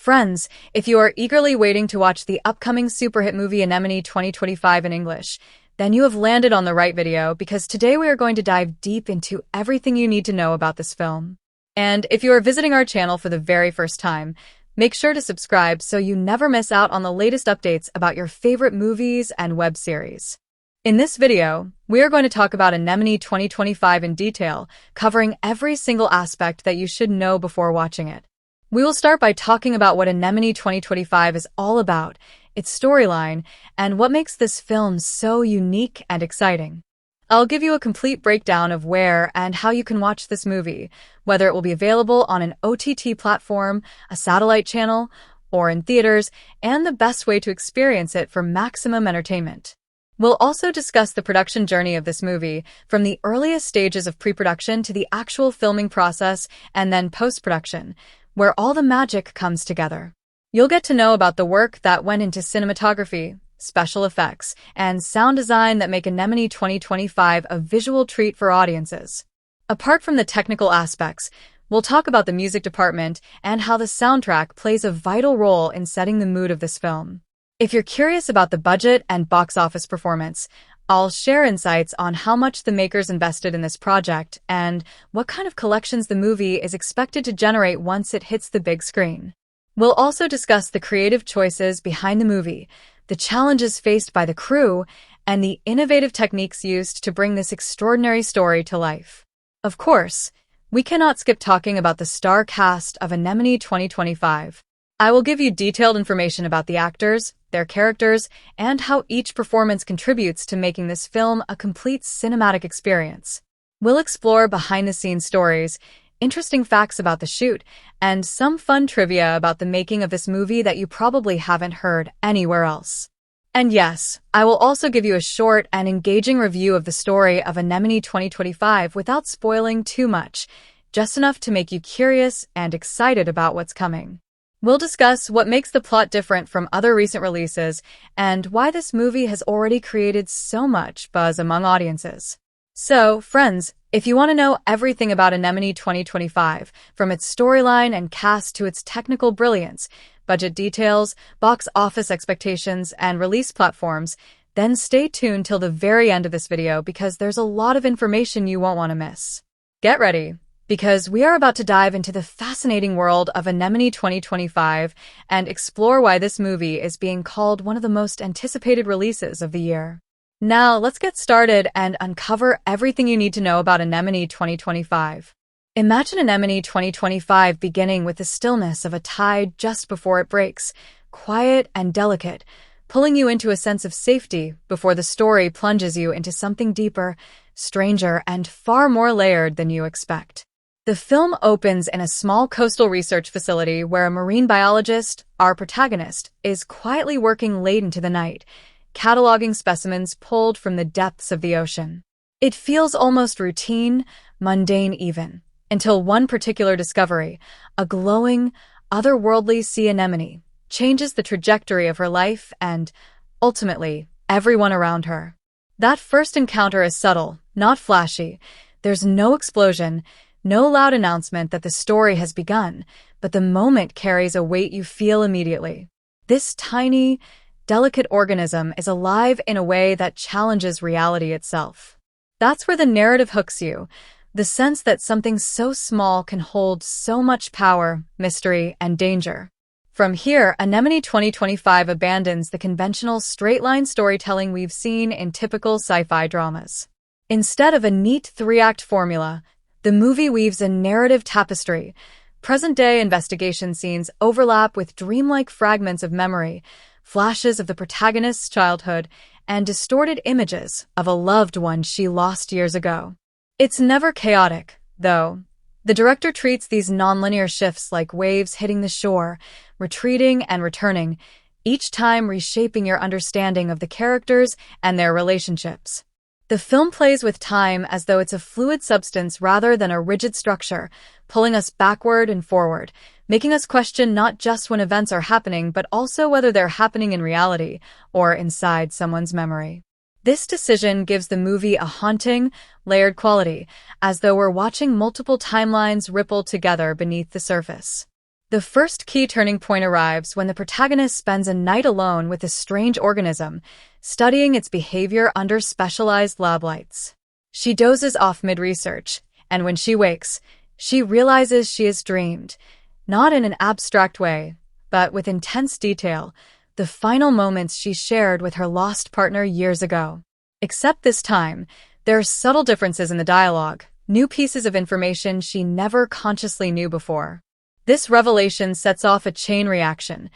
Friends, if you are eagerly waiting to watch the upcoming super hit movie Anemone 2025 in English, then you have landed on the right video because today we are going to dive deep into everything you need to know about this film. And if you are visiting our channel for the very first time, make sure to subscribe so you never miss out on the latest updates about your favorite movies and web series. In this video, we are going to talk about Anemone 2025 in detail, covering every single aspect that you should know before watching it. We will start by talking about what Anemone 2025 is all about, its storyline, and what makes this film so unique and exciting. I'll give you a complete breakdown of where and how you can watch this movie, whether it will be available on an OTT platform, a satellite channel, or in theaters, and the best way to experience it for maximum entertainment. We'll also discuss the production journey of this movie, from the earliest stages of pre-production to the actual filming process and then post-production, where all the magic comes together. You'll get to know about the work that went into cinematography, special effects, and sound design that make Anemone 2025 a visual treat for audiences. Apart from the technical aspects, we'll talk about the music department and how the soundtrack plays a vital role in setting the mood of this film. If you're curious about the budget and box office performance, I'll share insights on how much the makers invested in this project and what kind of collections the movie is expected to generate once it hits the big screen. We'll also discuss the creative choices behind the movie, the challenges faced by the crew, and the innovative techniques used to bring this extraordinary story to life. Of course, we cannot skip talking about the star cast of Anemone 2025. I will give you detailed information about the actors, their characters, and how each performance contributes to making this film a complete cinematic experience. We'll explore behind-the-scenes stories, interesting facts about the shoot, and some fun trivia about the making of this movie that you probably haven't heard anywhere else. And yes, I will also give you a short and engaging review of the story of Anemone 2025 without spoiling too much, just enough to make you curious and excited about what's coming. We'll discuss what makes the plot different from other recent releases and why this movie has already created so much buzz among audiences. So, friends, if you want to know everything about Anemone 2025, from its storyline and cast to its technical brilliance, budget details, box office expectations, and release platforms, then stay tuned till the very end of this video because there's a lot of information you won't want to miss. Get ready, because we are about to dive into the fascinating world of Anemone 2025 and explore why this movie is being called one of the most anticipated releases of the year. Now, let's get started and uncover everything you need to know about Anemone 2025. Imagine Anemone 2025 beginning with the stillness of a tide just before it breaks, quiet and delicate, pulling you into a sense of safety before the story plunges you into something deeper, stranger, and far more layered than you expect. The film opens in a small coastal research facility where a marine biologist, our protagonist, is quietly working late into the night, cataloging specimens pulled from the depths of the ocean. It feels almost routine, mundane even, until one particular discovery, a glowing, otherworldly sea anemone, changes the trajectory of her life and, ultimately, everyone around her. That first encounter is subtle, not flashy. There's no explosion, no loud announcement that the story has begun, but the moment carries a weight you feel immediately. This tiny, delicate organism is alive in a way that challenges reality itself. That's where the narrative hooks you, the sense that something so small can hold so much power, mystery, and danger. From here, Anemone 2025 abandons the conventional straight-line storytelling we've seen in typical sci-fi dramas. Instead of a neat three-act formula, the movie weaves a narrative tapestry. Present-day investigation scenes overlap with dreamlike fragments of memory, flashes of the protagonist's childhood, and distorted images of a loved one she lost years ago. It's never chaotic, though. The director treats these nonlinear shifts like waves hitting the shore, retreating and returning, each time reshaping your understanding of the characters and their relationships. The film plays with time as though it's a fluid substance rather than a rigid structure, pulling us backward and forward, making us question not just when events are happening, but also whether they're happening in reality or inside someone's memory. This decision gives the movie a haunting, layered quality, as though we're watching multiple timelines ripple together beneath the surface. The first key turning point arrives when the protagonist spends a night alone with a strange organism, studying its behavior under specialized lab lights. She dozes off mid-research, and when she wakes, she realizes she has dreamed, not in an abstract way, but with intense detail, the final moments she shared with her lost partner years ago. Except this time, there are subtle differences in the dialogue, new pieces of information she never consciously knew before. This revelation sets off a chain reaction,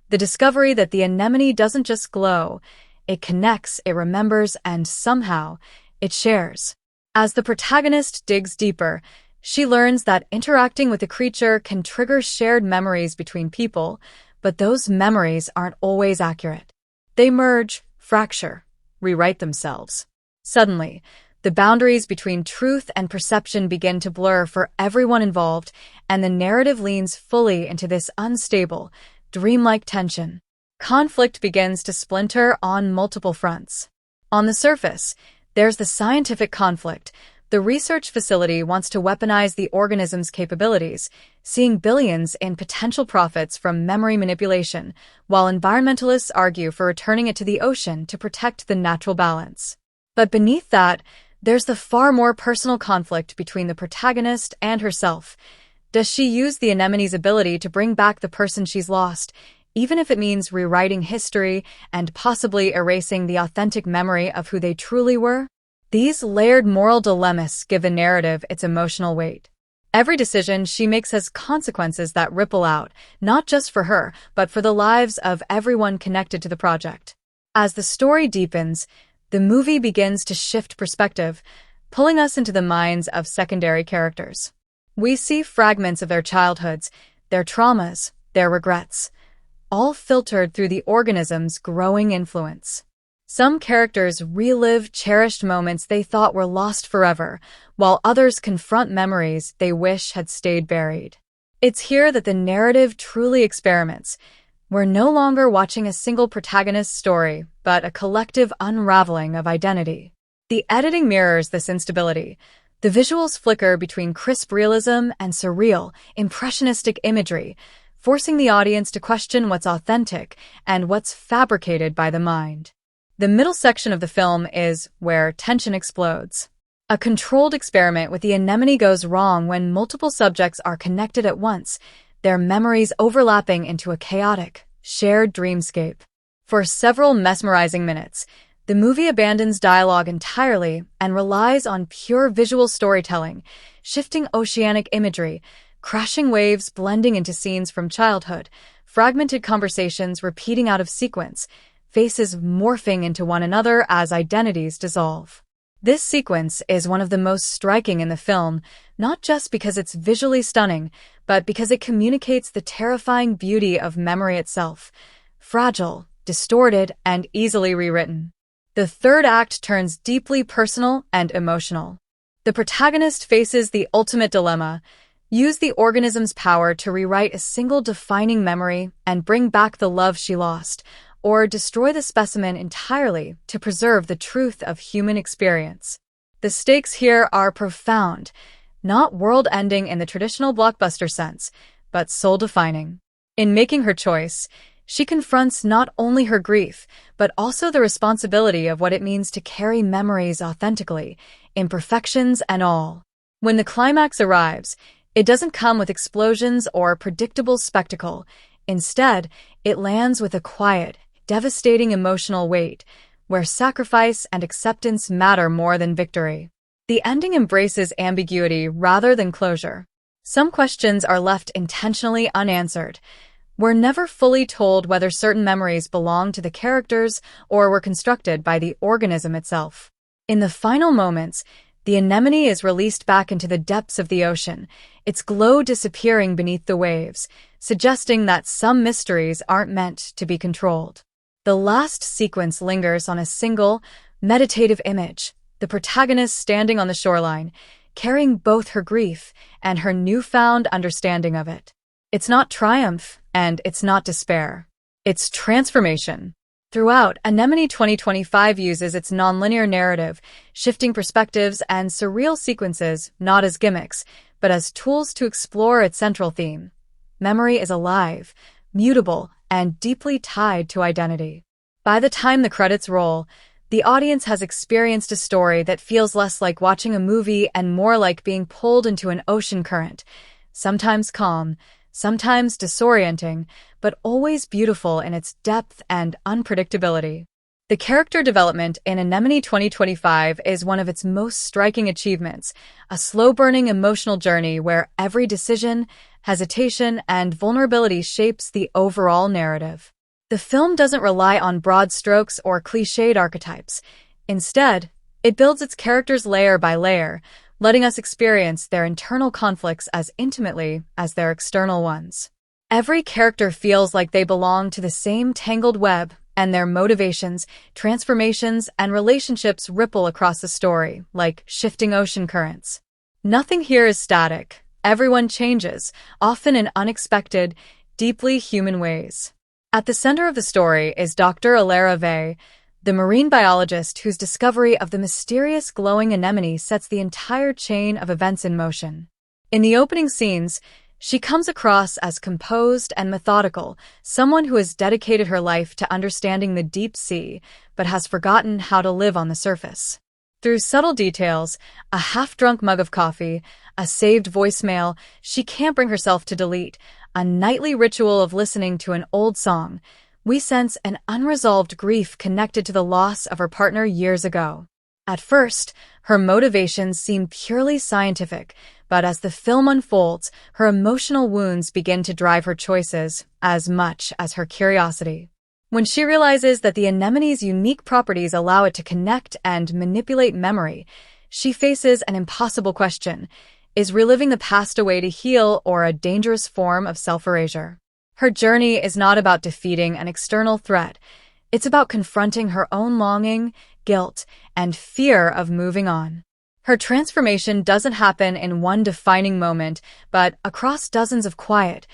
the discovery that the anemone doesn't just glow, it connects, it remembers, and somehow, it shares. As the protagonist digs deeper, she learns that interacting with a creature can trigger shared memories between people, but those memories aren't always accurate. They merge, fracture, rewrite themselves. Suddenly, the boundaries between truth and perception begin to blur for everyone involved, and the narrative leans fully into this unstable, dreamlike tension. Conflict begins to splinter on multiple fronts. On the surface, there's the scientific conflict. The research facility wants to weaponize the organism's capabilities, seeing billions in potential profits from memory manipulation, while environmentalists argue for returning it to the ocean to protect the natural balance. But beneath that, there's the far more personal conflict between the protagonist and herself. Does she use the anemone's ability to bring back the person she's lost, even if it means rewriting history and possibly erasing the authentic memory of who they truly were? These layered moral dilemmas give the narrative its emotional weight. Every decision she makes has consequences that ripple out, not just for her, but for the lives of everyone connected to the project. As the story deepens, the movie begins to shift perspective, pulling us into the minds of secondary characters. We see fragments of their childhoods, their traumas, their regrets, all filtered through the organism's growing influence. Some characters relive cherished moments they thought were lost forever, while others confront memories they wish had stayed buried. It's here that the narrative truly experiments. We're no longer watching a single protagonist's story, but a collective unraveling of identity. The editing mirrors this instability. The visuals flicker between crisp realism and surreal, impressionistic imagery, forcing the audience to question what's authentic and what's fabricated by the mind. The middle section of the film is where tension explodes. A controlled experiment with the anemone goes wrong when multiple subjects are connected at once, their memories overlapping into a chaotic, shared dreamscape. For several mesmerizing minutes, the movie abandons dialogue entirely and relies on pure visual storytelling, shifting oceanic imagery, crashing waves blending into scenes from childhood, fragmented conversations repeating out of sequence, faces morphing into one another as identities dissolve. This sequence is one of the most striking in the film, not just because it's visually stunning, but because it communicates the terrifying beauty of memory itself, fragile, distorted, and easily rewritten. The third act turns deeply personal and emotional. The protagonist faces the ultimate dilemma: use the organism's power to rewrite a single defining memory and bring back the love she lost, or destroy the specimen entirely to preserve the truth of human experience. The stakes here are profound, not world-ending in the traditional blockbuster sense, but soul-defining. In making her choice, she confronts not only her grief, but also the responsibility of what it means to carry memories authentically, imperfections and all. When the climax arrives, it doesn't come with explosions or predictable spectacle. Instead, it lands with a quiet, devastating emotional weight, where sacrifice and acceptance matter more than victory. The ending embraces ambiguity rather than closure. Some questions are left intentionally unanswered. We're never fully told whether certain memories belong to the characters or were constructed by the organism itself. In the final moments, the anemone is released back into the depths of the ocean, its glow disappearing beneath the waves, suggesting that some mysteries aren't meant to be controlled. The last sequence lingers on a single, meditative image, the protagonist standing on the shoreline, carrying both her grief and her newfound understanding of it. It's not triumph, and it's not despair. It's transformation. Throughout, Anemone 2025 uses its nonlinear narrative, shifting perspectives and surreal sequences not as gimmicks, but as tools to explore its central theme: memory is alive, mutable, and deeply tied to identity. By the time the credits roll, the audience has experienced a story that feels less like watching a movie and more like being pulled into an ocean current, sometimes calm, sometimes disorienting, but always beautiful in its depth and unpredictability. The character development in Anemone 2025 is one of its most striking achievements, a slow-burning emotional journey where every decision, hesitation, and vulnerability shapes the overall narrative. The film doesn't rely on broad strokes or cliched archetypes. Instead, it builds its characters layer by layer, letting us experience their internal conflicts as intimately as their external ones. Every character feels like they belong to the same tangled web, and their motivations, transformations, and relationships ripple across the story, like shifting ocean currents. Nothing here is static. Everyone changes, often in unexpected, deeply human ways. At the center of the story is Dr. Alara Vey, the marine biologist whose discovery of the mysterious glowing anemone sets the entire chain of events in motion. In the opening scenes, she comes across as composed and methodical, someone who has dedicated her life to understanding the deep sea, but has forgotten how to live on the surface. Through subtle details, a half-drunk mug of coffee, a saved voicemail she can't bring herself to delete, a nightly ritual of listening to an old song, we sense an unresolved grief connected to the loss of her partner years ago. At first, her motivations seem purely scientific, but as the film unfolds, her emotional wounds begin to drive her choices as much as her curiosity. When she realizes that the anemone's unique properties allow it to connect and manipulate memory, she faces an impossible question: is reliving the past a way to heal or a dangerous form of self-erasure? Her journey is not about defeating an external threat. It's about confronting her own longing, guilt, and fear of moving on. Her transformation doesn't happen in one defining moment, but across dozens of quiet,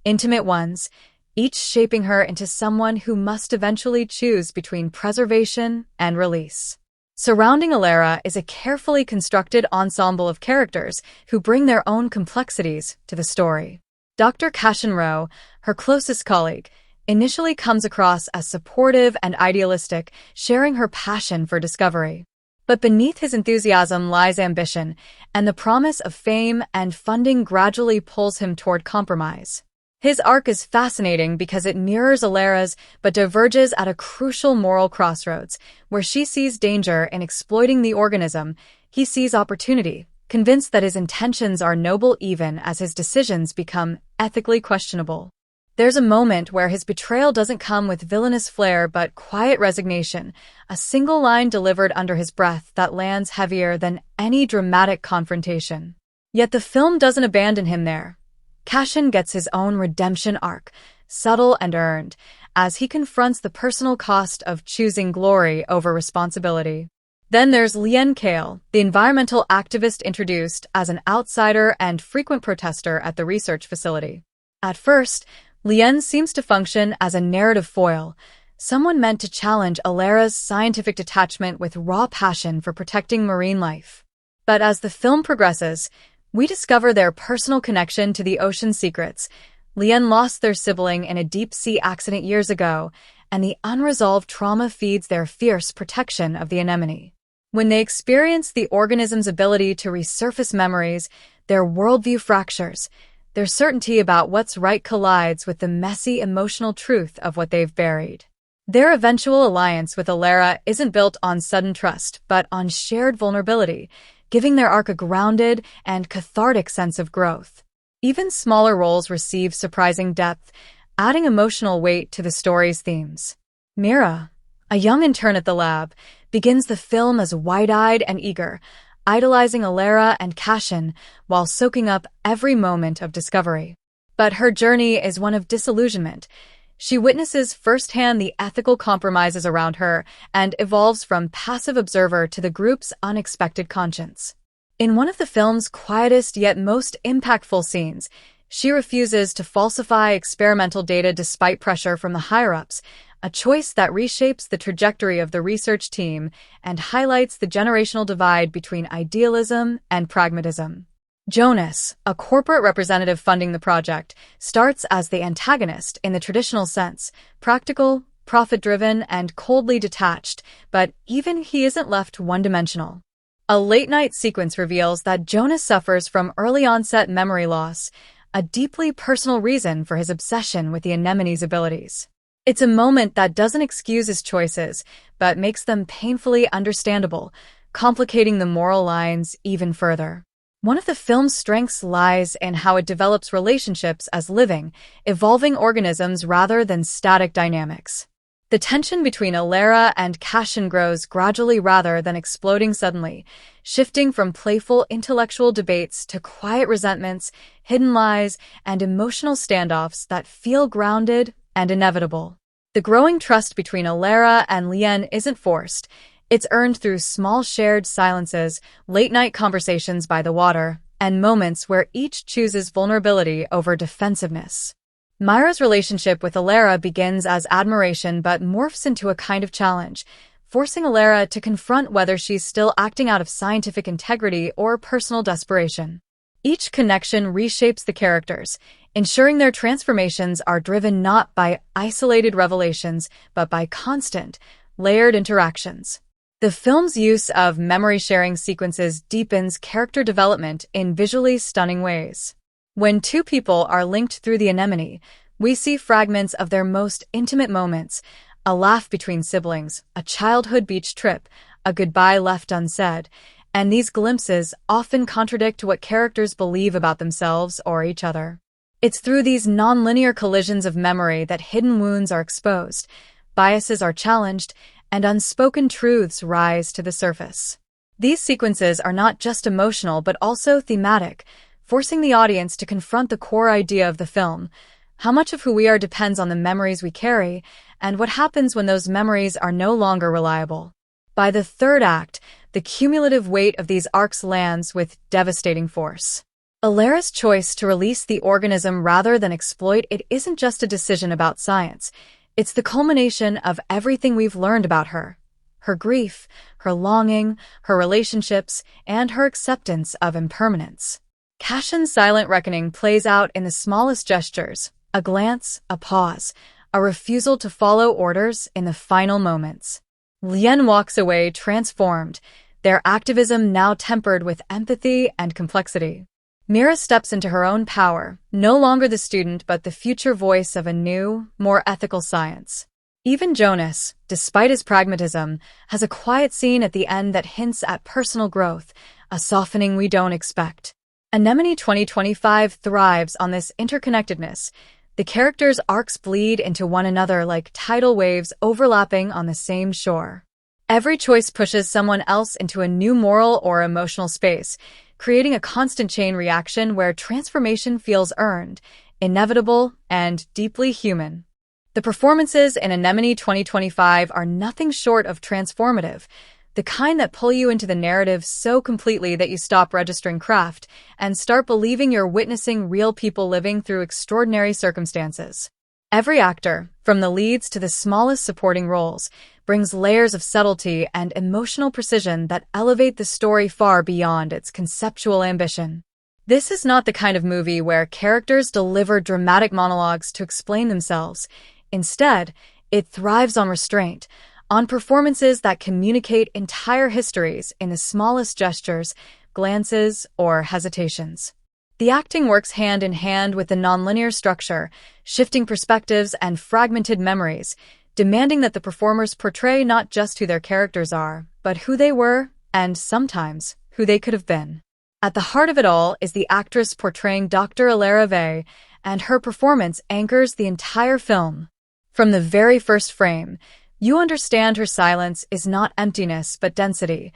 intimate ones, each shaping her into someone who must eventually choose between preservation and release. Surrounding Alara is a carefully constructed ensemble of characters who bring their own complexities to the story. Dr. Cashin Rowe, her closest colleague, initially comes across as supportive and idealistic, sharing her passion for discovery. But beneath his enthusiasm lies ambition, and the promise of fame and funding gradually pulls him toward compromise. His arc is fascinating because it mirrors Alara's but diverges at a crucial moral crossroads. Where she sees danger in exploiting the organism, he sees opportunity, convinced that his intentions are noble even as his decisions become ethically questionable. There's a moment where his betrayal doesn't come with villainous flair but quiet resignation, a single line delivered under his breath that lands heavier than any dramatic confrontation. Yet the film doesn't abandon him there. Cashin gets his own redemption arc, subtle and earned, as he confronts the personal cost of choosing glory over responsibility. Then there's Lien Kale, the environmental activist introduced as an outsider and frequent protester at the research facility. At first, Lien seems to function as a narrative foil, someone meant to challenge Alara's scientific detachment with raw passion for protecting marine life. But as the film progresses, we discover their personal connection to the ocean's secrets. Lien lost their sibling in a deep-sea accident years ago, and the unresolved trauma feeds their fierce protection of the anemone. When they experience the organism's ability to resurface memories, their worldview fractures. Their certainty about what's right collides with the messy emotional truth of what they've buried. Their eventual alliance with Alara isn't built on sudden trust, but on shared vulnerability, giving their arc a grounded and cathartic sense of growth. Even smaller roles receive surprising depth, adding emotional weight to the story's themes. Mira, a young intern at the lab, begins the film as wide-eyed and eager, idolizing Alara and Cashin while soaking up every moment of discovery. But her journey is one of disillusionment. She witnesses firsthand the ethical compromises around her and evolves from passive observer to the group's unexpected conscience. In one of the film's quietest yet most impactful scenes, she refuses to falsify experimental data despite pressure from the higher-ups, a choice that reshapes the trajectory of the research team and highlights the generational divide between idealism and pragmatism. Jonas, a corporate representative funding the project, starts as the antagonist in the traditional sense, practical, profit-driven, and coldly detached, but even he isn't left one-dimensional. A late-night sequence reveals that Jonas suffers from early-onset memory loss, a deeply personal reason for his obsession with the anemone's abilities. It's a moment that doesn't excuse his choices, but makes them painfully understandable, complicating the moral lines even further. One of the film's strengths lies in how it develops relationships as living, evolving organisms rather than static dynamics. The tension between Alara and Cashin grows gradually rather than exploding suddenly, shifting from playful intellectual debates to quiet resentments, hidden lies, and emotional standoffs that feel grounded and inevitable. The growing trust between Alara and Lien isn't forced. It's earned through small shared silences, late-night conversations by the water, and moments where each chooses vulnerability over defensiveness. Myra's relationship with Alara begins as admiration but morphs into a kind of challenge, forcing Alara to confront whether she's still acting out of scientific integrity or personal desperation. Each connection reshapes the characters, ensuring their transformations are driven not by isolated revelations but by constant, layered interactions. The film's use of memory-sharing sequences deepens character development in visually stunning ways. When two people are linked through the anemone, we see fragments of their most intimate moments, a laugh between siblings, a childhood beach trip, a goodbye left unsaid, and these glimpses often contradict what characters believe about themselves or each other. It's through these non-linear collisions of memory that hidden wounds are exposed, biases are challenged, and unspoken truths rise to the surface. These sequences are not just emotional but also thematic, forcing the audience to confront the core idea of the film. How much of who we are depends on the memories we carry, and what happens when those memories are no longer reliable. By the third act, the cumulative weight of these arcs lands with devastating force. Alara's choice to release the organism rather than exploit it isn't just a decision about science. It's the culmination of everything we've learned about her. Her grief, her longing, her relationships, and her acceptance of impermanence. Cashin's silent reckoning plays out in the smallest gestures, a glance, a pause, a refusal to follow orders in the final moments. Lien walks away transformed, their activism now tempered with empathy and complexity. Mira steps into her own power, no longer the student but the future voice of a new, more ethical science. Even Jonas, despite his pragmatism, has a quiet scene at the end that hints at personal growth, a softening we don't expect. Anemone 2025 thrives on this interconnectedness. The characters' arcs bleed into one another like tidal waves overlapping on the same shore. Every choice pushes someone else into a new moral or emotional space, creating a constant chain reaction where transformation feels earned, inevitable, and deeply human. The performances in Anemone 2025 are nothing short of transformative, the kind that pull you into the narrative so completely that you stop registering craft and start believing you're witnessing real people living through extraordinary circumstances. Every actor, from the leads to the smallest supporting roles, brings layers of subtlety and emotional precision that elevate the story far beyond its conceptual ambition. This is not the kind of movie where characters deliver dramatic monologues to explain themselves. Instead, it thrives on restraint, on performances that communicate entire histories in the smallest gestures, glances, or hesitations. The acting works hand in hand with the nonlinear structure, shifting perspectives and fragmented memories, demanding that the performers portray not just who their characters are, but who they were, and sometimes, who they could have been. At the heart of it all is the actress portraying Dr. Alara Vey, and her performance anchors the entire film. From the very first frame, you understand her silence is not emptiness but density.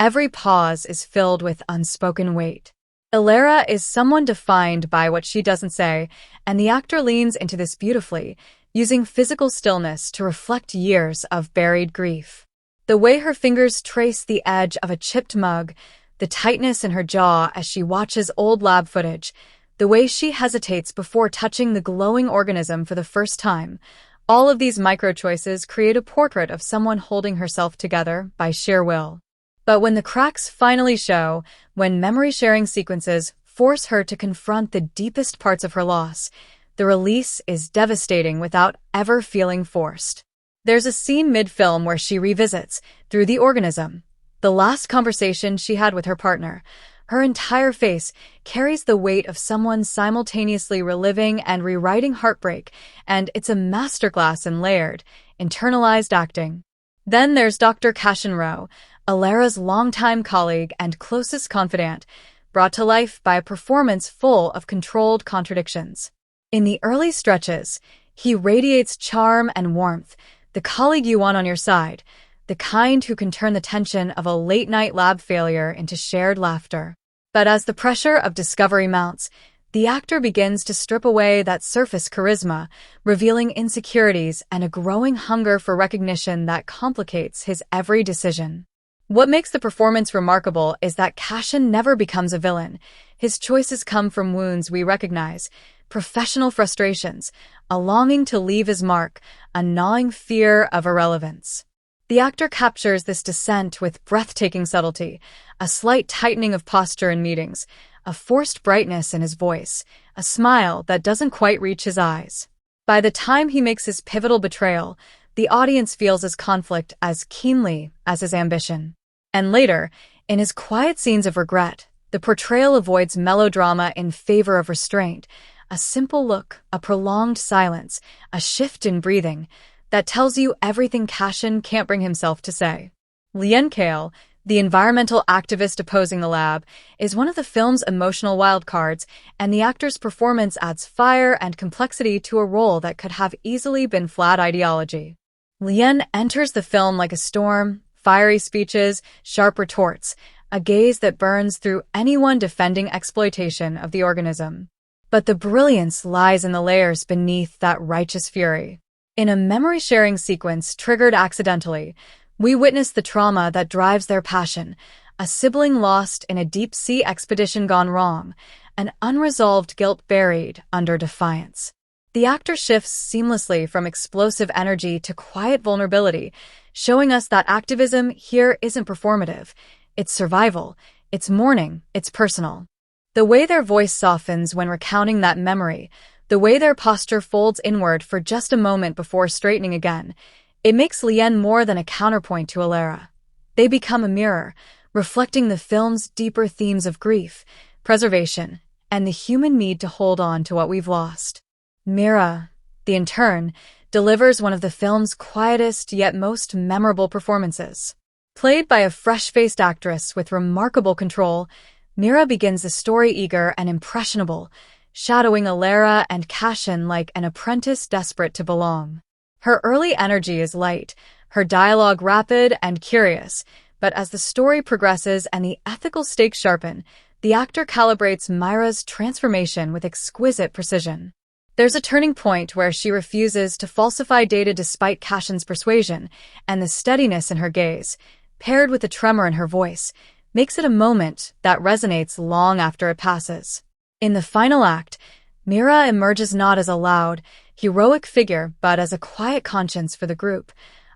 Every pause is filled with unspoken weight. Alara is someone defined by what she doesn't say, and the actor leans into this beautifully, using physical stillness to reflect years of buried grief. The way her fingers trace the edge of a chipped mug, the tightness in her jaw as she watches old lab footage, the way she hesitates before touching the glowing organism for the first time, all of these micro-choices create a portrait of someone holding herself together by sheer will. But when the cracks finally show, when memory-sharing sequences force her to confront the deepest parts of her loss. The release is devastating without ever feeling forced. There's a scene mid-film where she revisits, through the organism, the last conversation she had with her partner. Her entire face carries the weight of someone simultaneously reliving and rewriting heartbreak, and it's a masterclass in layered, internalized acting. Then there's Dr. Cashin Rowe, Alara's longtime colleague and closest confidant, brought to life by a performance full of controlled contradictions. In the early stretches, he radiates charm and warmth, the colleague you want on your side, the kind who can turn the tension of a late-night lab failure into shared laughter. But as the pressure of discovery mounts, the actor begins to strip away that surface charisma, revealing insecurities and a growing hunger for recognition that complicates his every decision. What makes the performance remarkable is that Cashin never becomes a villain. His choices come from wounds we recognize, professional frustrations, a longing to leave his mark, a gnawing fear of irrelevance. The actor captures this dissent with breathtaking subtlety, a slight tightening of posture in meetings, a forced brightness in his voice, a smile that doesn't quite reach his eyes. By the time he makes his pivotal betrayal, the audience feels his conflict as keenly as his ambition. And later, in his quiet scenes of regret, the portrayal avoids melodrama in favor of restraint, a simple look, a prolonged silence, a shift in breathing, that tells you everything Cashin can't bring himself to say. Lien Kale, the environmental activist opposing the lab, is one of the film's emotional wildcards, and the actor's performance adds fire and complexity to a role that could have easily been flat ideology. Lien enters the film like a storm, fiery speeches, sharp retorts, a gaze that burns through anyone defending exploitation of the organism. But the brilliance lies in the layers beneath that righteous fury. In a memory-sharing sequence triggered accidentally, we witness the trauma that drives their passion, a sibling lost in a deep-sea expedition gone wrong, an unresolved guilt buried under defiance. The actor shifts seamlessly from explosive energy to quiet vulnerability, showing us that activism here isn't performative. It's survival, it's mourning, it's personal. The way their voice softens when recounting that memory, the way their posture folds inward for just a moment before straightening again, it makes Lien more than a counterpoint to Alara. They become a mirror, reflecting the film's deeper themes of grief, preservation, and the human need to hold on to what we've lost. Mira, the intern, delivers one of the film's quietest yet most memorable performances. Played by a fresh-faced actress with remarkable control, Mira begins the story eager and impressionable, shadowing Alara and Cashin like an apprentice desperate to belong. Her early energy is light, her dialogue rapid and curious, but as the story progresses and the ethical stakes sharpen, the actor calibrates Myra's transformation with exquisite precision. There's a turning point where she refuses to falsify data despite Cashin's persuasion, and the steadiness in her gaze, paired with the tremor in her voice, makes it a moment that resonates long after it passes. In the final act, Mira emerges not as a loud, heroic figure but as a quiet conscience for the group,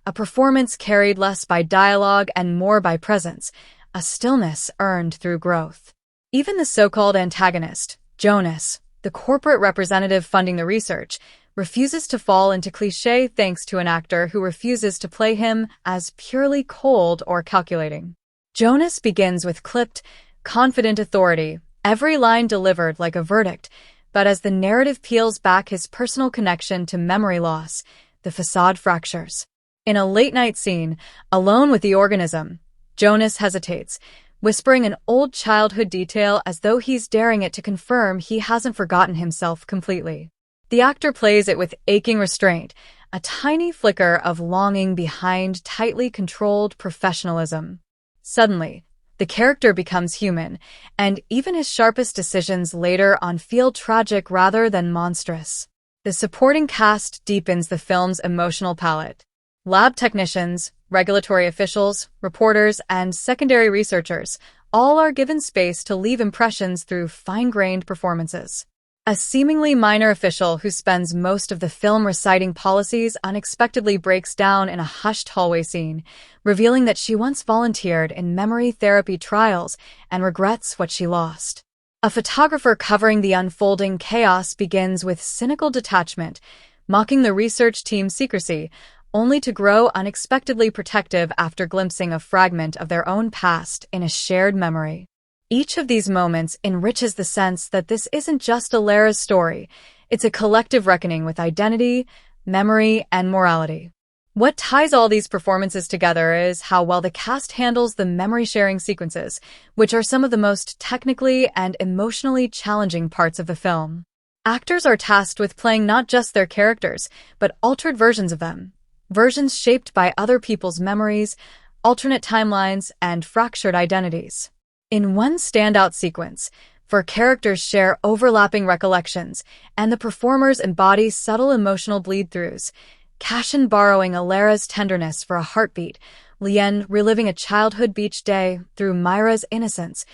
a performance carried less by dialogue and more by presence, a stillness earned through growth. Even the so-called antagonist, Jonas, the corporate representative funding the research, refuses to fall into cliché thanks to an actor who refuses to play him as purely cold or calculating. Jonas begins with clipped, confident authority, every line delivered like a verdict, but as the narrative peels back his personal connection to memory loss, the facade fractures. In a late-night scene, alone with the organism, Jonas hesitates, whispering an old childhood detail as though he's daring it to confirm he hasn't forgotten himself completely. The actor plays it with aching restraint, a tiny flicker of longing behind tightly controlled professionalism. Suddenly, the character becomes human, and even his sharpest decisions later on feel tragic rather than monstrous. The supporting cast deepens the film's emotional palette. Lab technicians, regulatory officials, reporters, and secondary researchers all are given space to leave impressions through fine-grained performances. A seemingly minor official who spends most of the film reciting policies unexpectedly breaks down in a hushed hallway scene, revealing that she once volunteered in memory therapy trials and regrets what she lost. A photographer covering the unfolding chaos begins with cynical detachment, mocking the research team's secrecy, only to grow unexpectedly protective after glimpsing a fragment of their own past in a shared memory. Each of these moments enriches the sense that this isn't just Alara's story, it's a collective reckoning with identity, memory, and morality. What ties all these performances together is how well the cast handles the memory-sharing sequences, which are some of the most technically and emotionally challenging parts of the film. Actors are tasked with playing not just their characters, but altered versions of them, versions shaped by other people's memories, alternate timelines, and fractured identities. In one standout sequence, where characters share overlapping recollections and the performers embody subtle emotional bleed-throughs, Cashin borrowing Alara's tenderness for a heartbeat, Lien reliving a childhood beach day through Myra's innocence,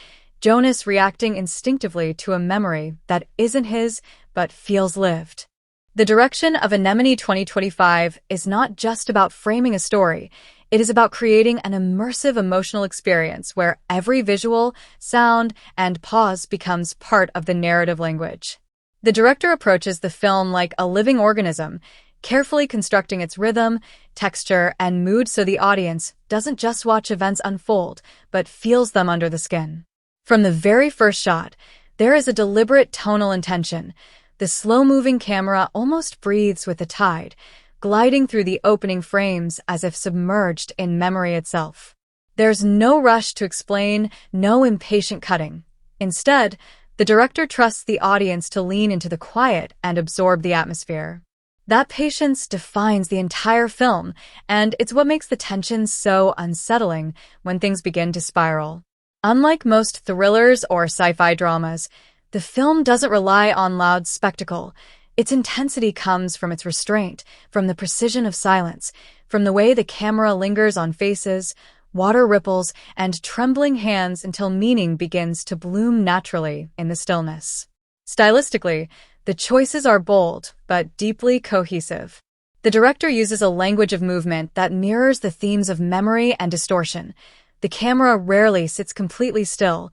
Jonas reacting instinctively to a memory that isn't his but feels lived. The direction of Anemone 2025 is not just about framing a story, it is about creating an immersive emotional experience where every visual, sound, and pause becomes part of the narrative language. The director approaches the film like a living organism, carefully constructing its rhythm, texture, and mood so the audience doesn't just watch events unfold, but feels them under the skin. From the very first shot, there is a deliberate tonal intention. The slow-moving camera almost breathes with the tide, gliding through the opening frames as if submerged in memory itself. There's no rush to explain, no impatient cutting. Instead, the director trusts the audience to lean into the quiet and absorb the atmosphere. That patience defines the entire film, and it's what makes the tension so unsettling when things begin to spiral. Unlike most thrillers or sci-fi dramas, the film doesn't rely on loud spectacle. Its intensity comes from its restraint, from the precision of silence, from the way the camera lingers on faces, water ripples, and trembling hands until meaning begins to bloom naturally in the stillness. Stylistically, the choices are bold, but deeply cohesive. The director uses a language of movement that mirrors the themes of memory and distortion. The camera rarely sits completely still,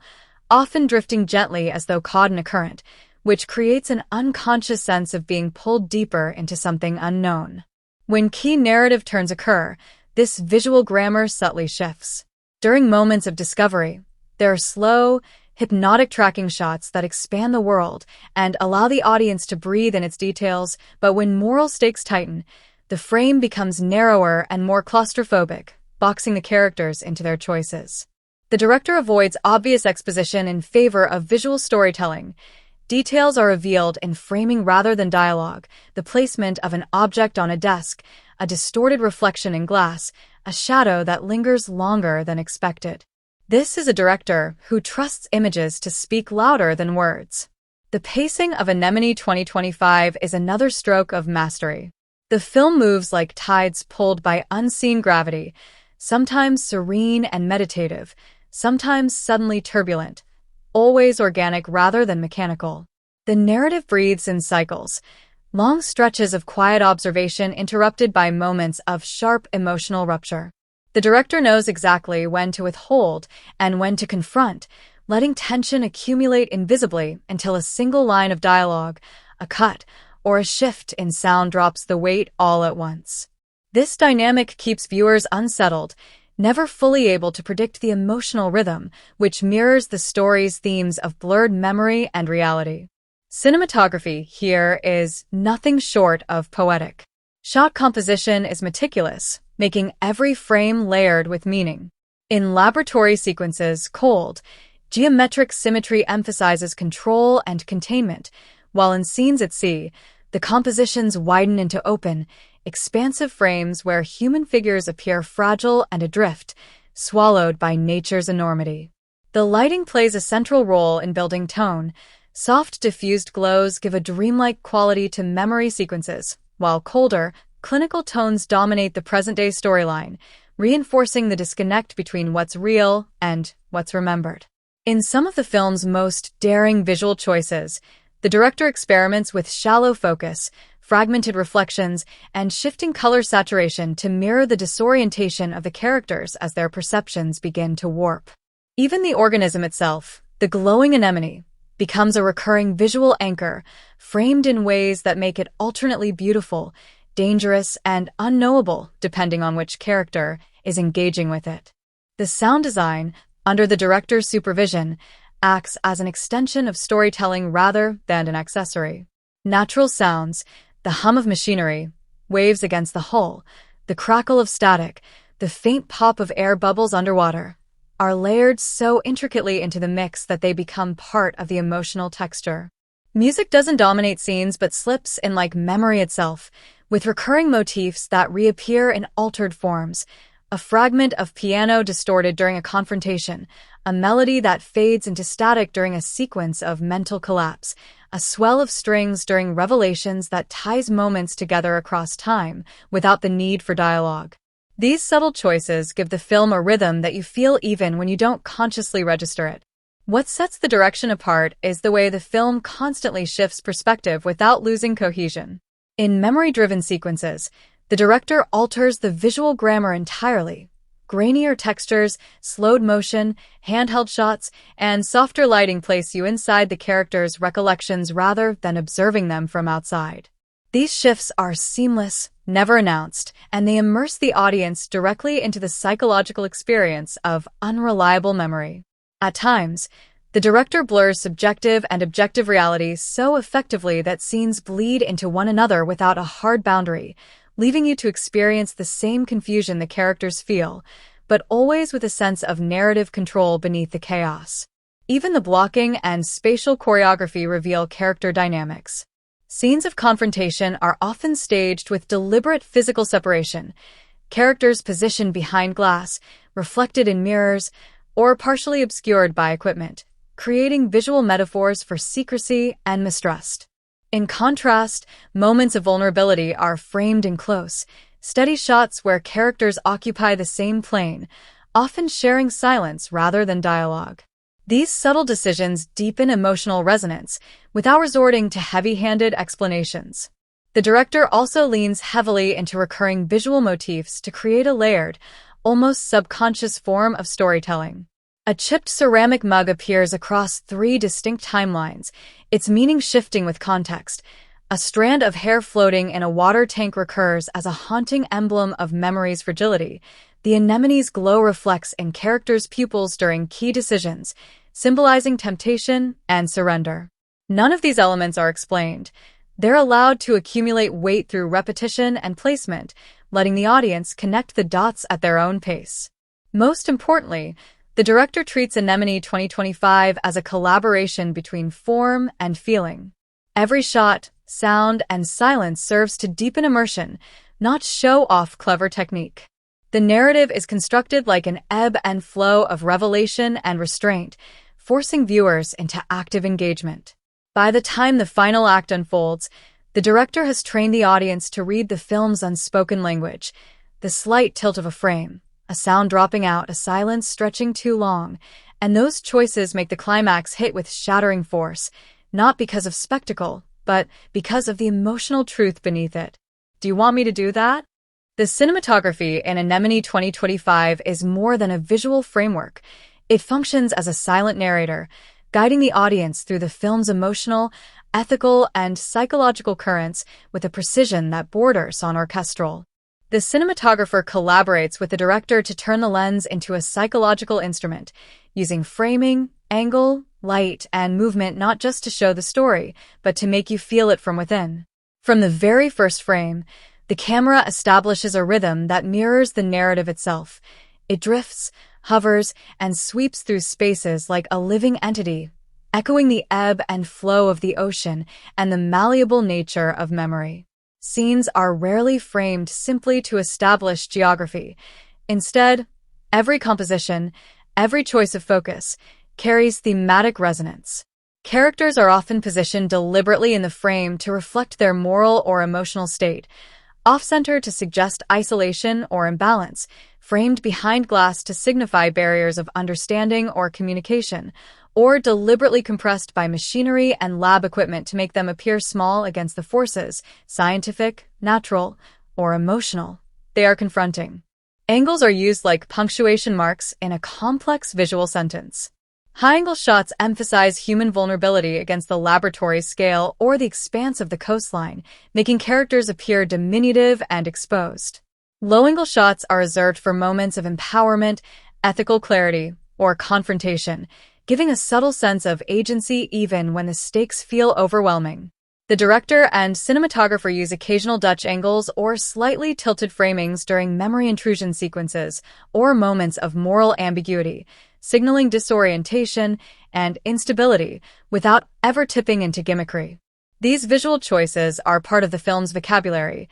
often drifting gently as though caught in a current, which creates an unconscious sense of being pulled deeper into something unknown. When key narrative turns occur, this visual grammar subtly shifts. During moments of discovery, there are slow, hypnotic tracking shots that expand the world and allow the audience to breathe in its details, but when moral stakes tighten, the frame becomes narrower and more claustrophobic, boxing the characters into their choices. The director avoids obvious exposition in favor of visual storytelling. Details are revealed in framing rather than dialogue, the placement of an object on a desk, a distorted reflection in glass, a shadow that lingers longer than expected. This is a director who trusts images to speak louder than words. The pacing of Anemone 2025 is another stroke of mastery. The film moves like tides pulled by unseen gravity, sometimes serene and meditative, sometimes suddenly turbulent, always organic rather than mechanical. The narrative breathes in cycles, long stretches of quiet observation interrupted by moments of sharp emotional rupture. The director knows exactly when to withhold and when to confront, letting tension accumulate invisibly until a single line of dialogue, a cut, or a shift in sound drops the weight all at once. This dynamic keeps viewers unsettled, never fully able to predict the emotional rhythm, which mirrors the story's themes of blurred memory and reality. Cinematography here is nothing short of poetic. Shot composition is meticulous, making every frame layered with meaning. In laboratory sequences, cold, geometric symmetry emphasizes control and containment, while in scenes at sea, the compositions widen into open, expansive frames where human figures appear fragile and adrift, swallowed by nature's enormity. The lighting plays a central role in building tone. Soft, diffused glows give a dreamlike quality to memory sequences, while colder, clinical tones dominate the present-day storyline, reinforcing the disconnect between what's real and what's remembered. In some of the film's most daring visual choices, the director experiments with shallow focus, fragmented reflections, and shifting color saturation to mirror the disorientation of the characters as their perceptions begin to warp. Even the organism itself, the glowing anemone, becomes a recurring visual anchor, framed in ways that make it alternately beautiful, dangerous, and unknowable, depending on which character is engaging with it. The sound design, under the director's supervision, acts as an extension of storytelling rather than an accessory. Natural sounds, the hum of machinery, waves against the hull, the crackle of static, the faint pop of air bubbles underwater, are layered so intricately into the mix that they become part of the emotional texture. Music doesn't dominate scenes but slips in like memory itself, with recurring motifs that reappear in altered forms. A fragment of piano distorted during a confrontation, a melody that fades into static during a sequence of mental collapse, a swell of strings during revelations that ties moments together across time without the need for dialogue. These subtle choices give the film a rhythm that you feel even when you don't consciously register it. What sets the direction apart is the way the film constantly shifts perspective without losing cohesion. In memory-driven sequences, the director alters the visual grammar entirely. Grainier textures, slowed motion, handheld shots, and softer lighting place you inside the character's recollections rather than observing them from outside. These shifts are seamless, never announced, and they immerse the audience directly into the psychological experience of unreliable memory. At times, the director blurs subjective and objective realities so effectively that scenes bleed into one another without a hard boundary, leaving you to experience the same confusion the characters feel, but always with a sense of narrative control beneath the chaos. Even the blocking and spatial choreography reveal character dynamics. Scenes of confrontation are often staged with deliberate physical separation, characters positioned behind glass, reflected in mirrors, or partially obscured by equipment, creating visual metaphors for secrecy and mistrust. In contrast, moments of vulnerability are framed in close, steady shots where characters occupy the same plane, often sharing silence rather than dialogue. These subtle decisions deepen emotional resonance without resorting to heavy-handed explanations. The director also leans heavily into recurring visual motifs to create a layered, almost subconscious form of storytelling. A chipped ceramic mug appears across 3 distinct timelines, its meaning shifting with context. A strand of hair floating in a water tank recurs as a haunting emblem of memory's fragility. The anemone's glow reflects in characters' pupils during key decisions, symbolizing temptation and surrender. None of these elements are explained. They're allowed to accumulate weight through repetition and placement, letting the audience connect the dots at their own pace. Most importantly, the director treats Anemone 2025 as a collaboration between form and feeling. Every shot, sound, and silence serves to deepen immersion, not show off clever technique. The narrative is constructed like an ebb and flow of revelation and restraint, forcing viewers into active engagement. By the time the final act unfolds, the director has trained the audience to read the film's unspoken language, the slight tilt of a frame, a sound dropping out, a silence stretching too long, and those choices make the climax hit with shattering force, not because of spectacle, but because of the emotional truth beneath it. Do you want me to do that? The cinematography in Anemone 2025 is more than a visual framework. It functions as a silent narrator, guiding the audience through the film's emotional, ethical, and psychological currents with a precision that borders on orchestral. The cinematographer collaborates with the director to turn the lens into a psychological instrument, using framing, angle, light, and movement not just to show the story, but to make you feel it from within. From the very first frame, the camera establishes a rhythm that mirrors the narrative itself. It drifts, hovers, and sweeps through spaces like a living entity, echoing the ebb and flow of the ocean and the malleable nature of memory. Scenes are rarely framed simply to establish geography. Instead, every composition, every choice of focus, carries thematic resonance. Characters are often positioned deliberately in the frame to reflect their moral or emotional state, off-center to suggest isolation or imbalance, framed behind glass to signify barriers of understanding or communication, or deliberately compressed by machinery and lab equipment to make them appear small against the forces, scientific, natural, or emotional, they are confronting. Angles are used like punctuation marks in a complex visual sentence. High-angle shots emphasize human vulnerability against the laboratory scale or the expanse of the coastline, making characters appear diminutive and exposed. Low-angle shots are reserved for moments of empowerment, ethical clarity, or confrontation, giving a subtle sense of agency even when the stakes feel overwhelming. The director and cinematographer use occasional Dutch angles or slightly tilted framings during memory intrusion sequences or moments of moral ambiguity, signaling disorientation and instability without ever tipping into gimmickry. These visual choices are part of the film's vocabulary.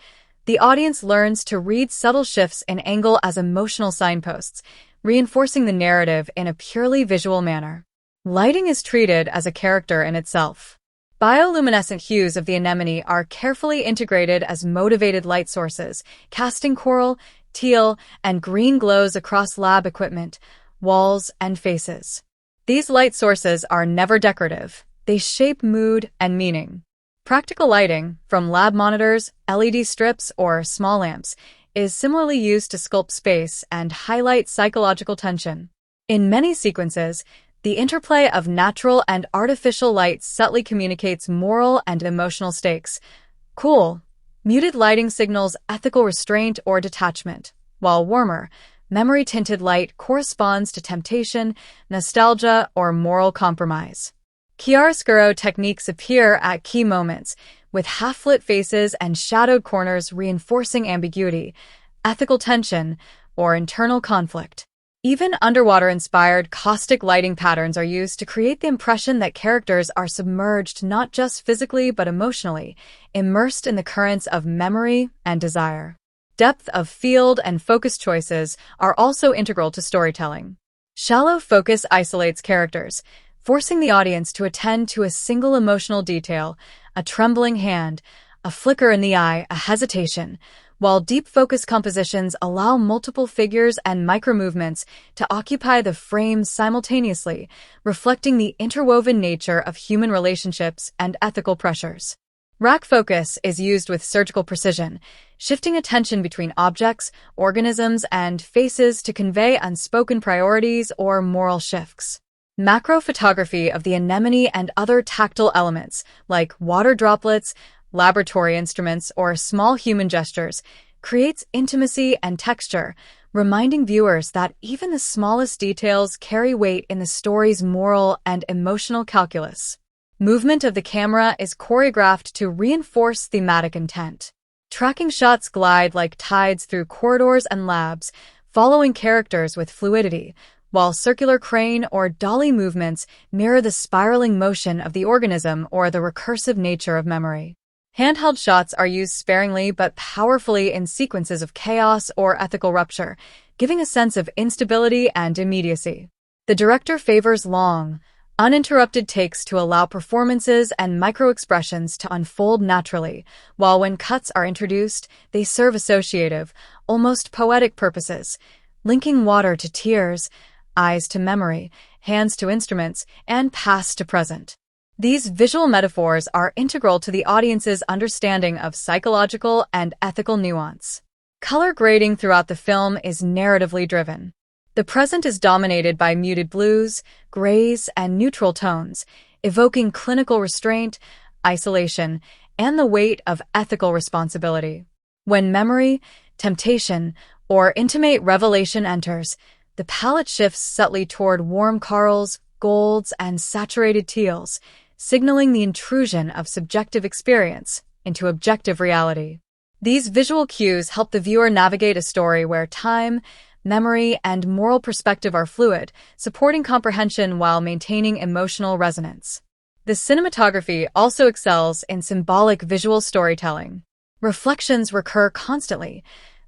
The audience learns to read subtle shifts in angle as emotional signposts, reinforcing the narrative in a purely visual manner. Lighting is treated as a character in itself. Bioluminescent hues of the anemone are carefully integrated as motivated light sources, casting coral, teal, and green glows across lab equipment, walls, and faces. These light sources are never decorative. They shape mood and meaning. Practical lighting, from lab monitors, LED strips, or small lamps, is similarly used to sculpt space and highlight psychological tension. In many sequences, the interplay of natural and artificial light subtly communicates moral and emotional stakes. Cool, muted lighting signals ethical restraint or detachment, while warmer, memory-tinted light corresponds to temptation, nostalgia, or moral compromise. Chiaroscuro techniques appear at key moments, with half-lit faces and shadowed corners reinforcing ambiguity, ethical tension, or internal conflict. Even underwater-inspired caustic lighting patterns are used to create the impression that characters are submerged not just physically but emotionally, immersed in the currents of memory and desire. Depth of field and focus choices are also integral to storytelling. Shallow focus isolates characters, forcing the audience to attend to a single emotional detail, a trembling hand, a flicker in the eye, a hesitation, while deep focus compositions allow multiple figures and micromovements to occupy the frame simultaneously, reflecting the interwoven nature of human relationships and ethical pressures. Rack focus is used with surgical precision, shifting attention between objects, organisms, and faces to convey unspoken priorities or moral shifts. Macro photography of the anemone and other tactile elements, like water droplets, laboratory instruments, or small human gestures, creates intimacy and texture, reminding viewers that even the smallest details carry weight in the story's moral and emotional calculus. Movement of the camera is choreographed to reinforce thematic intent. Tracking shots glide like tides through corridors and labs, following characters with fluidity, while circular crane or dolly movements mirror the spiraling motion of the organism or the recursive nature of memory. Handheld shots are used sparingly but powerfully in sequences of chaos or ethical rupture, giving a sense of instability and immediacy. The director favors long, uninterrupted takes to allow performances and micro-expressions to unfold naturally, while when cuts are introduced, they serve associative, almost poetic purposes, linking water to tears, eyes to memory, hands to instruments, and past to present. These visual metaphors are integral to the audience's understanding of psychological and ethical nuance. Color grading throughout the film is narratively driven. The present is dominated by muted blues, grays, and neutral tones, evoking clinical restraint, isolation, and the weight of ethical responsibility. When memory, temptation, or intimate revelation enters, the palette shifts subtly toward warm corals, golds, and saturated teals, signaling the intrusion of subjective experience into objective reality. These visual cues help the viewer navigate a story where time, memory, and moral perspective are fluid, supporting comprehension while maintaining emotional resonance. The cinematography also excels in symbolic visual storytelling. Reflections recur constantly.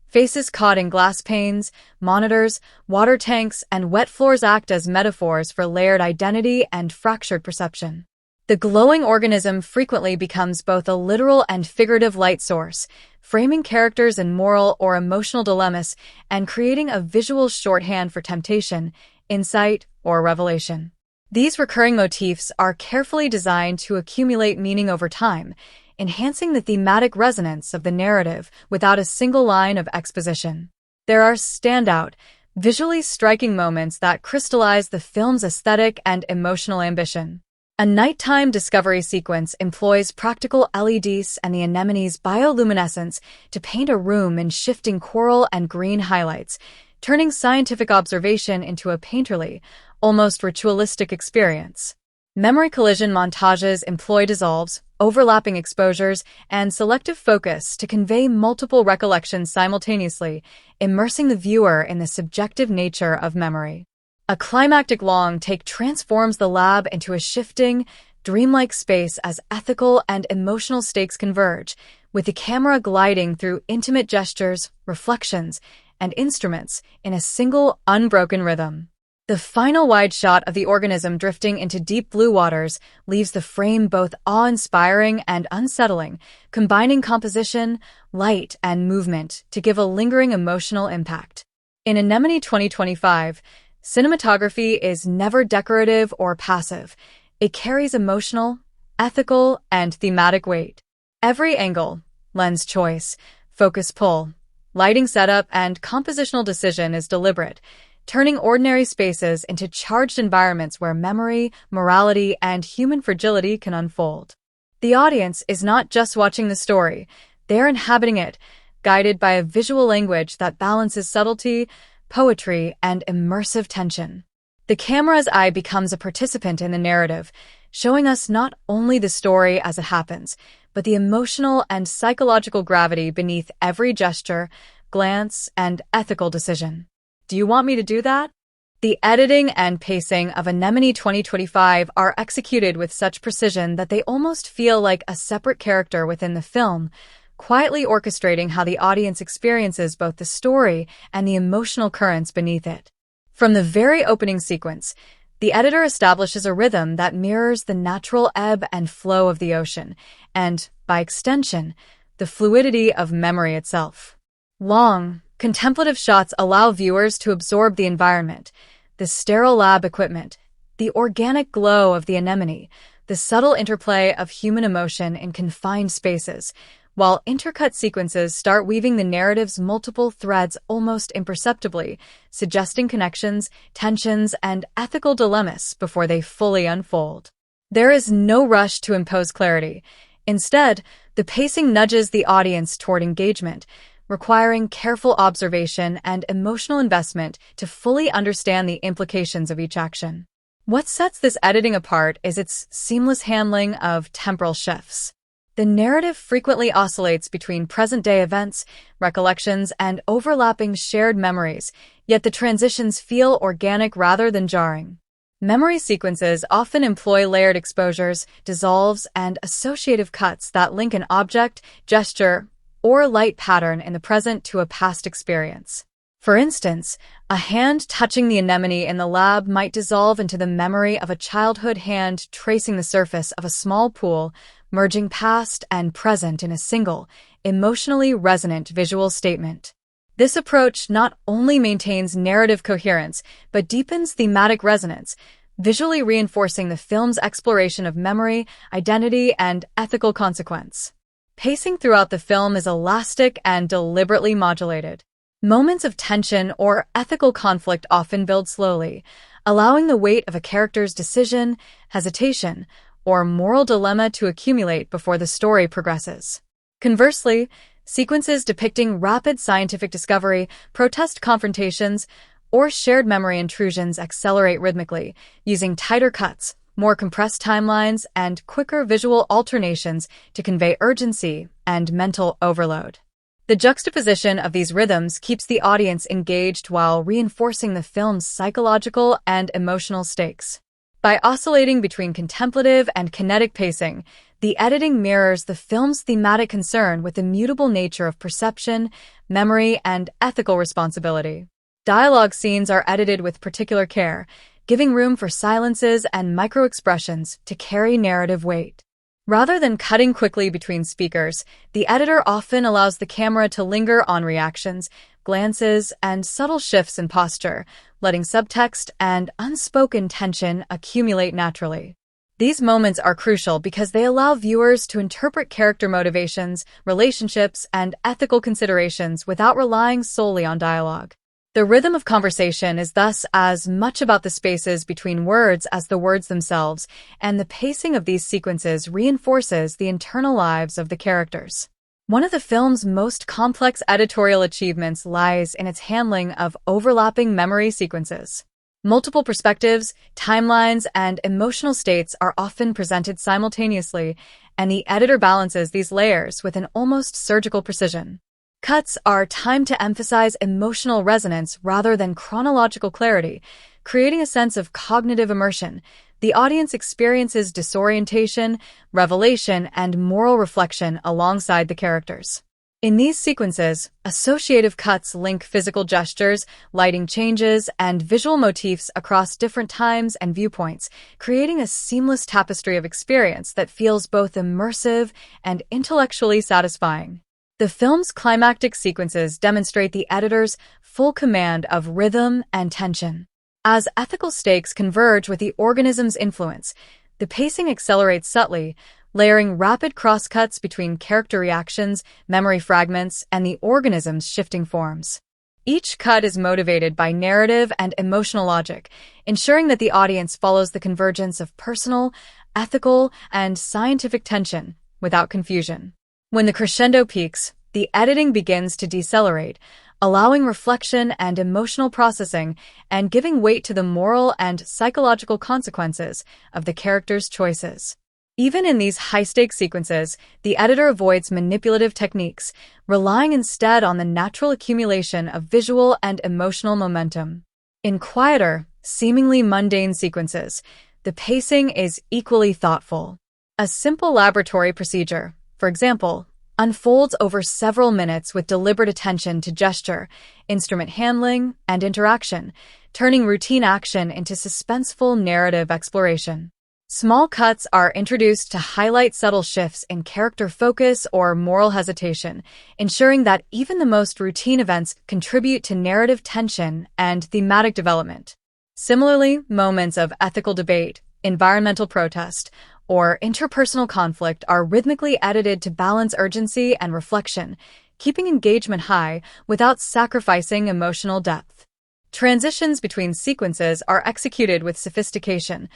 Faces caught in glass panes, monitors, water tanks, and wet floors act as metaphors for layered identity and fractured perception. The glowing organism frequently becomes both a literal and figurative light source, framing characters in moral or emotional dilemmas and creating a visual shorthand for temptation, insight, or revelation. These recurring motifs are carefully designed to accumulate meaning over time, enhancing the thematic resonance of the narrative without a single line of exposition. There are standout, visually striking moments that crystallize the film's aesthetic and emotional ambition. A nighttime discovery sequence employs practical LEDs and the anemone's bioluminescence to paint a room in shifting coral and green highlights, turning scientific observation into a painterly, almost ritualistic experience. Memory collision montages employ dissolves, overlapping exposures, and selective focus to convey multiple recollections simultaneously, immersing the viewer in the subjective nature of memory. A climactic long take transforms the lab into a shifting, dreamlike space as ethical and emotional stakes converge, with the camera gliding through intimate gestures, reflections, and instruments in a single, unbroken rhythm. The final wide shot of the organism drifting into deep blue waters leaves the frame both awe-inspiring and unsettling, combining composition, light, and movement to give a lingering emotional impact. In Anemone 2025, cinematography is never decorative or passive. It carries emotional, ethical, and thematic weight. Every angle, lens choice, focus pull, lighting setup, and compositional decision is deliberate, turning ordinary spaces into charged environments where memory, morality, and human fragility can unfold. The audience is not just watching the story, they're inhabiting it, guided by a visual language that balances subtlety, poetry, and immersive tension. The camera's eye becomes a participant in the narrative, showing us not only the story as it happens, but the emotional and psychological gravity beneath every gesture, glance, and ethical decision. Do you want me to do that? The editing and pacing of Anemone 2025 are executed with such precision that they almost feel like a separate character within the film, quietly orchestrating how the audience experiences both the story and the emotional currents beneath it. From the very opening sequence, the editor establishes a rhythm that mirrors the natural ebb and flow of the ocean, and, by extension, the fluidity of memory itself. Long, contemplative shots allow viewers to absorb the environment, the sterile lab equipment, the organic glow of the anemone, the subtle interplay of human emotion in confined spaces, while intercut sequences start weaving the narrative's multiple threads almost imperceptibly, suggesting connections, tensions, and ethical dilemmas before they fully unfold. There is no rush to impose clarity. Instead, the pacing nudges the audience toward engagement, requiring careful observation and emotional investment to fully understand the implications of each action. What sets this editing apart is its seamless handling of temporal shifts. The narrative frequently oscillates between present-day events, recollections, and overlapping shared memories, yet the transitions feel organic rather than jarring. Memory sequences often employ layered exposures, dissolves, and associative cuts that link an object, gesture, or light pattern in the present to a past experience. For instance, a hand touching the anemone in the lab might dissolve into the memory of a childhood hand tracing the surface of a small pool, merging past and present in a single, emotionally resonant visual statement. This approach not only maintains narrative coherence, but deepens thematic resonance, visually reinforcing the film's exploration of memory, identity, and ethical consequence. Pacing throughout the film is elastic and deliberately modulated. Moments of tension or ethical conflict often build slowly, allowing the weight of a character's decision, hesitation, or moral dilemma to accumulate before the story progresses. Conversely, sequences depicting rapid scientific discovery, protest confrontations, or shared memory intrusions accelerate rhythmically, using tighter cuts, more compressed timelines, and quicker visual alternations to convey urgency and mental overload. The juxtaposition of these rhythms keeps the audience engaged while reinforcing the film's psychological and emotional stakes. By oscillating between contemplative and kinetic pacing, the editing mirrors the film's thematic concern with the mutable nature of perception, memory, and ethical responsibility. Dialogue scenes are edited with particular care, giving room for silences and micro-expressions to carry narrative weight. Rather than cutting quickly between speakers, the editor often allows the camera to linger on reactions, glances, and subtle shifts in posture, letting subtext and unspoken tension accumulate naturally. These moments are crucial because they allow viewers to interpret character motivations, relationships, and ethical considerations without relying solely on dialogue. The rhythm of conversation is thus as much about the spaces between words as the words themselves, and the pacing of these sequences reinforces the internal lives of the characters. One of the film's most complex editorial achievements lies in its handling of overlapping memory sequences. Multiple perspectives, timelines, and emotional states are often presented simultaneously, and the editor balances these layers with an almost surgical precision. Cuts are timed to emphasize emotional resonance rather than chronological clarity, creating a sense of cognitive immersion. The audience experiences disorientation, revelation, and moral reflection alongside the characters. In these sequences, associative cuts link physical gestures, lighting changes, and visual motifs across different times and viewpoints, creating a seamless tapestry of experience that feels both immersive and intellectually satisfying. The film's climactic sequences demonstrate the editor's full command of rhythm and tension. As ethical stakes converge with the organism's influence, the pacing accelerates subtly, layering rapid crosscuts between character reactions, memory fragments, and the organism's shifting forms. Each cut is motivated by narrative and emotional logic, ensuring that the audience follows the convergence of personal, ethical, and scientific tension without confusion. When the crescendo peaks, the editing begins to decelerate, allowing reflection and emotional processing and giving weight to the moral and psychological consequences of the characters' choices. Even in these high-stakes sequences, the editor avoids manipulative techniques, relying instead on the natural accumulation of visual and emotional momentum. In quieter, seemingly mundane sequences, the pacing is equally thoughtful. A simple laboratory procedure, for example, unfolds over several minutes with deliberate attention to gesture, instrument handling, and interaction, turning routine action into suspenseful narrative exploration. Small cuts are introduced to highlight subtle shifts in character focus or moral hesitation, ensuring that even the most routine events contribute to narrative tension and thematic development. Similarly, moments of ethical debate, environmental protest, or interpersonal conflict are rhythmically edited to balance urgency and reflection, keeping engagement high without sacrificing emotional depth. Transitions between sequences are executed with sophistication,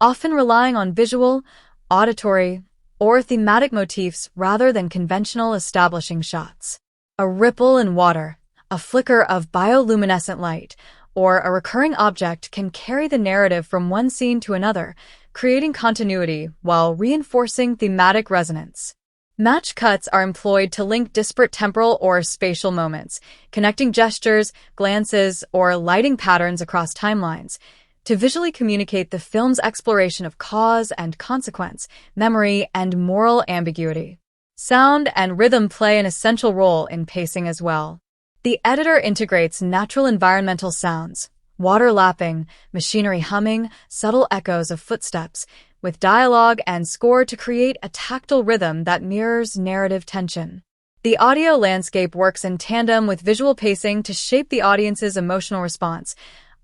often relying on visual, auditory, or thematic motifs rather than conventional establishing shots. A ripple in water, a flicker of bioluminescent light, or a recurring object can carry the narrative from one scene to another, creating continuity while reinforcing thematic resonance. Match cuts are employed to link disparate temporal or spatial moments, connecting gestures, glances, or lighting patterns across timelines, to visually communicate the film's exploration of cause and consequence, memory, and moral ambiguity. Sound and rhythm play an essential role in pacing as well. The editor integrates natural environmental sounds, water lapping, machinery humming, subtle echoes of footsteps, with dialogue and score to create a tactile rhythm that mirrors narrative tension. The audio landscape works in tandem with visual pacing to shape the audience's emotional response,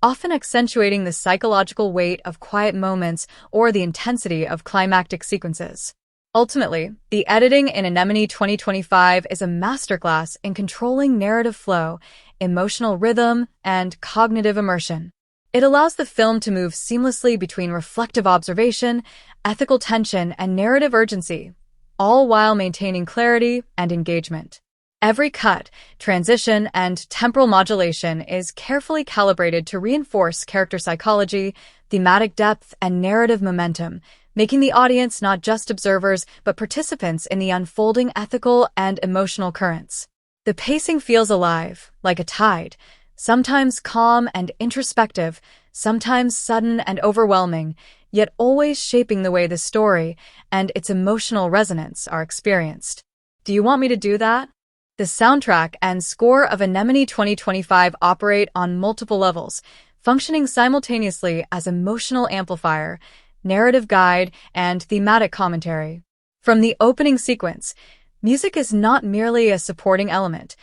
often accentuating the psychological weight of quiet moments or the intensity of climactic sequences. Ultimately, the editing in Anemone 2025 is a masterclass in controlling narrative flow, emotional rhythm, and cognitive immersion. It allows the film to move seamlessly between reflective observation, ethical tension, and narrative urgency, all while maintaining clarity and engagement. Every cut, transition, and temporal modulation is carefully calibrated to reinforce character psychology, thematic depth, and narrative momentum, making the audience not just observers but participants in the unfolding ethical and emotional currents. The pacing feels alive, like a tide, sometimes calm and introspective, sometimes sudden and overwhelming, yet always shaping the way the story and its emotional resonance are experienced. Do you want me to do that? The soundtrack and score of Anemone 2025 operate on multiple levels, functioning simultaneously as emotional amplifier, narrative guide, and thematic commentary. From the opening sequence, music is not merely a supporting element.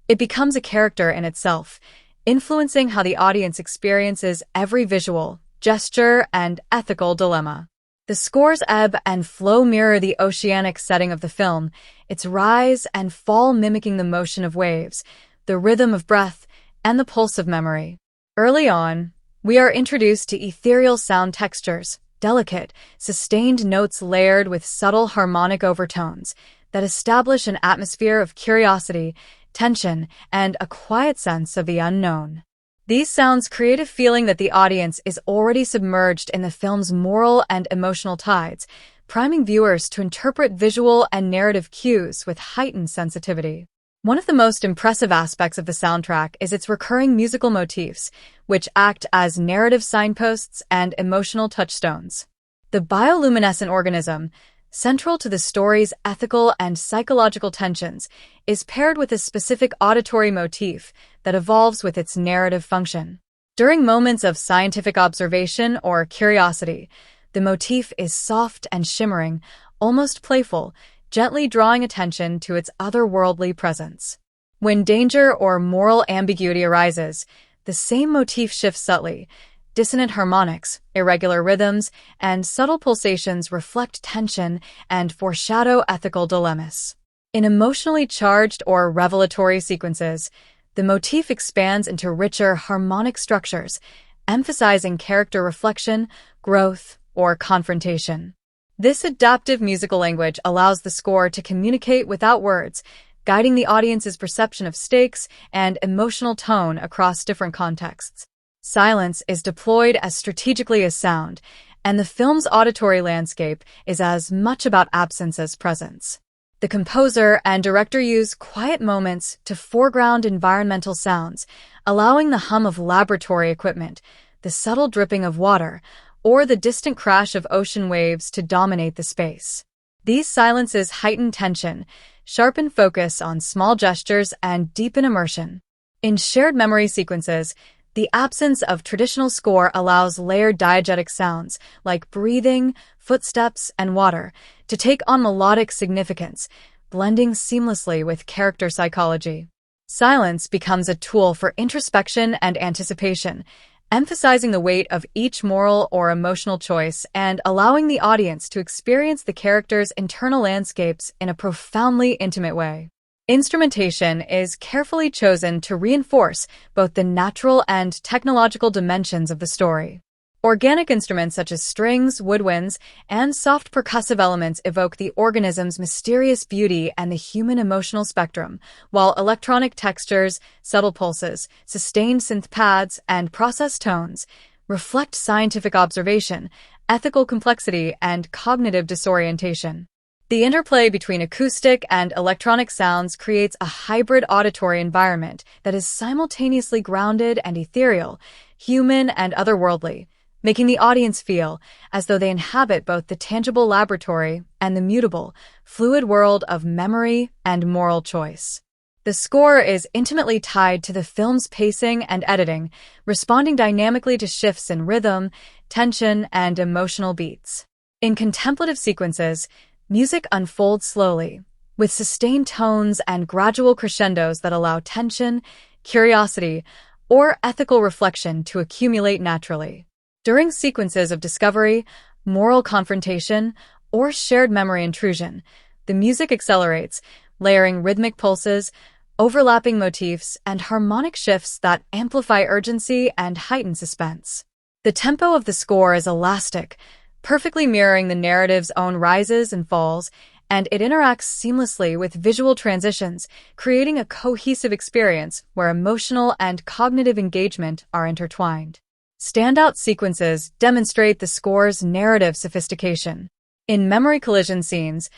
It becomes a character in itself, influencing how the audience experiences every visual, gesture, and ethical dilemma. The score's ebb and flow mirror the oceanic setting of the film, its rise and fall mimicking the motion of waves, the rhythm of breath, and the pulse of memory. Early on, we are introduced to ethereal sound textures, delicate, sustained notes layered with subtle harmonic overtones that establish an atmosphere of curiosity, tension, and a quiet sense of the unknown. These sounds create a feeling that the audience is already submerged in the film's moral and emotional tides, priming viewers to interpret visual and narrative cues with heightened sensitivity. One of the most impressive aspects of the soundtrack is its recurring musical motifs, which act as narrative signposts and emotional touchstones. The bioluminescent organism, central to the story's ethical and psychological tensions, is paired with a specific auditory motif that evolves with its narrative function. During moments of scientific observation or curiosity, the motif is soft and shimmering, almost playful, gently drawing attention to its otherworldly presence. When danger or moral ambiguity arises, the same motif shifts subtly. Dissonant harmonics, irregular rhythms, and subtle pulsations reflect tension and foreshadow ethical dilemmas. In emotionally charged or revelatory sequences, the motif expands into richer harmonic structures, emphasizing character reflection, growth, or confrontation. This adaptive musical language allows the score to communicate without words, guiding the audience's perception of stakes and emotional tone across different contexts. Silence is deployed as strategically as sound, and the film's auditory landscape is as much about absence as presence. The composer and director use quiet moments to foreground environmental sounds, allowing the hum of laboratory equipment, the subtle dripping of water, or the distant crash of ocean waves to dominate the space. These silences heighten tension, sharpen focus on small gestures, and deepen immersion. In shared memory sequences, the absence of traditional score allows layered diegetic sounds, like breathing, footsteps, and water, to take on melodic significance, blending seamlessly with character psychology. Silence becomes a tool for introspection and anticipation, emphasizing the weight of each moral or emotional choice and allowing the audience to experience the characters' internal landscapes in a profoundly intimate way. Instrumentation is carefully chosen to reinforce both the natural and technological dimensions of the story. Organic instruments such as strings, woodwinds, and soft percussive elements evoke the organism's mysterious beauty and the human emotional spectrum, while electronic textures, subtle pulses, sustained synth pads, and processed tones reflect scientific observation, ethical complexity, and cognitive disorientation. The interplay between acoustic and electronic sounds creates a hybrid auditory environment that is simultaneously grounded and ethereal, human and otherworldly, making the audience feel as though they inhabit both the tangible laboratory and the mutable, fluid world of memory and moral choice. The score is intimately tied to the film's pacing and editing, responding dynamically to shifts in rhythm, tension, and emotional beats. In contemplative sequences, music unfolds slowly, with sustained tones and gradual crescendos that allow tension, curiosity, or ethical reflection to accumulate naturally. During sequences of discovery, moral confrontation, or shared memory intrusion, the music accelerates, layering rhythmic pulses, overlapping motifs, and harmonic shifts that amplify urgency and heighten suspense. The tempo of the score is elastic, perfectly mirroring the narrative's own rises and falls, and it interacts seamlessly with visual transitions, creating a cohesive experience where emotional and cognitive engagement are intertwined. Standout sequences demonstrate the score's narrative sophistication. In memory collision scenes,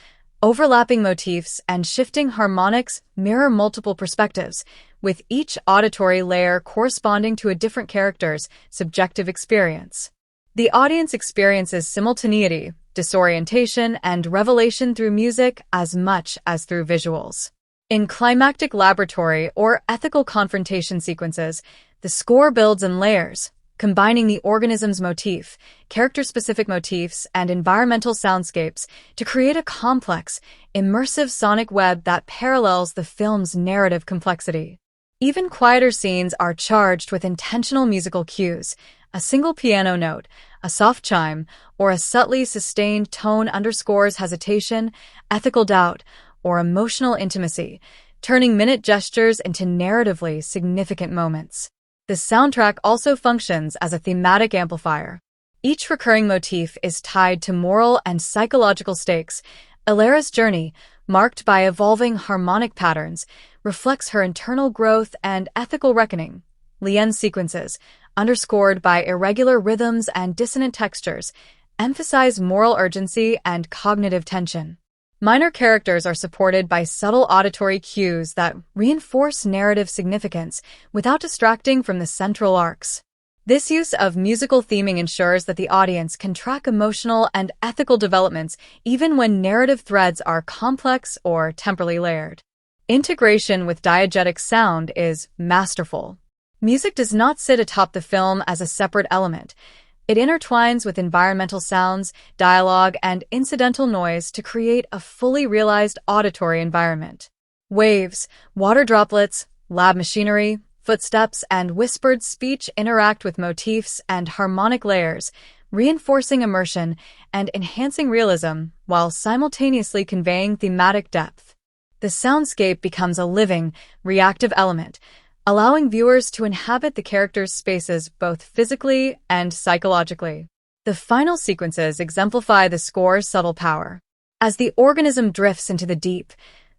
overlapping motifs and shifting harmonics mirror multiple perspectives, with each auditory layer corresponding to a different character's subjective experience. The audience experiences simultaneity, disorientation, and revelation through music as much as through visuals. In climactic laboratory or ethical confrontation sequences, the score builds in layers, combining the organism's motif, character-specific motifs, and environmental soundscapes to create a complex, immersive sonic web that parallels the film's narrative complexity. Even quieter scenes are charged with intentional musical cues. A single piano note, a soft chime, or a subtly sustained tone underscores hesitation, ethical doubt, or emotional intimacy, turning minute gestures into narratively significant moments. The soundtrack also functions as a thematic amplifier. Each recurring motif is tied to moral and psychological stakes. Alara's journey, marked by evolving harmonic patterns, reflects her internal growth and ethical reckoning. Lien's sequences, underscored by irregular rhythms and dissonant textures, emphasize moral urgency and cognitive tension. Minor characters are supported by subtle auditory cues that reinforce narrative significance without distracting from the central arcs. This use of musical theming ensures that the audience can track emotional and ethical developments even when narrative threads are complex or temporally layered. Integration with diegetic sound is masterful. Music does not sit atop the film as a separate element. It intertwines with environmental sounds, dialogue, and incidental noise to create a fully realized auditory environment. Waves, water droplets, lab machinery, footsteps, and whispered speech interact with motifs and harmonic layers, reinforcing immersion and enhancing realism while simultaneously conveying thematic depth. The soundscape becomes a living, reactive element, allowing viewers to inhabit the characters' spaces both physically and psychologically. The final sequences exemplify the score's subtle power. As the organism drifts into the deep,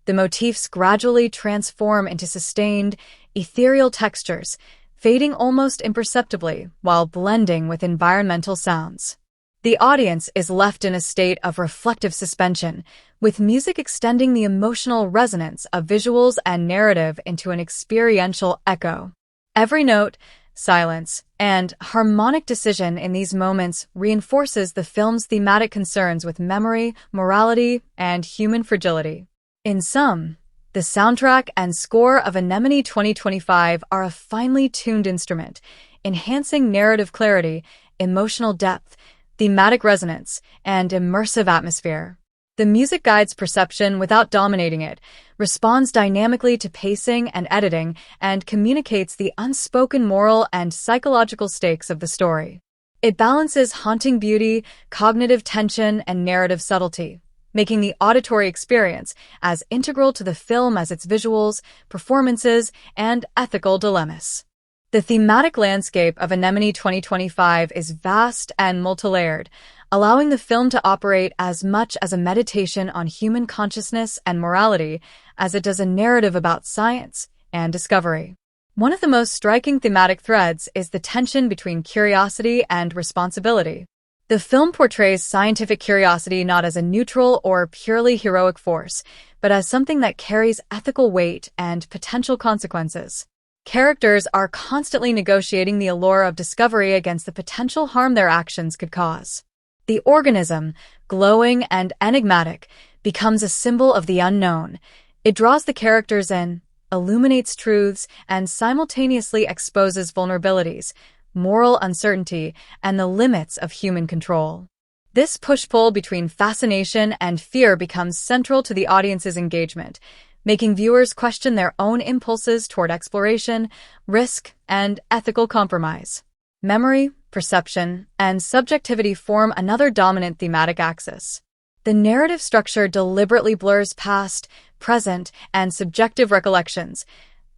the motifs gradually transform into sustained, ethereal textures, fading almost imperceptibly while blending with environmental sounds. The audience is left in a state of reflective suspension, with music extending the emotional resonance of visuals and narrative into an experiential echo. Every note, silence, and harmonic decision in these moments reinforces the film's thematic concerns with memory, morality, and human fragility. In sum, the soundtrack and score of Anemone 2025 are a finely tuned instrument, enhancing narrative clarity, emotional depth, thematic resonance, and immersive atmosphere. The music guides perception without dominating it, responds dynamically to pacing and editing, and communicates the unspoken moral and psychological stakes of the story. It balances haunting beauty, cognitive tension, and narrative subtlety, making the auditory experience as integral to the film as its visuals, performances, and ethical dilemmas. The thematic landscape of Anemone 2025 is vast and multilayered, allowing the film to operate as much as a meditation on human consciousness and morality as it does a narrative about science and discovery. One of the most striking thematic threads is the tension between curiosity and responsibility. The film portrays scientific curiosity not as a neutral or purely heroic force, but as something that carries ethical weight and potential consequences. Characters are constantly negotiating the allure of discovery against the potential harm their actions could cause. The organism, glowing and enigmatic, becomes a symbol of the unknown. It draws the characters in, illuminates truths, and simultaneously exposes vulnerabilities, moral uncertainty, and the limits of human control. This push-pull between fascination and fear becomes central to the audience's engagement, making viewers question their own impulses toward exploration, risk, and ethical compromise. Memory, perception, and subjectivity form another dominant thematic axis. The narrative structure deliberately blurs past, present, and subjective recollections,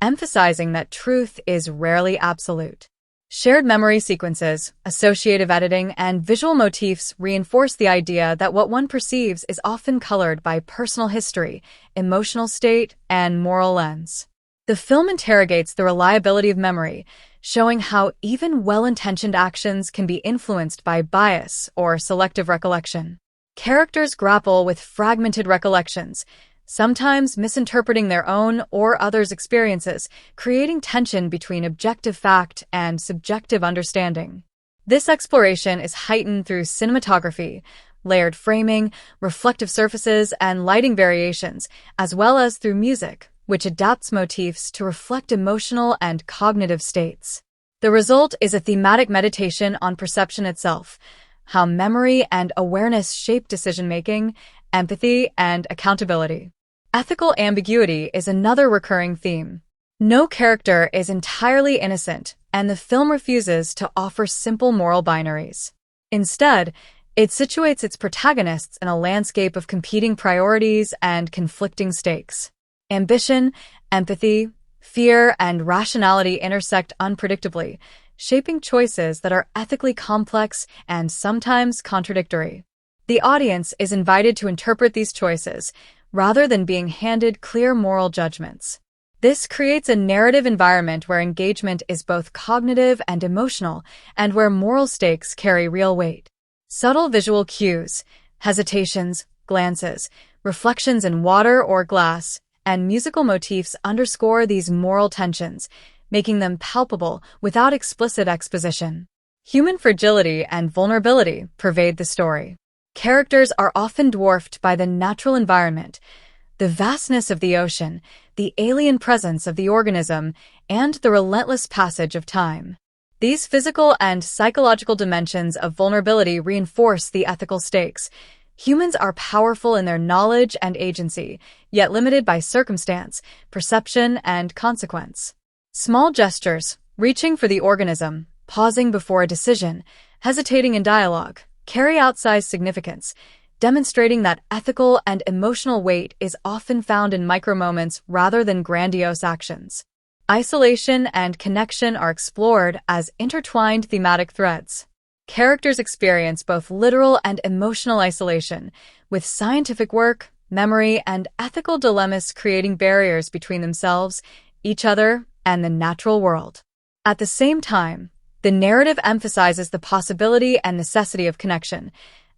emphasizing that truth is rarely absolute. Shared memory sequences, associative editing, and visual motifs reinforce the idea that what one perceives is often colored by personal history, emotional state, and moral lens. The film interrogates the reliability of memory, showing how even well-intentioned actions can be influenced by bias or selective recollection. Characters grapple with fragmented recollections, sometimes misinterpreting their own or others' experiences, creating tension between objective fact and subjective understanding. This exploration is heightened through cinematography, layered framing, reflective surfaces, and lighting variations, as well as through music, which adapts motifs to reflect emotional and cognitive states. The result is a thematic meditation on perception itself, how memory and awareness shape decision-making, empathy, and accountability. Ethical ambiguity is another recurring theme. No character is entirely innocent, and the film refuses to offer simple moral binaries. Instead, it situates its protagonists in a landscape of competing priorities and conflicting stakes. Ambition, empathy, fear, and rationality intersect unpredictably, shaping choices that are ethically complex and sometimes contradictory. The audience is invited to interpret these choices, rather than being handed clear moral judgments. This creates a narrative environment where engagement is both cognitive and emotional, and where moral stakes carry real weight. Subtle visual cues, hesitations, glances, reflections in water or glass, and musical motifs underscore these moral tensions, making them palpable without explicit exposition. Human fragility and vulnerability pervade the story. Characters are often dwarfed by the natural environment, the vastness of the ocean, the alien presence of the organism, and the relentless passage of time. These physical and psychological dimensions of vulnerability reinforce the ethical stakes. Humans are powerful in their knowledge and agency, yet limited by circumstance, perception, and consequence. Small gestures, reaching for the organism, pausing before a decision, hesitating in dialogue, carry outsized significance, demonstrating that ethical and emotional weight is often found in micromoments rather than grandiose actions. Isolation and connection are explored as intertwined thematic threads. Characters experience both literal and emotional isolation, with scientific work, memory, and ethical dilemmas creating barriers between themselves, each other, and the natural world. At the same time, the narrative emphasizes the possibility and necessity of connection.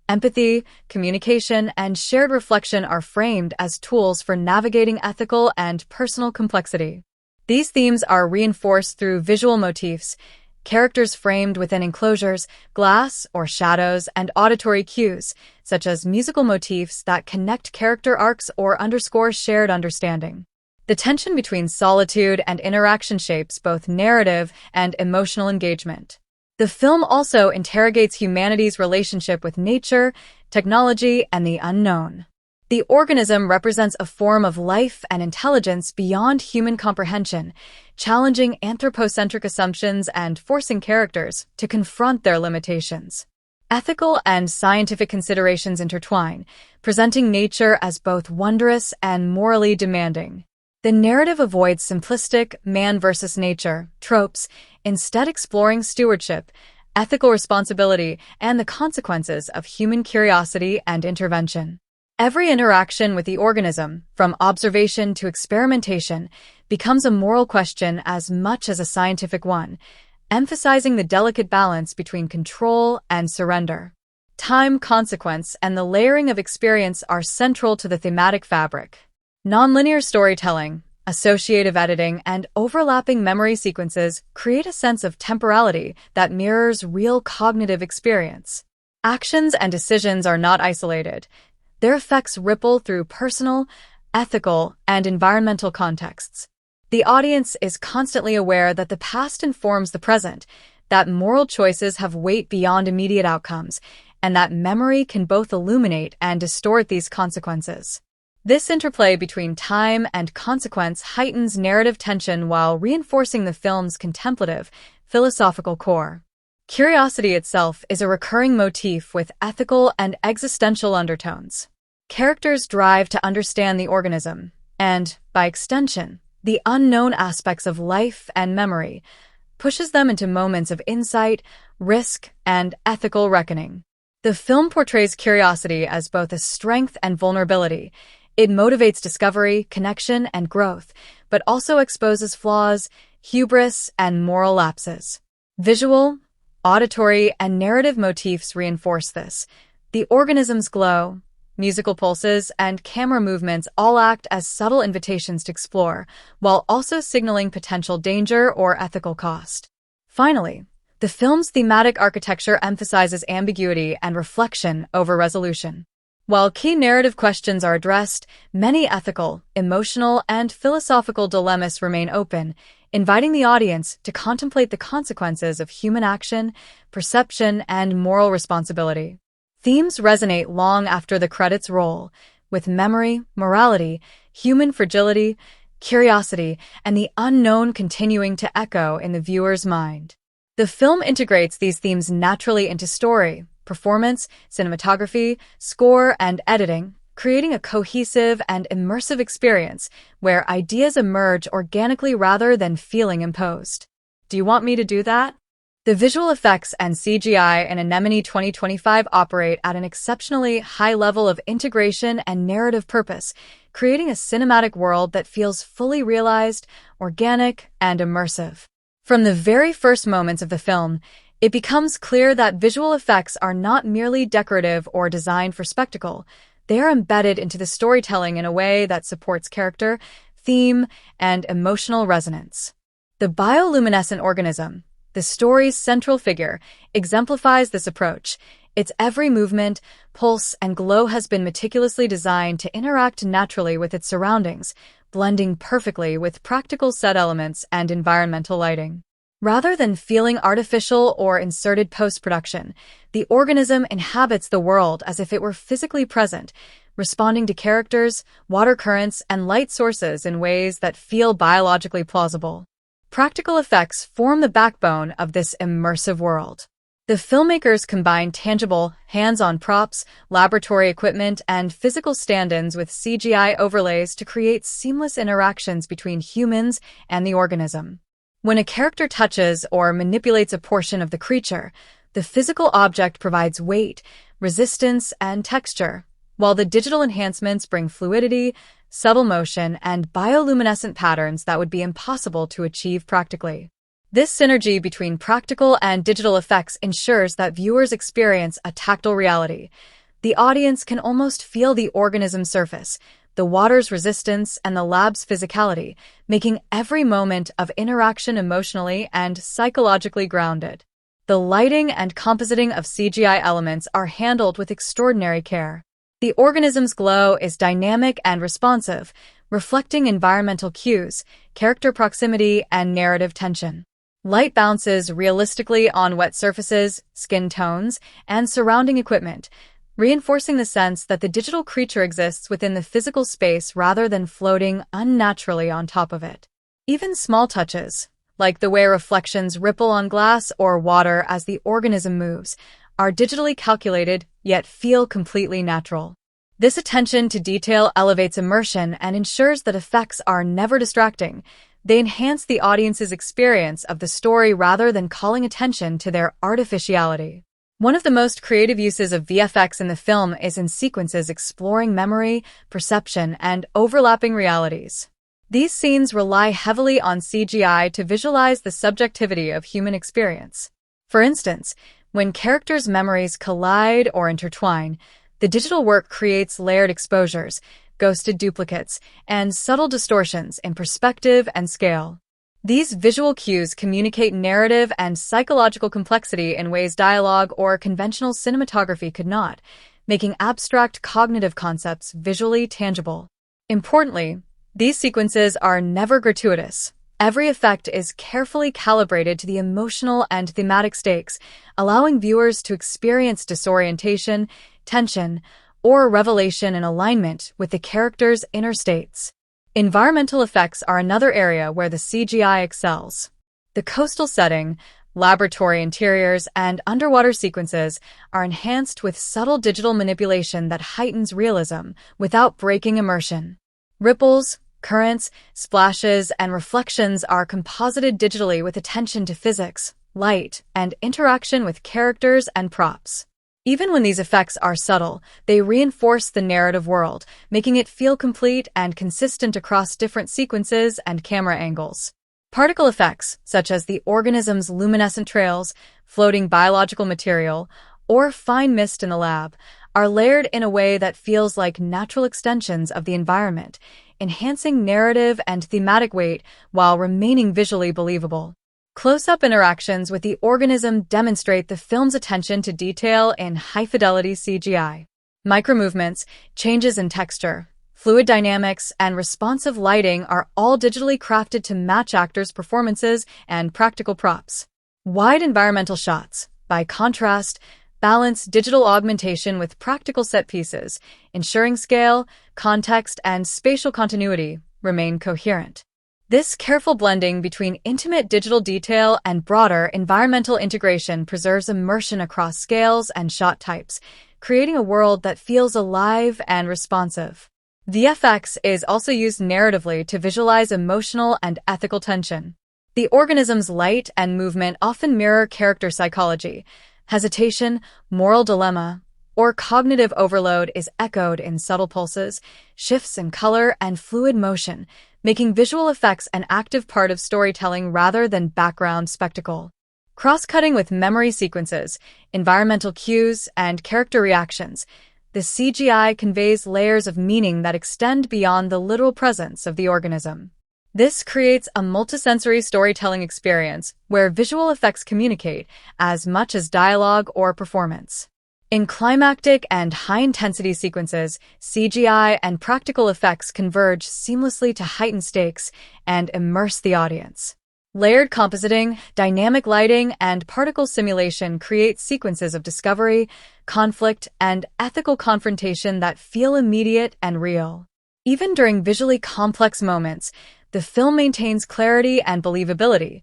Empathy, communication, and shared reflection are framed as tools for navigating ethical and personal complexity. These themes are reinforced through visual motifs, characters framed within enclosures, glass or shadows, and auditory cues, such as musical motifs that connect character arcs or underscore shared understanding. The tension between solitude and interaction shapes both narrative and emotional engagement. The film also interrogates humanity's relationship with nature, technology, and the unknown. The organism represents a form of life and intelligence beyond human comprehension, challenging anthropocentric assumptions and forcing characters to confront their limitations. Ethical and scientific considerations intertwine, presenting nature as both wondrous and morally demanding. The narrative avoids simplistic man versus nature tropes, instead exploring stewardship, ethical responsibility, and the consequences of human curiosity and intervention. Every interaction with the organism, from observation to experimentation, becomes a moral question as much as a scientific one, emphasizing the delicate balance between control and surrender. Time, consequence, and the layering of experience are central to the thematic fabric. Nonlinear storytelling, associative editing, and overlapping memory sequences create a sense of temporality that mirrors real cognitive experience. Actions and decisions are not isolated. Their effects ripple through personal, ethical, and environmental contexts. The audience is constantly aware that the past informs the present, that moral choices have weight beyond immediate outcomes, and that memory can both illuminate and distort these consequences. This interplay between time and consequence heightens narrative tension while reinforcing the film's contemplative, philosophical core. Curiosity itself is a recurring motif with ethical and existential undertones. Characters drive to understand the organism, and, by extension, the unknown aspects of life and memory, pushes them into moments of insight, risk, and ethical reckoning. The film portrays curiosity as both a strength and vulnerability. It motivates discovery, connection, and growth, but also exposes flaws, hubris, and moral lapses. Visual, auditory, and narrative motifs reinforce this. The organism's glow, musical pulses, and camera movements all act as subtle invitations to explore, while also signaling potential danger or ethical cost. Finally, the film's thematic architecture emphasizes ambiguity and reflection over resolution. While key narrative questions are addressed, many ethical, emotional, and philosophical dilemmas remain open, inviting the audience to contemplate the consequences of human action, perception, and moral responsibility. Themes resonate long after the credits roll, with memory, morality, human fragility, curiosity, and the unknown continuing to echo in the viewer's mind. The film integrates these themes naturally into story, performance, cinematography, score, and editing, creating a cohesive and immersive experience where ideas emerge organically rather than feeling imposed. Do you want me to do that? The visual effects and CGI in Anemone 2025 operate at an exceptionally high level of integration and narrative purpose, creating a cinematic world that feels fully realized, organic, and immersive. From the very first moments of the film, it becomes clear that visual effects are not merely decorative or designed for spectacle. They are embedded into the storytelling in a way that supports character, theme, and emotional resonance. The bioluminescent organism, the story's central figure, exemplifies this approach. Its every movement, pulse, and glow has been meticulously designed to interact naturally with its surroundings, blending perfectly with practical set elements and environmental lighting. Rather than feeling artificial or inserted post-production, the organism inhabits the world as if it were physically present, responding to characters, water currents, and light sources in ways that feel biologically plausible. Practical effects form the backbone of this immersive world. The filmmakers combine tangible, hands-on props, laboratory equipment, and physical stand-ins with CGI overlays to create seamless interactions between humans and the organism. When a character touches or manipulates a portion of the creature, the physical object provides weight, resistance, and texture, while the digital enhancements bring fluidity, subtle motion, and bioluminescent patterns that would be impossible to achieve practically. This synergy between practical and digital effects ensures that viewers experience a tactile reality. The audience can almost feel the organism's surface, the water's resistance, and the lab's physicality, making every moment of interaction emotionally and psychologically grounded. The lighting and compositing of CGI elements are handled with extraordinary care. The organism's glow is dynamic and responsive, reflecting environmental cues, character proximity, and narrative tension. Light bounces realistically on wet surfaces, skin tones, and surrounding equipment, reinforcing the sense that the digital creature exists within the physical space rather than floating unnaturally on top of it. Even small touches, like the way reflections ripple on glass or water as the organism moves, are digitally calculated yet feel completely natural. This attention to detail elevates immersion and ensures that effects are never distracting. They enhance the audience's experience of the story rather than calling attention to their artificiality. One of the most creative uses of VFX in the film is in sequences exploring memory, perception, and overlapping realities. These scenes rely heavily on CGI to visualize the subjectivity of human experience. For instance, when characters' memories collide or intertwine, the digital work creates layered exposures, ghosted duplicates, and subtle distortions in perspective and scale. These visual cues communicate narrative and psychological complexity in ways dialogue or conventional cinematography could not, making abstract cognitive concepts visually tangible. Importantly, these sequences are never gratuitous. Every effect is carefully calibrated to the emotional and thematic stakes, allowing viewers to experience disorientation, tension, or revelation in alignment with the character's inner states. Environmental effects are another area where the CGI excels. The coastal setting, laboratory interiors, and underwater sequences are enhanced with subtle digital manipulation that heightens realism without breaking immersion. Ripples, currents, splashes, and reflections are composited digitally with attention to physics, light, and interaction with characters and props. Even when these effects are subtle, they reinforce the narrative world, making it feel complete and consistent across different sequences and camera angles. Particle effects, such as the organism's luminescent trails, floating biological material, or fine mist in the lab, are layered in a way that feels like natural extensions of the environment, enhancing narrative and thematic weight while remaining visually believable. Close-up interactions with the organism demonstrate the film's attention to detail in high-fidelity CGI. Micromovements, changes in texture, fluid dynamics, and responsive lighting are all digitally crafted to match actors' performances and practical props. Wide environmental shots, by contrast, balance digital augmentation with practical set pieces, ensuring scale, context, and spatial continuity remain coherent. This careful blending between intimate digital detail and broader environmental integration preserves immersion across scales and shot types, creating a world that feels alive and responsive. VFX is also used narratively to visualize emotional and ethical tension. The organism's light and movement often mirror character psychology. Hesitation, moral dilemma, or cognitive overload is echoed in subtle pulses, shifts in color, and fluid motion, making visual effects an active part of storytelling rather than background spectacle. Cross-cutting with memory sequences, environmental cues, and character reactions, the CGI conveys layers of meaning that extend beyond the literal presence of the organism. This creates a multisensory storytelling experience where visual effects communicate as much as dialogue or performance. In climactic and high-intensity sequences, CGI and practical effects converge seamlessly to heighten stakes and immerse the audience. Layered compositing, dynamic lighting, and particle simulation create sequences of discovery, conflict, and ethical confrontation that feel immediate and real. Even during visually complex moments, the film maintains clarity and believability.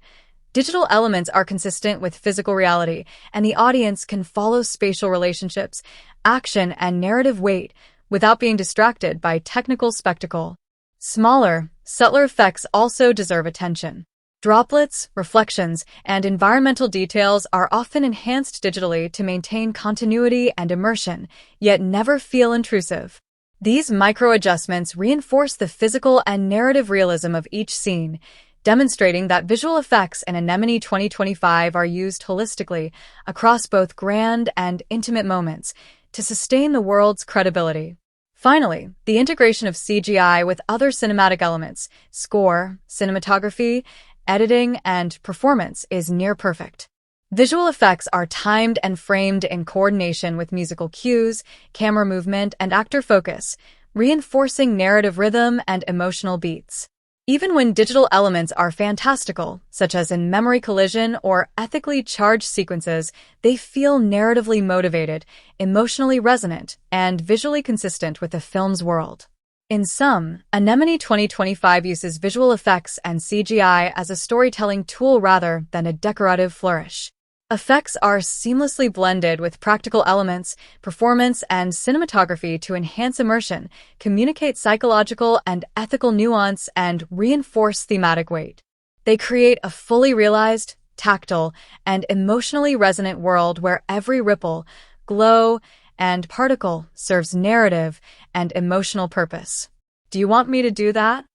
Digital elements are consistent with physical reality, and the audience can follow spatial relationships, action, and narrative weight without being distracted by technical spectacle. Smaller, subtler effects also deserve attention. Droplets, reflections, and environmental details are often enhanced digitally to maintain continuity and immersion, yet never feel intrusive. These micro-adjustments reinforce the physical and narrative realism of each scene, demonstrating that visual effects in Anemone 2025 are used holistically across both grand and intimate moments to sustain the world's credibility. Finally, the integration of CGI with other cinematic elements, score, cinematography, editing, and performance is near perfect. Visual effects are timed and framed in coordination with musical cues, camera movement, and actor focus, reinforcing narrative rhythm and emotional beats. Even when digital elements are fantastical, such as in memory collision or ethically charged sequences, they feel narratively motivated, emotionally resonant, and visually consistent with the film's world. In sum, Anemone 2025 uses visual effects and CGI as a storytelling tool rather than a decorative flourish. Effects are seamlessly blended with practical elements, performance, and cinematography to enhance immersion, communicate psychological and ethical nuance, and reinforce thematic weight. They create a fully realized, tactile, and emotionally resonant world where every ripple, glow, and particle serves narrative and emotional purpose. Do you want me to do that?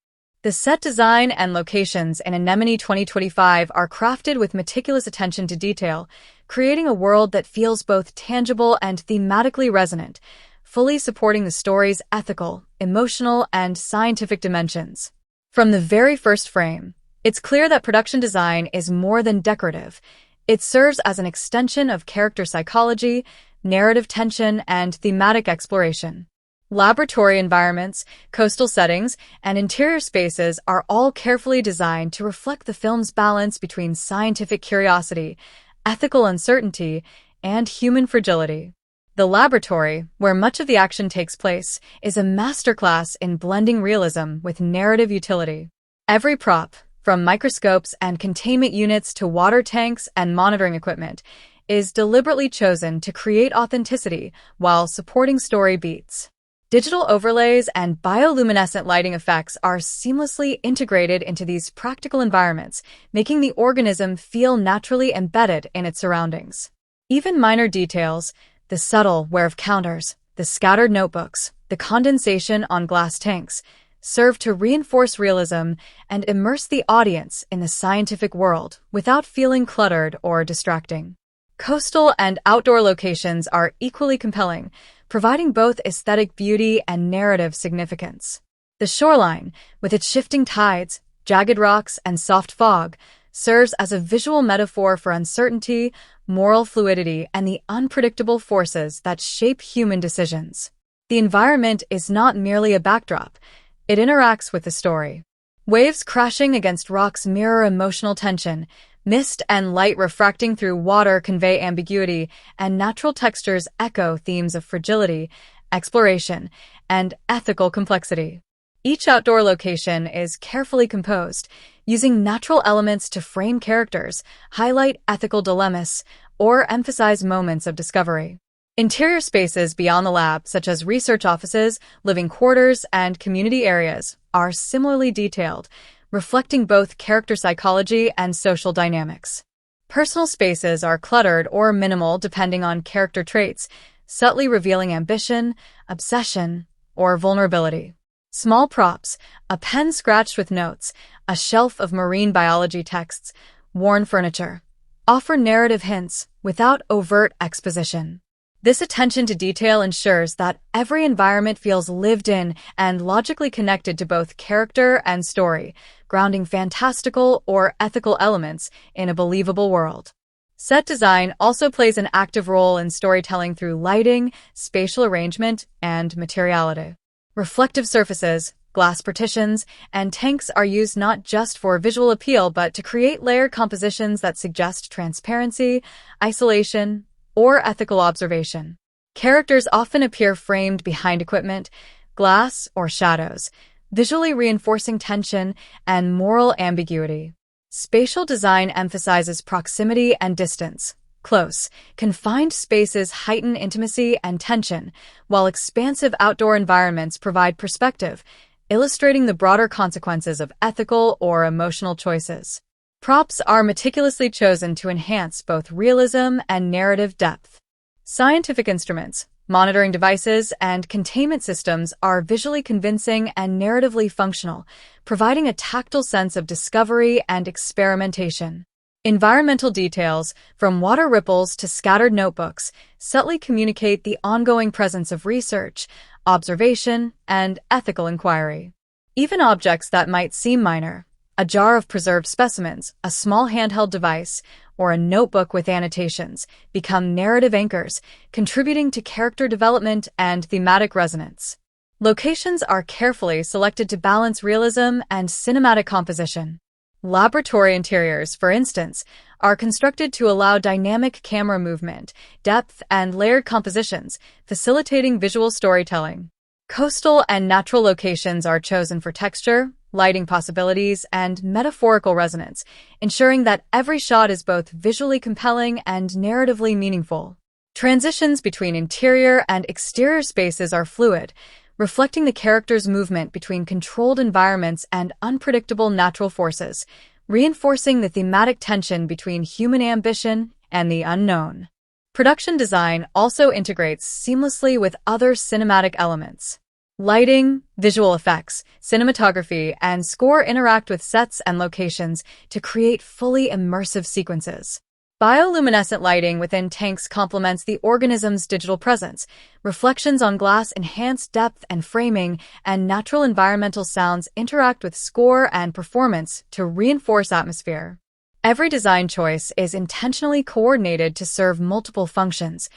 The set design and locations in Anemone 2025 are crafted with meticulous attention to detail, creating a world that feels both tangible and thematically resonant, fully supporting the story's ethical, emotional, and scientific dimensions. From the very first frame, it's clear that production design is more than decorative. It serves as an extension of character psychology, narrative tension, and thematic exploration. Laboratory environments, coastal settings, and interior spaces are all carefully designed to reflect the film's balance between scientific curiosity, ethical uncertainty, and human fragility. The laboratory, where much of the action takes place, is a masterclass in blending realism with narrative utility. Every prop, from microscopes and containment units to water tanks and monitoring equipment, is deliberately chosen to create authenticity while supporting story beats. Digital overlays and bioluminescent lighting effects are seamlessly integrated into these practical environments, making the organism feel naturally embedded in its surroundings. Even minor details, the subtle wear of counters, the scattered notebooks, the condensation on glass tanks, serve to reinforce realism and immerse the audience in the scientific world without feeling cluttered or distracting. Coastal and outdoor locations are equally compelling, providing both aesthetic beauty and narrative significance. The shoreline, with its shifting tides, jagged rocks, and soft fog, serves as a visual metaphor for uncertainty, moral fluidity, and the unpredictable forces that shape human decisions. The environment is not merely a backdrop, it interacts with the story. Waves crashing against rocks mirror emotional tension, mist and light refracting through water convey ambiguity, and natural textures echo themes of fragility, exploration, and ethical complexity. Each outdoor location is carefully composed, using natural elements to frame characters, highlight ethical dilemmas, or emphasize moments of discovery. Interior spaces beyond the lab, such as research offices, living quarters, and community areas, are similarly detailed, reflecting both character psychology and social dynamics. Personal spaces are cluttered or minimal depending on character traits, subtly revealing ambition, obsession, or vulnerability. Small props, a pen scratched with notes, a shelf of marine biology texts, worn furniture, offer narrative hints without overt exposition. This attention to detail ensures that every environment feels lived in and logically connected to both character and story, grounding fantastical or ethical elements in a believable world. Set design also plays an active role in storytelling through lighting, spatial arrangement, and materiality. Reflective surfaces, glass partitions, and tanks are used not just for visual appeal but to create layered compositions that suggest transparency, isolation, or ethical observation. Characters often appear framed behind equipment, glass, or shadows, visually reinforcing tension and moral ambiguity. Spatial design emphasizes proximity and distance. Close, confined spaces heighten intimacy and tension, while expansive outdoor environments provide perspective, illustrating the broader consequences of ethical or emotional choices. Props are meticulously chosen to enhance both realism and narrative depth. Scientific instruments, monitoring devices, and containment systems are visually convincing and narratively functional, providing a tactile sense of discovery and experimentation. Environmental details, from water ripples to scattered notebooks, subtly communicate the ongoing presence of research, observation, and ethical inquiry. Even objects that might seem minor, a jar of preserved specimens, a small handheld device, or a notebook with annotations, become narrative anchors, contributing to character development and thematic resonance. Locations are carefully selected to balance realism and cinematic composition. Laboratory interiors, for instance, are constructed to allow dynamic camera movement, depth, and layered compositions, facilitating visual storytelling. Coastal and natural locations are chosen for texture, lighting possibilities, and metaphorical resonance, ensuring that every shot is both visually compelling and narratively meaningful. Transitions between interior and exterior spaces are fluid, reflecting the character's movement between controlled environments and unpredictable natural forces, reinforcing the thematic tension between human ambition and the unknown. Production design also integrates seamlessly with other cinematic elements. Lighting, visual effects, cinematography, and score interact with sets and locations to create fully immersive sequences. Bioluminescent lighting within tanks complements the organism's digital presence. Reflections on glass enhance depth and framing, and natural environmental sounds interact with score and performance to reinforce atmosphere. Every design choice is intentionally coordinated to serve multiple functions: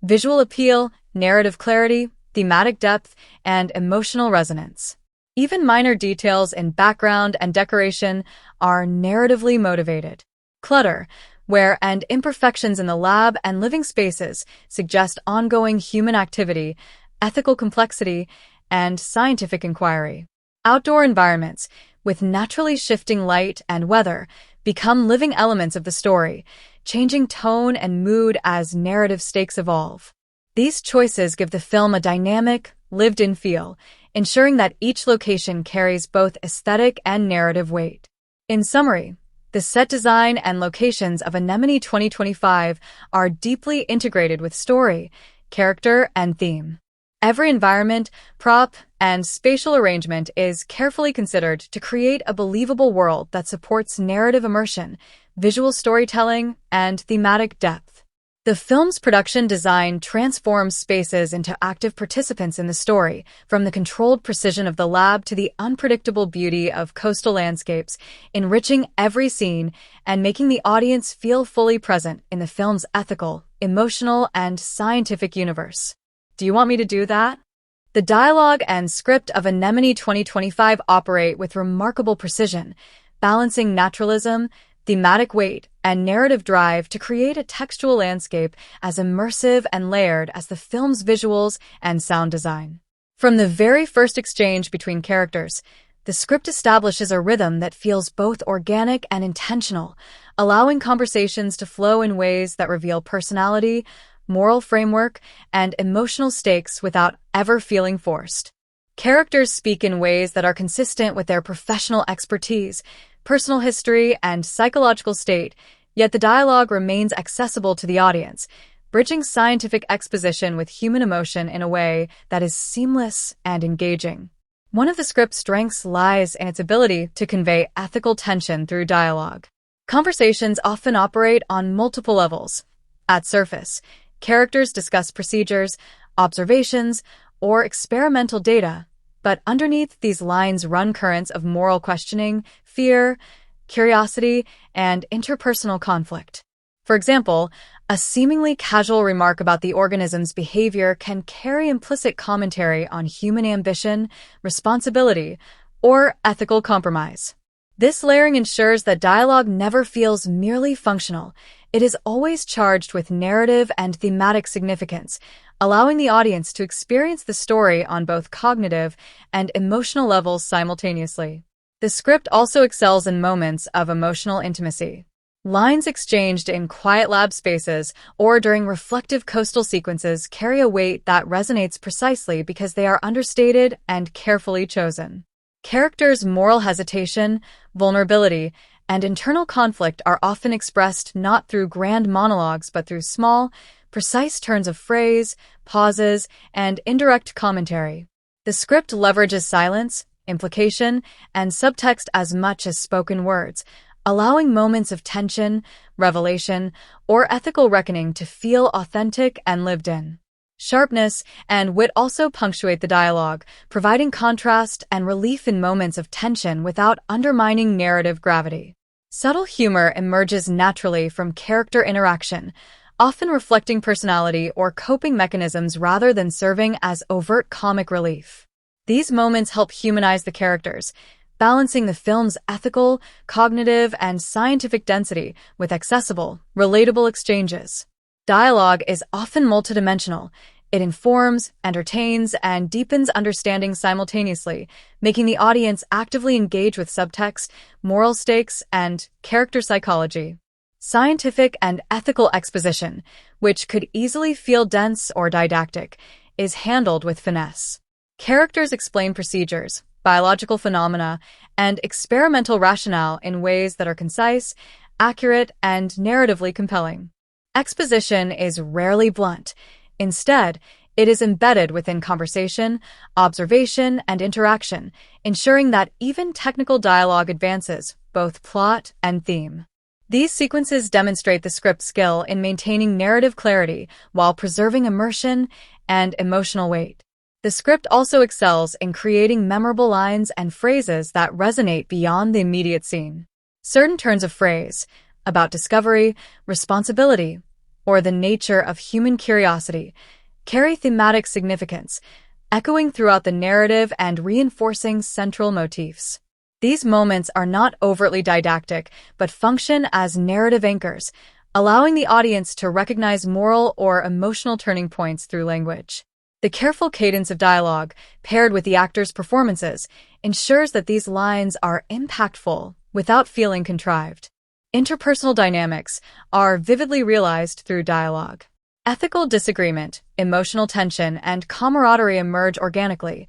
visual appeal, narrative clarity, thematic depth, and emotional resonance. Even minor details in background and decoration are narratively motivated. Clutter, wear, and imperfections in the lab and living spaces suggest ongoing human activity, ethical complexity, and scientific inquiry. Outdoor environments, with naturally shifting light and weather, become living elements of the story, changing tone and mood as narrative stakes evolve. These choices give the film a dynamic, lived-in feel, ensuring that each location carries both aesthetic and narrative weight. In summary, the set design and locations of Anemone 2025 are deeply integrated with story, character, and theme. Every environment, prop, and spatial arrangement is carefully considered to create a believable world that supports narrative immersion, visual storytelling, and thematic depth. The film's production design transforms spaces into active participants in the story, from the controlled precision of the lab to the unpredictable beauty of coastal landscapes, enriching every scene and making the audience feel fully present in the film's ethical, emotional, and scientific universe. Do you want me to do that? The dialogue and script of Anemone 2025 operate with remarkable precision, balancing naturalism, thematic weight, and narrative drive to create a textual landscape as immersive and layered as the film's visuals and sound design. From the very first exchange between characters, the script establishes a rhythm that feels both organic and intentional, allowing conversations to flow in ways that reveal personality, moral framework, and emotional stakes without ever feeling forced. Characters speak in ways that are consistent with their professional expertise, personal history, and psychological state, yet the dialogue remains accessible to the audience, bridging scientific exposition with human emotion in a way that is seamless and engaging. One of the script's strengths lies in its ability to convey ethical tension through dialogue. Conversations often operate on multiple levels. At surface, characters discuss procedures, observations, or experimental data, but underneath these lines run currents of moral questioning, fear, curiosity, and interpersonal conflict. For example, a seemingly casual remark about the organism's behavior can carry implicit commentary on human ambition, responsibility, or ethical compromise. This layering ensures that dialogue never feels merely functional. It is always charged with narrative and thematic significance, allowing the audience to experience the story on both cognitive and emotional levels simultaneously. The script also excels in moments of emotional intimacy. Lines exchanged in quiet lab spaces or during reflective coastal sequences carry a weight that resonates precisely because they are understated and carefully chosen. Characters' moral hesitation, vulnerability, and internal conflict are often expressed not through grand monologues but through small, precise turns of phrase, pauses, and indirect commentary. The script leverages silence, implication, and subtext as much as spoken words, allowing moments of tension, revelation, or ethical reckoning to feel authentic and lived in. Sharpness and wit also punctuate the dialogue, providing contrast and relief in moments of tension without undermining narrative gravity. Subtle humor emerges naturally from character interaction, often reflecting personality or coping mechanisms rather than serving as overt comic relief. These moments help humanize the characters, balancing the film's ethical, cognitive, and scientific density with accessible, relatable exchanges. Dialogue is often multidimensional. It informs, entertains, and deepens understanding simultaneously, making the audience actively engage with subtext, moral stakes, and character psychology. Scientific and ethical exposition, which could easily feel dense or didactic, is handled with finesse. Characters explain procedures, biological phenomena, and experimental rationale in ways that are concise, accurate, and narratively compelling. Exposition is rarely blunt. Instead, it is embedded within conversation, observation, and interaction, ensuring that even technical dialogue advances both plot and theme. These sequences demonstrate the script's skill in maintaining narrative clarity while preserving immersion and emotional weight. The script also excels in creating memorable lines and phrases that resonate beyond the immediate scene. Certain turns of phrase, about discovery, responsibility, or the nature of human curiosity, carry thematic significance, echoing throughout the narrative and reinforcing central motifs. These moments are not overtly didactic, but function as narrative anchors, allowing the audience to recognize moral or emotional turning points through language. The careful cadence of dialogue, paired with the actors' performances, ensures that these lines are impactful without feeling contrived. Interpersonal dynamics are vividly realized through dialogue. Ethical disagreement, emotional tension, and camaraderie emerge organically,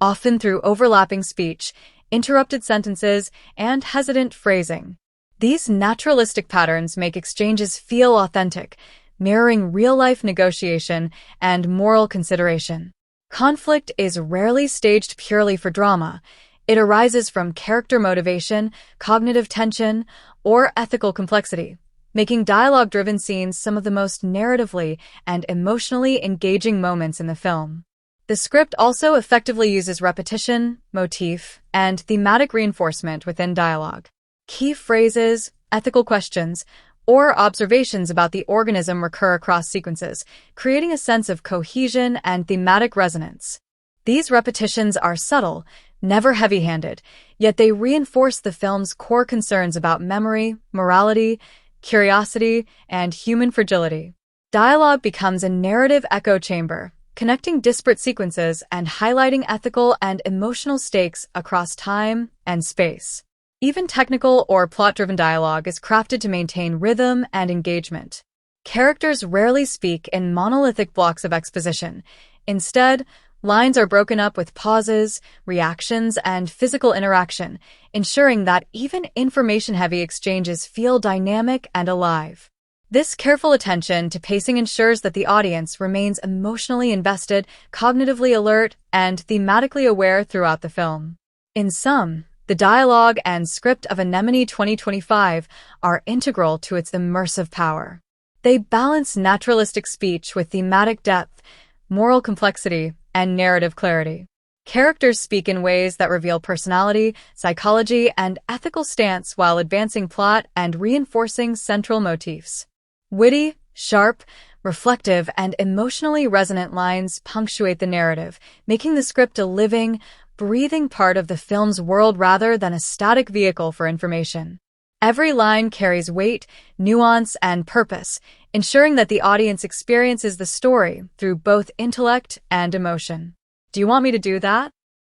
often through overlapping speech, interrupted sentences, and hesitant phrasing. These naturalistic patterns make exchanges feel authentic, mirroring real-life negotiation and moral consideration. Conflict is rarely staged purely for drama. It arises from character motivation, cognitive tension, or ethical complexity, making dialogue-driven scenes some of the most narratively and emotionally engaging moments in the film. The script also effectively uses repetition, motif, and thematic reinforcement within dialogue. Key phrases, ethical questions, or observations about the organism recur across sequences, creating a sense of cohesion and thematic resonance. These repetitions are subtle, never heavy-handed, yet they reinforce the film's core concerns about memory, morality, curiosity, and human fragility. Dialogue becomes a narrative echo chamber, connecting disparate sequences and highlighting ethical and emotional stakes across time and space. Even technical or plot-driven dialogue is crafted to maintain rhythm and engagement. Characters rarely speak in monolithic blocks of exposition. Instead, lines are broken up with pauses, reactions, and physical interaction, ensuring that even information-heavy exchanges feel dynamic and alive. This careful attention to pacing ensures that the audience remains emotionally invested, cognitively alert, and thematically aware throughout the film. In sum, the dialogue and script of Anemone 2025 are integral to its immersive power. They balance naturalistic speech with thematic depth, moral complexity, and narrative clarity. Characters speak in ways that reveal personality, psychology, and ethical stance while advancing plot and reinforcing central motifs. Witty, sharp, reflective, and emotionally resonant lines punctuate the narrative, making the script a living, breathing part of the film's world rather than a static vehicle for information. Every line carries weight, nuance, and purpose, ensuring that the audience experiences the story through both intellect and emotion. Do you want me to do that?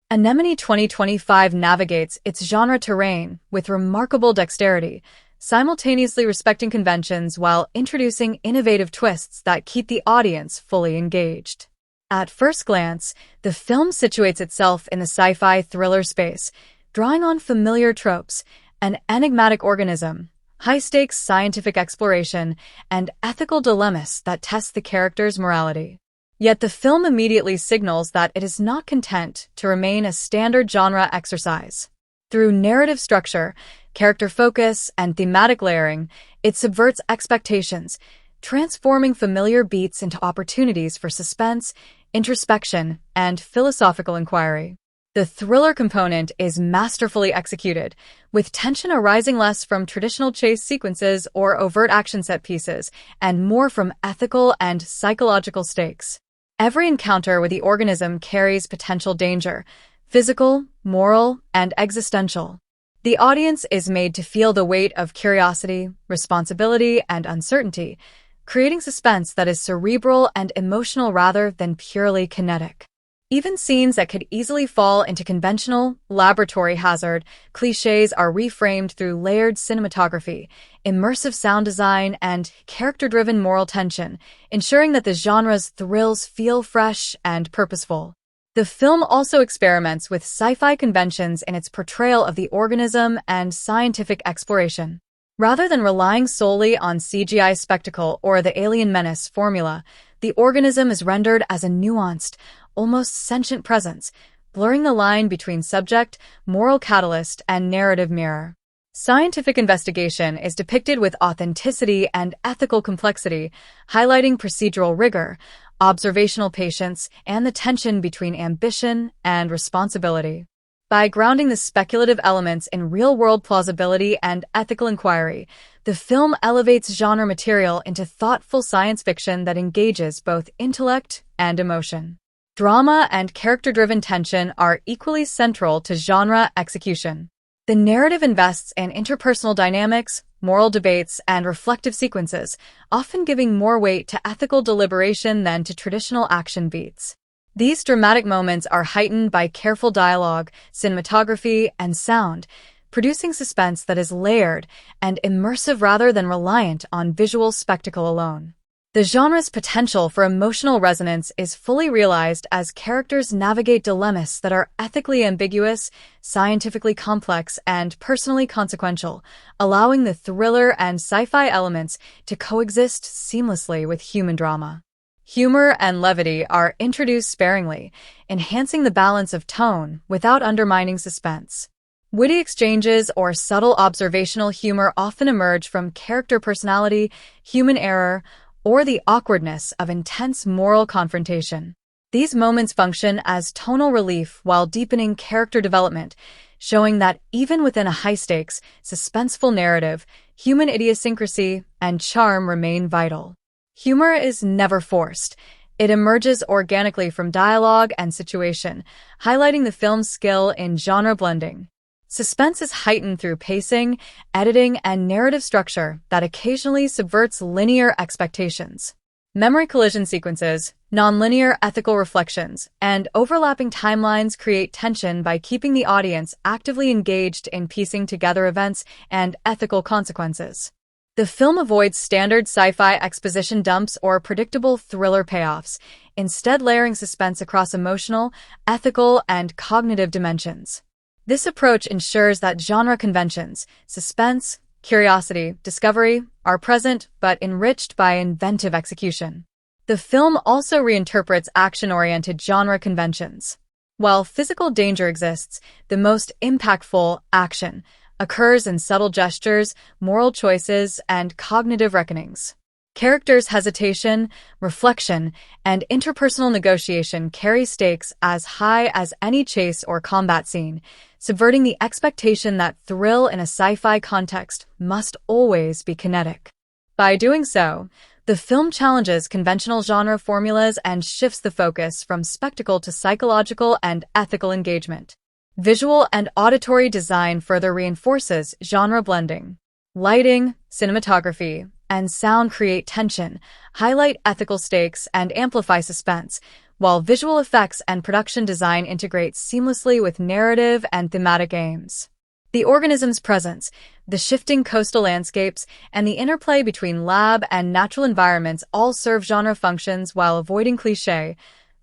Anemone 2025 navigates its genre terrain with remarkable dexterity, simultaneously respecting conventions while introducing innovative twists that keep the audience fully engaged. At first glance, the film situates itself in the sci-fi thriller space, drawing on familiar tropes, an enigmatic organism, high-stakes scientific exploration, and ethical dilemmas that test the character's morality. Yet the film immediately signals that it is not content to remain a standard genre exercise. Through narrative structure, character focus, and thematic layering, it subverts expectations, transforming familiar beats into opportunities for suspense, introspection, and philosophical inquiry. The thriller component is masterfully executed, with tension arising less from traditional chase sequences or overt action set pieces, and more from ethical and psychological stakes. Every encounter with the organism carries potential danger, physical, moral, and existential. The audience is made to feel the weight of curiosity, responsibility, and uncertainty, creating suspense that is cerebral and emotional rather than purely kinetic. Even scenes that could easily fall into conventional, laboratory hazard cliches are reframed through layered cinematography, immersive sound design, and character-driven moral tension, ensuring that the genre's thrills feel fresh and purposeful. The film also experiments with sci-fi conventions in its portrayal of the organism and scientific exploration. Rather than relying solely on CGI spectacle or the alien menace formula, the organism is rendered as a nuanced, almost sentient presence, blurring the line between subject, moral catalyst, and narrative mirror. Scientific investigation is depicted with authenticity and ethical complexity, highlighting procedural rigor, observational patience, and the tension between ambition and responsibility. By grounding the speculative elements in real-world plausibility and ethical inquiry, the film elevates genre material into thoughtful science fiction that engages both intellect and emotion. Drama and character-driven tension are equally central to genre execution. The narrative invests in interpersonal dynamics, moral debates, and reflective sequences, often giving more weight to ethical deliberation than to traditional action beats. These dramatic moments are heightened by careful dialogue, cinematography, and sound, producing suspense that is layered and immersive rather than reliant on visual spectacle alone. The genre's potential for emotional resonance is fully realized as characters navigate dilemmas that are ethically ambiguous, scientifically complex, and personally consequential, allowing the thriller and sci-fi elements to coexist seamlessly with human drama. Humor and levity are introduced sparingly, enhancing the balance of tone without undermining suspense. Witty exchanges or subtle observational humor often emerge from character personality, human error, or the awkwardness of intense moral confrontation. These moments function as tonal relief while deepening character development, showing that even within a high-stakes, suspenseful narrative, human idiosyncrasy and charm remain vital. Humor is never forced. It emerges organically from dialogue and situation, highlighting the film's skill in genre blending. Suspense is heightened through pacing, editing, and narrative structure that occasionally subverts linear expectations. Memory collision sequences, nonlinear ethical reflections, and overlapping timelines create tension by keeping the audience actively engaged in piecing together events and ethical consequences. The film avoids standard sci-fi exposition dumps or predictable thriller payoffs, instead layering suspense across emotional, ethical, and cognitive dimensions. This approach ensures that genre conventions, suspense, curiosity, discovery, are present but enriched by inventive execution. The film also reinterprets action-oriented genre conventions. While physical danger exists, the most impactful action occurs in subtle gestures, moral choices, and cognitive reckonings. Characters' hesitation, reflection, and interpersonal negotiation carry stakes as high as any chase or combat scene, subverting the expectation that thrill in a sci-fi context must always be kinetic. By doing so, the film challenges conventional genre formulas and shifts the focus from spectacle to psychological and ethical engagement. Visual and auditory design further reinforces genre blending. Lighting, cinematography, and sound create tension, highlight ethical stakes, and amplify suspense, while visual effects and production design integrate seamlessly with narrative and thematic aims. The organism's presence, the shifting coastal landscapes, and the interplay between lab and natural environments all serve genre functions while avoiding cliché.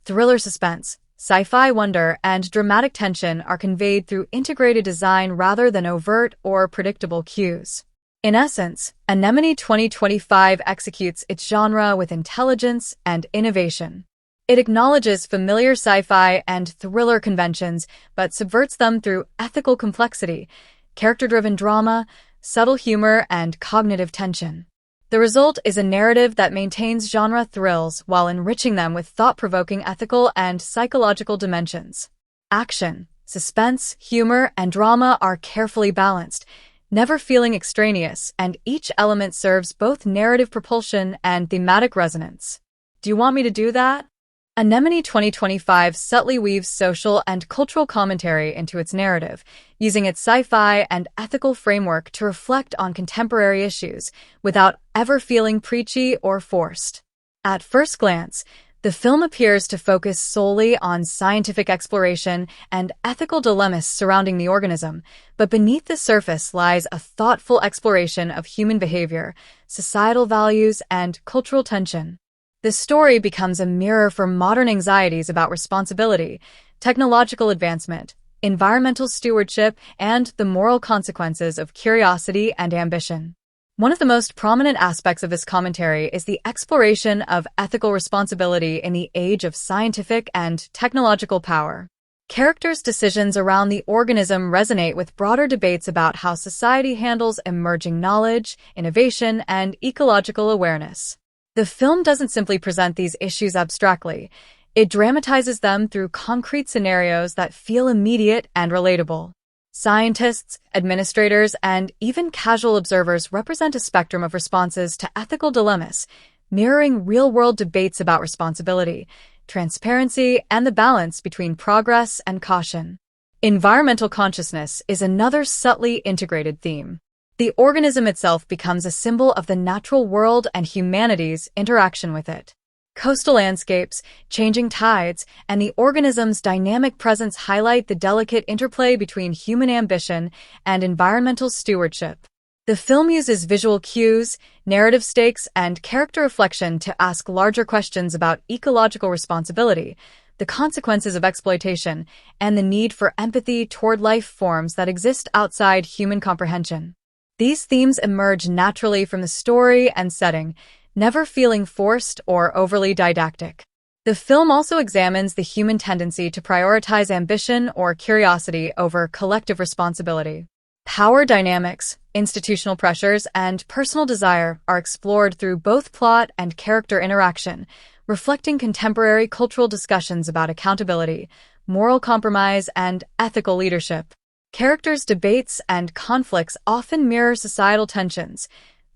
Thriller suspense, sci-fi wonder, and dramatic tension are conveyed through integrated design rather than overt or predictable cues. In essence, Anemone 2025 executes its genre with intelligence and innovation. It acknowledges familiar sci-fi and thriller conventions, but subverts them through ethical complexity, character-driven drama, subtle humor, and cognitive tension. The result is a narrative that maintains genre thrills while enriching them with thought-provoking ethical and psychological dimensions. Action, suspense, humor, and drama are carefully balanced, never feeling extraneous, and each element serves both narrative propulsion and thematic resonance. Do you want me to do that? Anemone 2025 subtly weaves social and cultural commentary into its narrative, using its sci-fi and ethical framework to reflect on contemporary issues without ever feeling preachy or forced. At first glance, the film appears to focus solely on scientific exploration and ethical dilemmas surrounding the organism, but beneath the surface lies a thoughtful exploration of human behavior, societal values, and cultural tension. The story becomes a mirror for modern anxieties about responsibility, technological advancement, environmental stewardship, and the moral consequences of curiosity and ambition. One of the most prominent aspects of this commentary is the exploration of ethical responsibility in the age of scientific and technological power. Characters' decisions around the organism resonate with broader debates about how society handles emerging knowledge, innovation, and ecological awareness. The film doesn't simply present these issues abstractly. It dramatizes them through concrete scenarios that feel immediate and relatable. Scientists, administrators, and even casual observers represent a spectrum of responses to ethical dilemmas, mirroring real-world debates about responsibility, transparency, and the balance between progress and caution. Environmental consciousness is another subtly integrated theme. The organism itself becomes a symbol of the natural world and humanity's interaction with it. Coastal landscapes, changing tides, and the organism's dynamic presence highlight the delicate interplay between human ambition and environmental stewardship. The film uses visual cues, narrative stakes, and character reflection to ask larger questions about ecological responsibility, the consequences of exploitation, and the need for empathy toward life forms that exist outside human comprehension. These themes emerge naturally from the story and setting, never feeling forced or overly didactic. The film also examines the human tendency to prioritize ambition or curiosity over collective responsibility. Power dynamics, institutional pressures, and personal desire are explored through both plot and character interaction, reflecting contemporary cultural discussions about accountability, moral compromise, and ethical leadership. Characters' debates and conflicts often mirror societal tensions.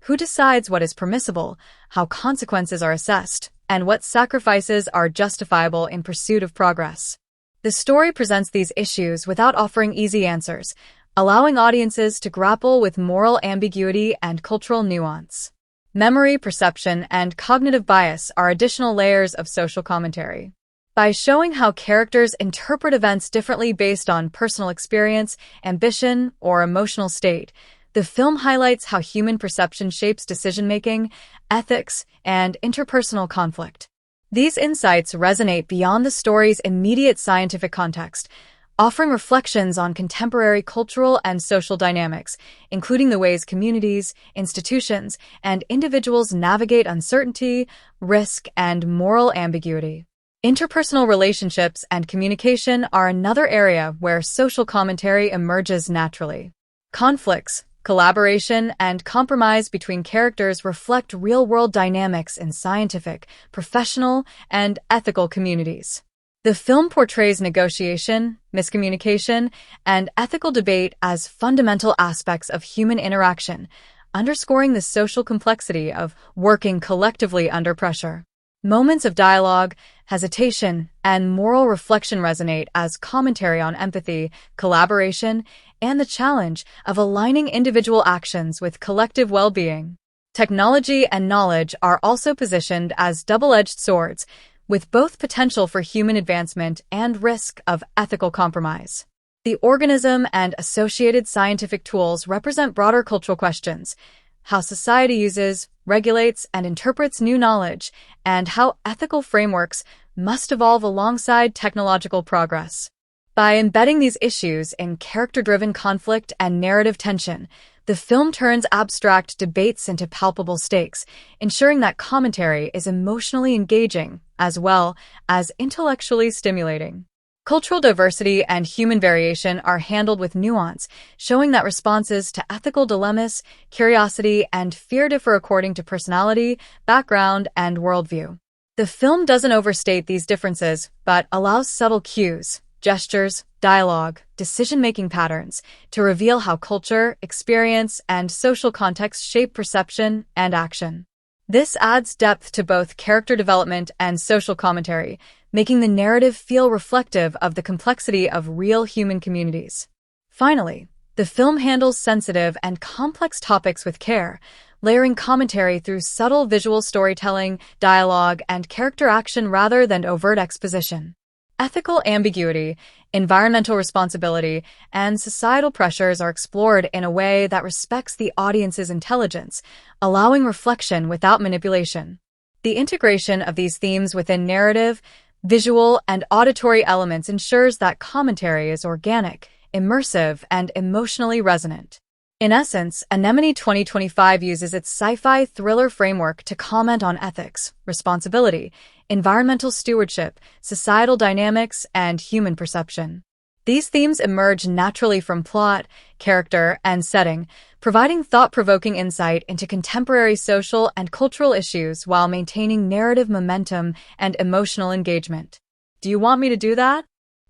Who decides what is permissible, how consequences are assessed, and what sacrifices are justifiable in pursuit of progress? The story presents these issues without offering easy answers, allowing audiences to grapple with moral ambiguity and cultural nuance. Memory, perception, and cognitive bias are additional layers of social commentary. By showing how characters interpret events differently based on personal experience, ambition, or emotional state, the film highlights how human perception shapes decision-making, ethics, and interpersonal conflict. These insights resonate beyond the story's immediate scientific context, offering reflections on contemporary cultural and social dynamics, including the ways communities, institutions, and individuals navigate uncertainty, risk, and moral ambiguity. Interpersonal relationships and communication are another area where social commentary emerges naturally. Conflicts, collaboration, and compromise between characters reflect real-world dynamics in scientific, professional, and ethical communities. The film portrays negotiation, miscommunication, and ethical debate as fundamental aspects of human interaction, underscoring the social complexity of working collectively under pressure. Moments of dialogue, hesitation, and moral reflection resonate as commentary on empathy, collaboration, and the challenge of aligning individual actions with collective well-being. Technology and knowledge are also positioned as double-edged swords, with both potential for human advancement and risk of ethical compromise. The organism and associated scientific tools represent broader cultural questions: how society uses, regulates, and interprets new knowledge, and how ethical frameworks must evolve alongside technological progress. By embedding these issues in character-driven conflict and narrative tension, the film turns abstract debates into palpable stakes, ensuring that commentary is emotionally engaging as well as intellectually stimulating. Cultural diversity and human variation are handled with nuance, showing that responses to ethical dilemmas, curiosity, and fear differ according to personality, background, and worldview. The film doesn't overstate these differences, but allows subtle cues, gestures, dialogue, decision-making patterns to reveal how culture, experience, and social context shape perception and action. This adds depth to both character development and social commentary, making the narrative feel reflective of the complexity of real human communities. Finally, the film handles sensitive and complex topics with care, layering commentary through subtle visual storytelling, dialogue, and character action rather than overt exposition. Ethical ambiguity, environmental responsibility, and societal pressures are explored in a way that respects the audience's intelligence, allowing reflection without manipulation. The integration of these themes within narrative, visual, and auditory elements ensures that commentary is organic, immersive, and emotionally resonant. In essence, Anemone 2025 uses its sci-fi thriller framework to comment on ethics, responsibility, environmental stewardship, societal dynamics, and human perception. These themes emerge naturally from plot, character, and setting, providing thought-provoking insight into contemporary social and cultural issues while maintaining narrative momentum and emotional engagement. Do you want me to do that?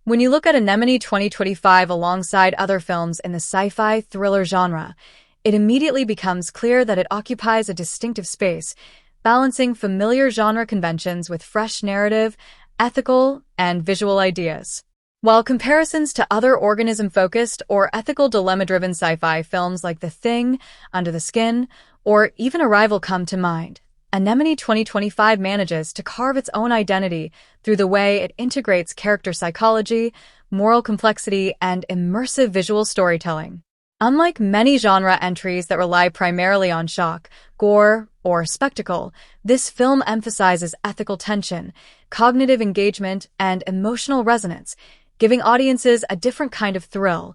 When you look at Anemone 2025 alongside other films in the sci-fi thriller genre, it immediately becomes clear that it occupies a distinctive space, balancing familiar genre conventions with fresh narrative, ethical, and visual ideas. While comparisons to other organism-focused or ethical dilemma-driven sci-fi films like The Thing, Under the Skin, or even Arrival come to mind, Anemone 2025 manages to carve its own identity through the way it integrates character psychology, moral complexity, and immersive visual storytelling. Unlike many genre entries that rely primarily on shock, gore, or spectacle, this film emphasizes ethical tension, cognitive engagement, and emotional resonance, giving audiences a different kind of thrill,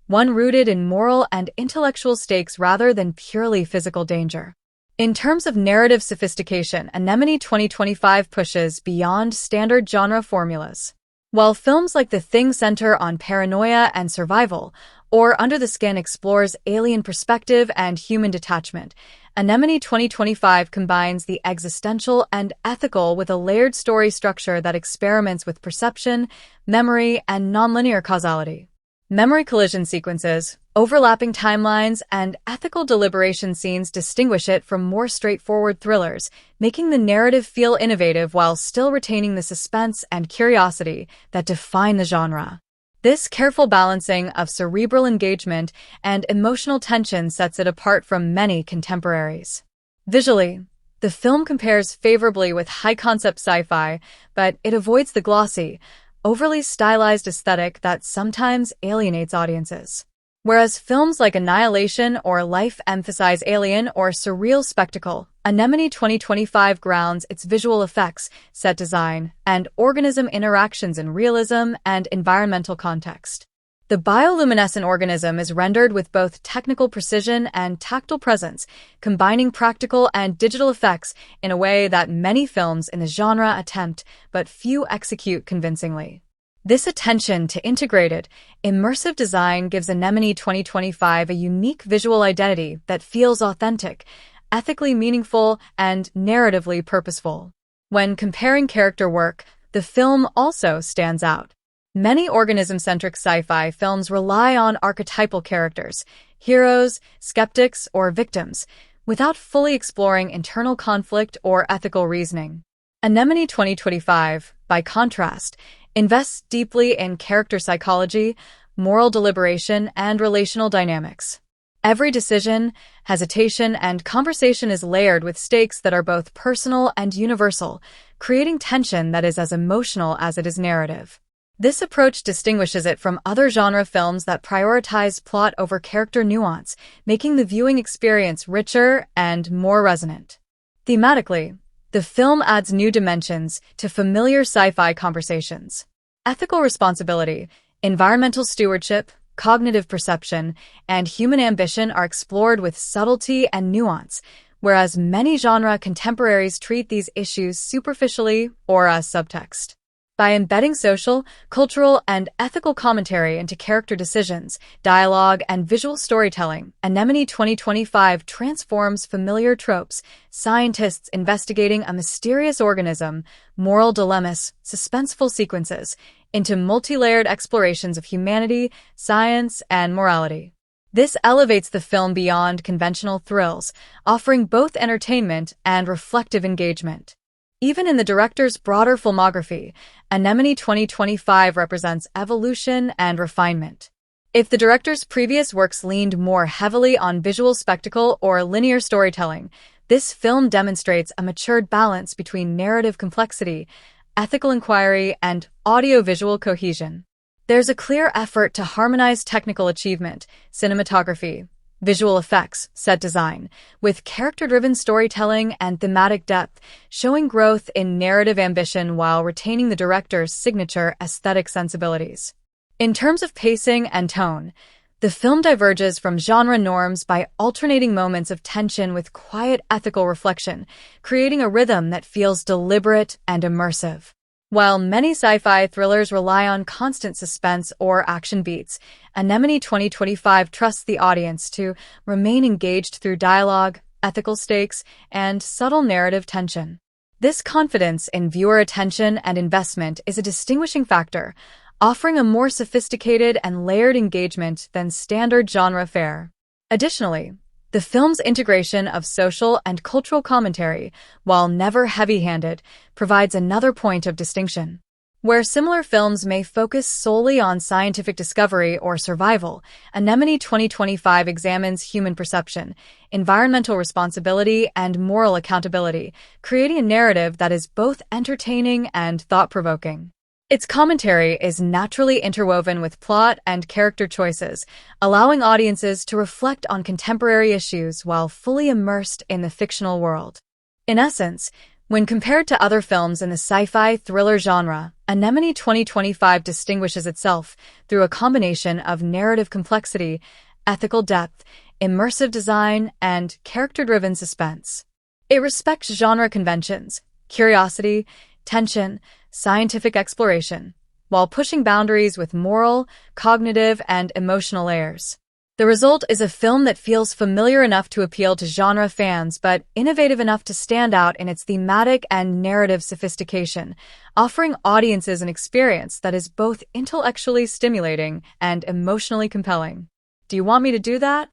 one rooted in moral and intellectual stakes rather than purely physical danger. In terms of narrative sophistication, Anemone 2025 pushes beyond standard genre formulas. While films like The Thing center on paranoia and survival, or Under the Skin explores alien perspective and human detachment, Anemone 2025 combines the existential and ethical with a layered story structure that experiments with perception, memory, and nonlinear causality. Memory collision sequences, overlapping timelines, and ethical deliberation scenes distinguish it from more straightforward thrillers, making the narrative feel innovative while still retaining the suspense and curiosity that define the genre. This careful balancing of cerebral engagement and emotional tension sets it apart from many contemporaries. Visually, the film compares favorably with high-concept sci-fi, but it avoids the glossy, overly stylized aesthetic that sometimes alienates audiences. Whereas films like Annihilation or Life emphasize alien or surreal spectacle, Anemone 2025 grounds its visual effects, set design, and organism interactions in realism and environmental context. The bioluminescent organism is rendered with both technical precision and tactile presence, combining practical and digital effects in a way that many films in the genre attempt, but few execute convincingly. This attention to integrated, immersive design gives Anemone 2025 a unique visual identity that feels authentic, ethically meaningful, and narratively purposeful. When comparing character work, the film also stands out. Many organism-centric sci-fi films rely on archetypal characters, heroes, skeptics, or victims, without fully exploring internal conflict or ethical reasoning. Anemone 2025, by contrast, invests deeply in character psychology, moral deliberation, and relational dynamics. Every decision, hesitation, and conversation is layered with stakes that are both personal and universal, creating tension that is as emotional as it is narrative. This approach distinguishes it from other genre films that prioritize plot over character nuance, making the viewing experience richer and more resonant. Thematically, the film adds new dimensions to familiar sci-fi conversations. Ethical responsibility, environmental stewardship, cognitive perception, and human ambition are explored with subtlety and nuance, whereas many genre contemporaries treat these issues superficially or as subtext. By embedding social, cultural, and ethical commentary into character decisions, dialogue, and visual storytelling, Anemone 2025 transforms familiar tropes, scientists investigating a mysterious organism, moral dilemmas, suspenseful sequences, into multi-layered explorations of humanity, science, and morality. This elevates the film beyond conventional thrills, offering both entertainment and reflective engagement. Even in the director's broader filmography, Anemone 2025 represents evolution and refinement. If the director's previous works leaned more heavily on visual spectacle or linear storytelling, this film demonstrates a matured balance between narrative complexity, ethical inquiry, and audio-visual cohesion. There's a clear effort to harmonize technical achievement, cinematography, visual effects, set design, with character-driven storytelling and thematic depth, showing growth in narrative ambition while retaining the director's signature aesthetic sensibilities. In terms of pacing and tone, the film diverges from genre norms by alternating moments of tension with quiet ethical reflection, creating a rhythm that feels deliberate and immersive. While many sci-fi thrillers rely on constant suspense or action beats, Anemone 2025 trusts the audience to remain engaged through dialogue, ethical stakes, and subtle narrative tension. This confidence in viewer attention and investment is a distinguishing factor, offering a more sophisticated and layered engagement than standard genre fare. Additionally, the film's integration of social and cultural commentary, while never heavy-handed, provides another point of distinction. Where similar films may focus solely on scientific discovery or survival, Anemone 2025 examines human perception, environmental responsibility, and moral accountability, creating a narrative that is both entertaining and thought-provoking. Its commentary is naturally interwoven with plot and character choices, allowing audiences to reflect on contemporary issues while fully immersed in the fictional world. In essence, when compared to other films in the sci-fi thriller genre, Anemone 2025 distinguishes itself through a combination of narrative complexity, ethical depth, immersive design, and character-driven suspense. It respects genre conventions, curiosity, tension, scientific exploration, while pushing boundaries with moral, cognitive, and emotional layers. The result is a film that feels familiar enough to appeal to genre fans but innovative enough to stand out in its thematic and narrative sophistication, offering audiences an experience that is both intellectually stimulating and emotionally compelling. Do you want me to do that?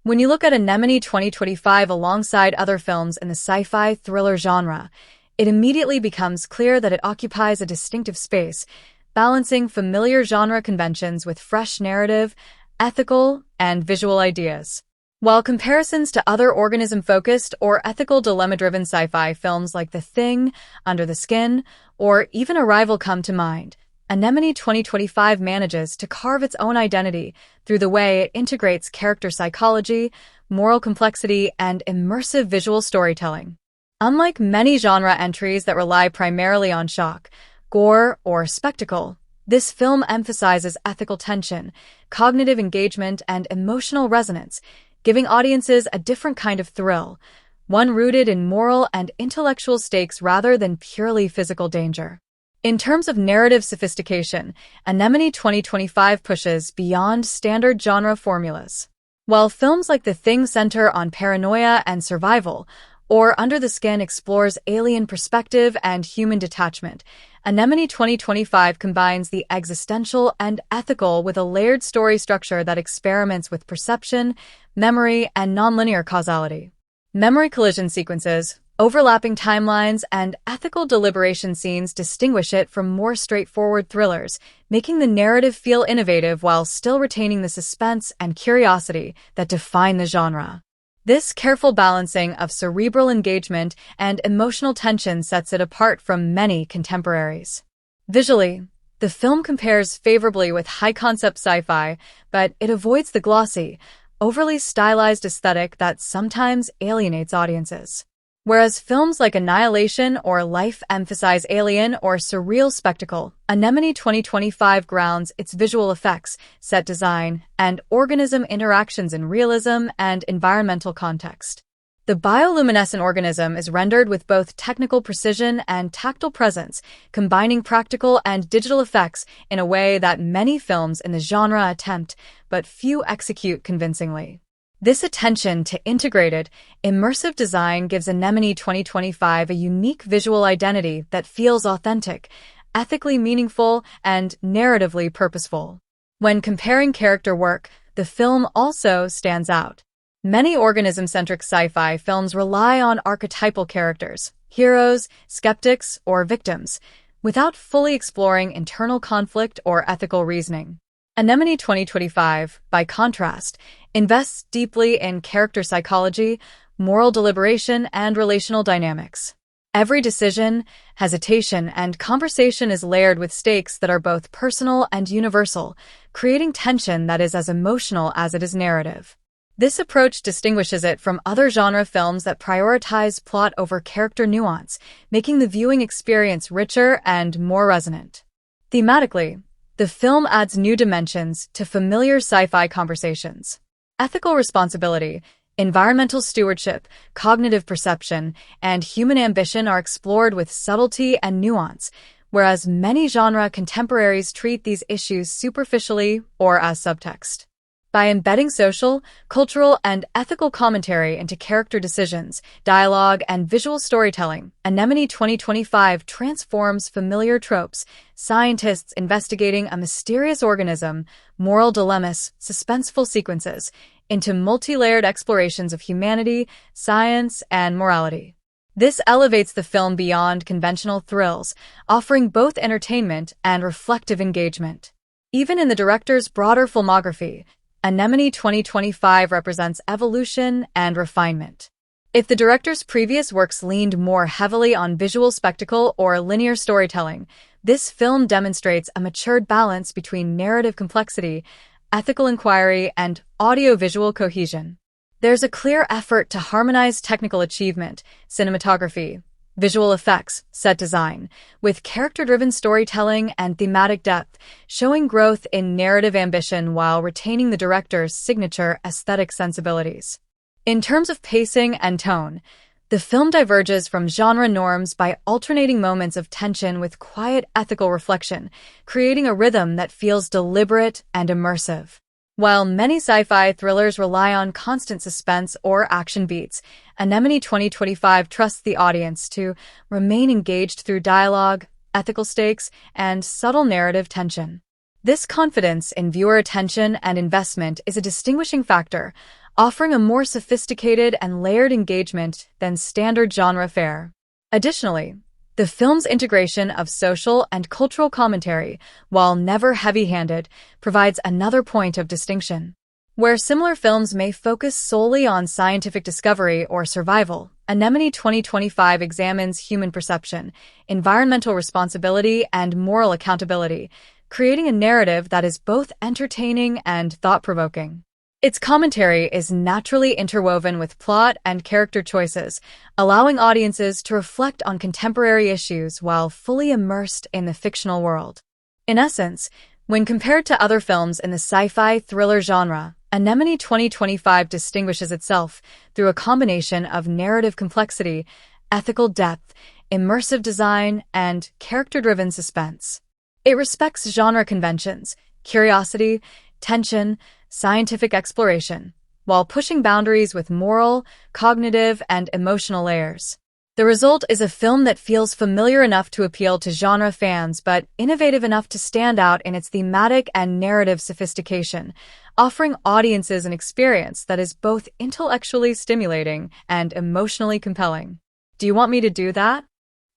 When you look at Anemone 2025 alongside other films in the sci-fi thriller genre, it immediately becomes clear that it occupies a distinctive space, balancing familiar genre conventions with fresh narrative, ethical, and visual ideas. While comparisons to other organism-focused or ethical dilemma-driven sci-fi films like The Thing, Under the Skin, or even Arrival come to mind, Anemone 2025 manages to carve its own identity through the way it integrates character psychology, moral complexity, and immersive visual storytelling. Unlike many genre entries that rely primarily on shock, gore, or spectacle, this film emphasizes ethical tension, cognitive engagement, and emotional resonance, giving audiences a different kind of thrill, one rooted in moral and intellectual stakes rather than purely physical danger. In terms of narrative sophistication, Anemone 2025 pushes beyond standard genre formulas. While films like The Thing center on paranoia and survival, or Under the Skin explores alien perspective and human detachment, Anemone 2025 combines the existential and ethical with a layered story structure that experiments with perception, memory, and nonlinear causality. Memory collision sequences, overlapping timelines, and ethical deliberation scenes distinguish it from more straightforward thrillers, making the narrative feel innovative while still retaining the suspense and curiosity that define the genre. This careful balancing of cerebral engagement and emotional tension sets it apart from many contemporaries. Visually, the film compares favorably with high-concept sci-fi, but it avoids the glossy, overly stylized aesthetic that sometimes alienates audiences. Whereas films like Annihilation or Life emphasize alien or surreal spectacle, Anemone 2025 grounds its visual effects, set design, and organism interactions in realism and environmental context. The bioluminescent organism is rendered with both technical precision and tactile presence, combining practical and digital effects in a way that many films in the genre attempt, but few execute convincingly. This attention to integrated, immersive design gives Anemone 2025 a unique visual identity that feels authentic, ethically meaningful, and narratively purposeful. When comparing character work, the film also stands out. Many organism-centric sci-fi films rely on archetypal characters, heroes, skeptics, or victims, without fully exploring internal conflict or ethical reasoning. Anemone 2025, by contrast, invests deeply in character psychology, moral deliberation, and relational dynamics. Every decision, hesitation, and conversation is layered with stakes that are both personal and universal, creating tension that is as emotional as it is narrative. This approach distinguishes it from other genre films that prioritize plot over character nuance, making the viewing experience richer and more resonant. Thematically, the film adds new dimensions to familiar sci-fi conversations. Ethical responsibility, environmental stewardship, cognitive perception, and human ambition are explored with subtlety and nuance, whereas many genre contemporaries treat these issues superficially or as subtext. By embedding social, cultural, and ethical commentary into character decisions, dialogue, and visual storytelling, Anemone 2025 transforms familiar tropes, scientists investigating a mysterious organism, moral dilemmas, suspenseful sequences, into multi-layered explorations of humanity, science, and morality. This elevates the film beyond conventional thrills, offering both entertainment and reflective engagement. Even in the director's broader filmography, Anemone 2025 represents evolution and refinement. If the director's previous works leaned more heavily on visual spectacle or linear storytelling, this film demonstrates a matured balance between narrative complexity, ethical inquiry, and audio-visual cohesion. There's a clear effort to harmonize technical achievement, cinematography, visual effects, set design, with character-driven storytelling and thematic depth, showing growth in narrative ambition while retaining the director's signature aesthetic sensibilities. In terms of pacing and tone, the film diverges from genre norms by alternating moments of tension with quiet ethical reflection, creating a rhythm that feels deliberate and immersive. While many sci-fi thrillers rely on constant suspense or action beats, Anemone 2025 trusts the audience to remain engaged through dialogue, ethical stakes, and subtle narrative tension. This confidence in viewer attention and investment is a distinguishing factor, offering a more sophisticated and layered engagement than standard genre fare. Additionally, the film's integration of social and cultural commentary, while never heavy-handed, provides another point of distinction. Where similar films may focus solely on scientific discovery or survival, Anemone 2025 examines human perception, environmental responsibility, and moral accountability, creating a narrative that is both entertaining and thought-provoking. Its commentary is naturally interwoven with plot and character choices, allowing audiences to reflect on contemporary issues while fully immersed in the fictional world. In essence, when compared to other films in the sci-fi thriller genre, Anemone 2025 distinguishes itself through a combination of narrative complexity, ethical depth, immersive design, and character-driven suspense. It respects genre conventions, curiosity, tension, scientific exploration, while pushing boundaries with moral, cognitive, and emotional layers. The result is a film that feels familiar enough to appeal to genre fans but innovative enough to stand out in its thematic and narrative sophistication, offering audiences an experience that is both intellectually stimulating and emotionally compelling. Do you want me to do that?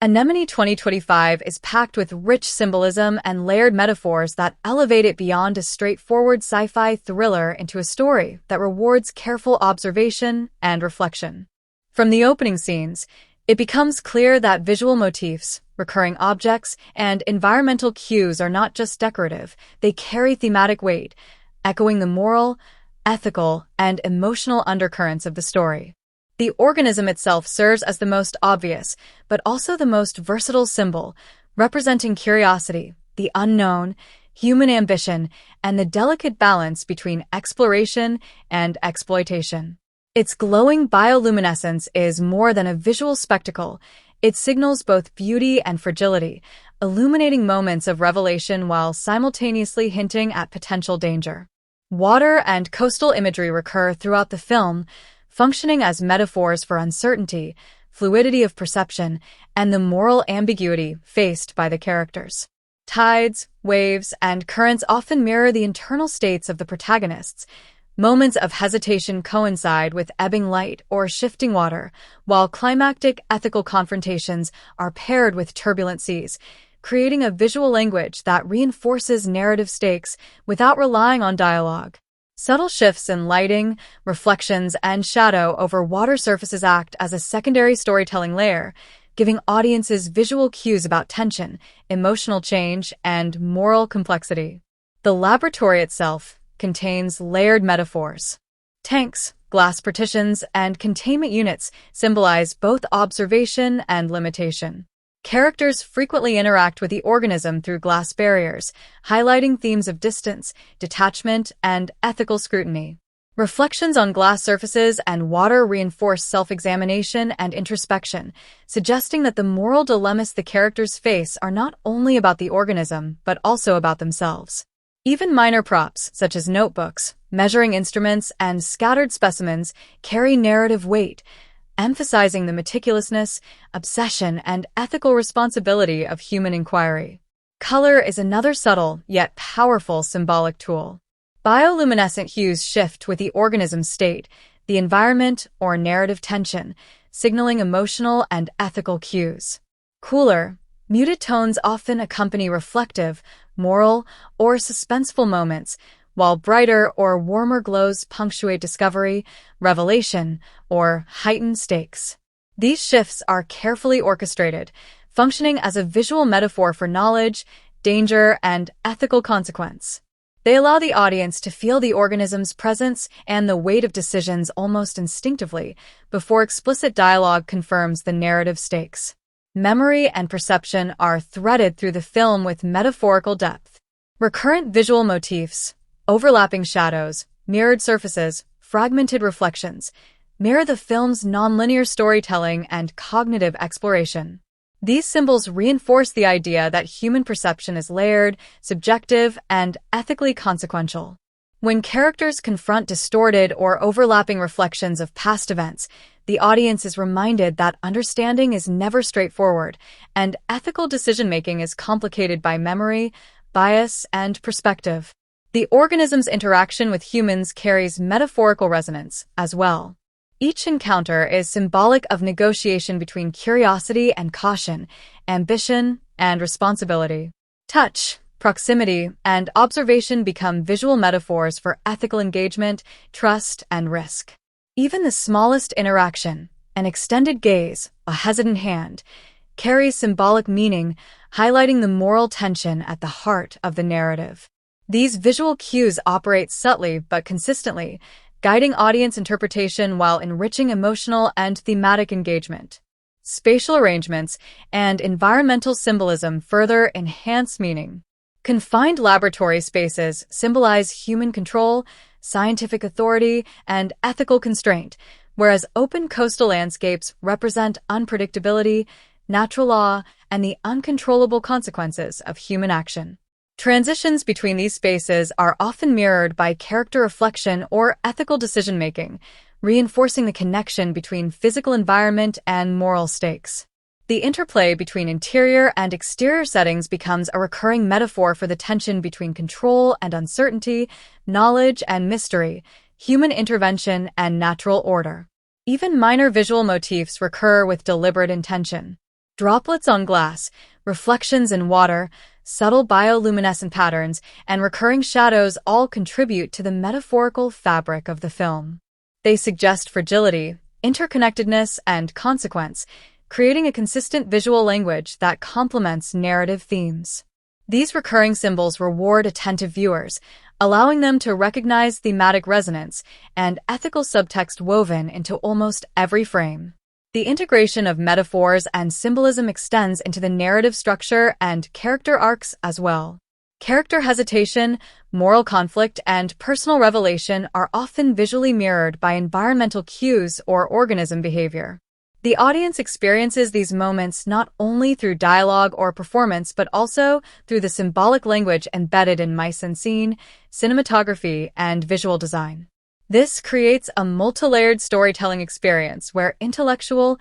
Anemone 2025 is packed with rich symbolism and layered metaphors that elevate it beyond a straightforward sci-fi thriller into a story that rewards careful observation and reflection. From the opening scenes, it becomes clear that visual motifs, recurring objects, and environmental cues are not just decorative, they carry thematic weight, echoing the moral, ethical, and emotional undercurrents of the story. The organism itself serves as the most obvious, but also the most versatile symbol, representing curiosity, the unknown, human ambition, and the delicate balance between exploration and exploitation. Its glowing bioluminescence is more than a visual spectacle. It signals both beauty and fragility, illuminating moments of revelation while simultaneously hinting at potential danger. Water and coastal imagery recur throughout the film, functioning as metaphors for uncertainty, fluidity of perception, and the moral ambiguity faced by the characters. Tides, waves, and currents often mirror the internal states of the protagonists. Moments of hesitation coincide with ebbing light or shifting water, while climactic ethical confrontations are paired with turbulent seas, creating a visual language that reinforces narrative stakes without relying on dialogue. Subtle shifts in lighting, reflections, and shadow over water surfaces act as a secondary storytelling layer, giving audiences visual cues about tension, emotional change, and moral complexity. The laboratory itself contains layered metaphors. Tanks, glass partitions, and containment units symbolize both observation and limitation. Characters frequently interact with the organism through glass barriers, highlighting themes of distance, detachment, and ethical scrutiny. Reflections on glass surfaces and water reinforce self-examination and introspection, suggesting that the moral dilemmas the characters face are not only about the organism, but also about themselves. Even minor props, such as notebooks, measuring instruments, and scattered specimens, carry narrative weight, emphasizing the meticulousness, obsession, and ethical responsibility of human inquiry. Color is another subtle, yet powerful symbolic tool. Bioluminescent hues shift with the organism's state, the environment, or narrative tension, signaling emotional and ethical cues. Cooler, muted tones often accompany reflective, moral, or suspenseful moments, while brighter or warmer glows punctuate discovery, revelation, or heightened stakes. These shifts are carefully orchestrated, functioning as a visual metaphor for knowledge, danger, and ethical consequence. They allow the audience to feel the organism's presence and the weight of decisions almost instinctively, before explicit dialogue confirms the narrative stakes. Memory and perception are threaded through the film with metaphorical depth. Recurrent visual motifs, overlapping shadows, mirrored surfaces, fragmented reflections, mirror the film's nonlinear storytelling and cognitive exploration. These symbols reinforce the idea that human perception is layered, subjective, and ethically consequential. When characters confront distorted or overlapping reflections of past events, the audience is reminded that understanding is never straightforward, and ethical decision-making is complicated by memory, bias, and perspective. The organism's interaction with humans carries metaphorical resonance as well. Each encounter is symbolic of negotiation between curiosity and caution, ambition and responsibility. Touch, proximity, and observation become visual metaphors for ethical engagement, trust, and risk. Even the smallest interaction, an extended gaze, a hesitant hand, carries symbolic meaning, highlighting the moral tension at the heart of the narrative. These visual cues operate subtly but consistently, guiding audience interpretation while enriching emotional and thematic engagement. Spatial arrangements and environmental symbolism further enhance meaning. Confined laboratory spaces symbolize human control, scientific authority, and ethical constraint, whereas open coastal landscapes represent unpredictability, natural law, and the uncontrollable consequences of human action. Transitions between these spaces are often mirrored by character reflection or ethical decision-making, reinforcing the connection between physical environment and moral stakes. The interplay between interior and exterior settings becomes a recurring metaphor for the tension between control and uncertainty, knowledge and mystery, human intervention and natural order. Even minor visual motifs recur with deliberate intention. Droplets on glass, reflections in water, subtle bioluminescent patterns, and recurring shadows all contribute to the metaphorical fabric of the film. They suggest fragility, interconnectedness, and consequence, creating a consistent visual language that complements narrative themes. These recurring symbols reward attentive viewers, allowing them to recognize thematic resonance and ethical subtext woven into almost every frame. The integration of metaphors and symbolism extends into the narrative structure and character arcs as well. Character hesitation, moral conflict, and personal revelation are often visually mirrored by environmental cues or organism behavior. The audience experiences these moments not only through dialogue or performance but also through the symbolic language embedded in mise-en-scene, cinematography, and visual design. This creates a multi-layered storytelling experience where intellectual,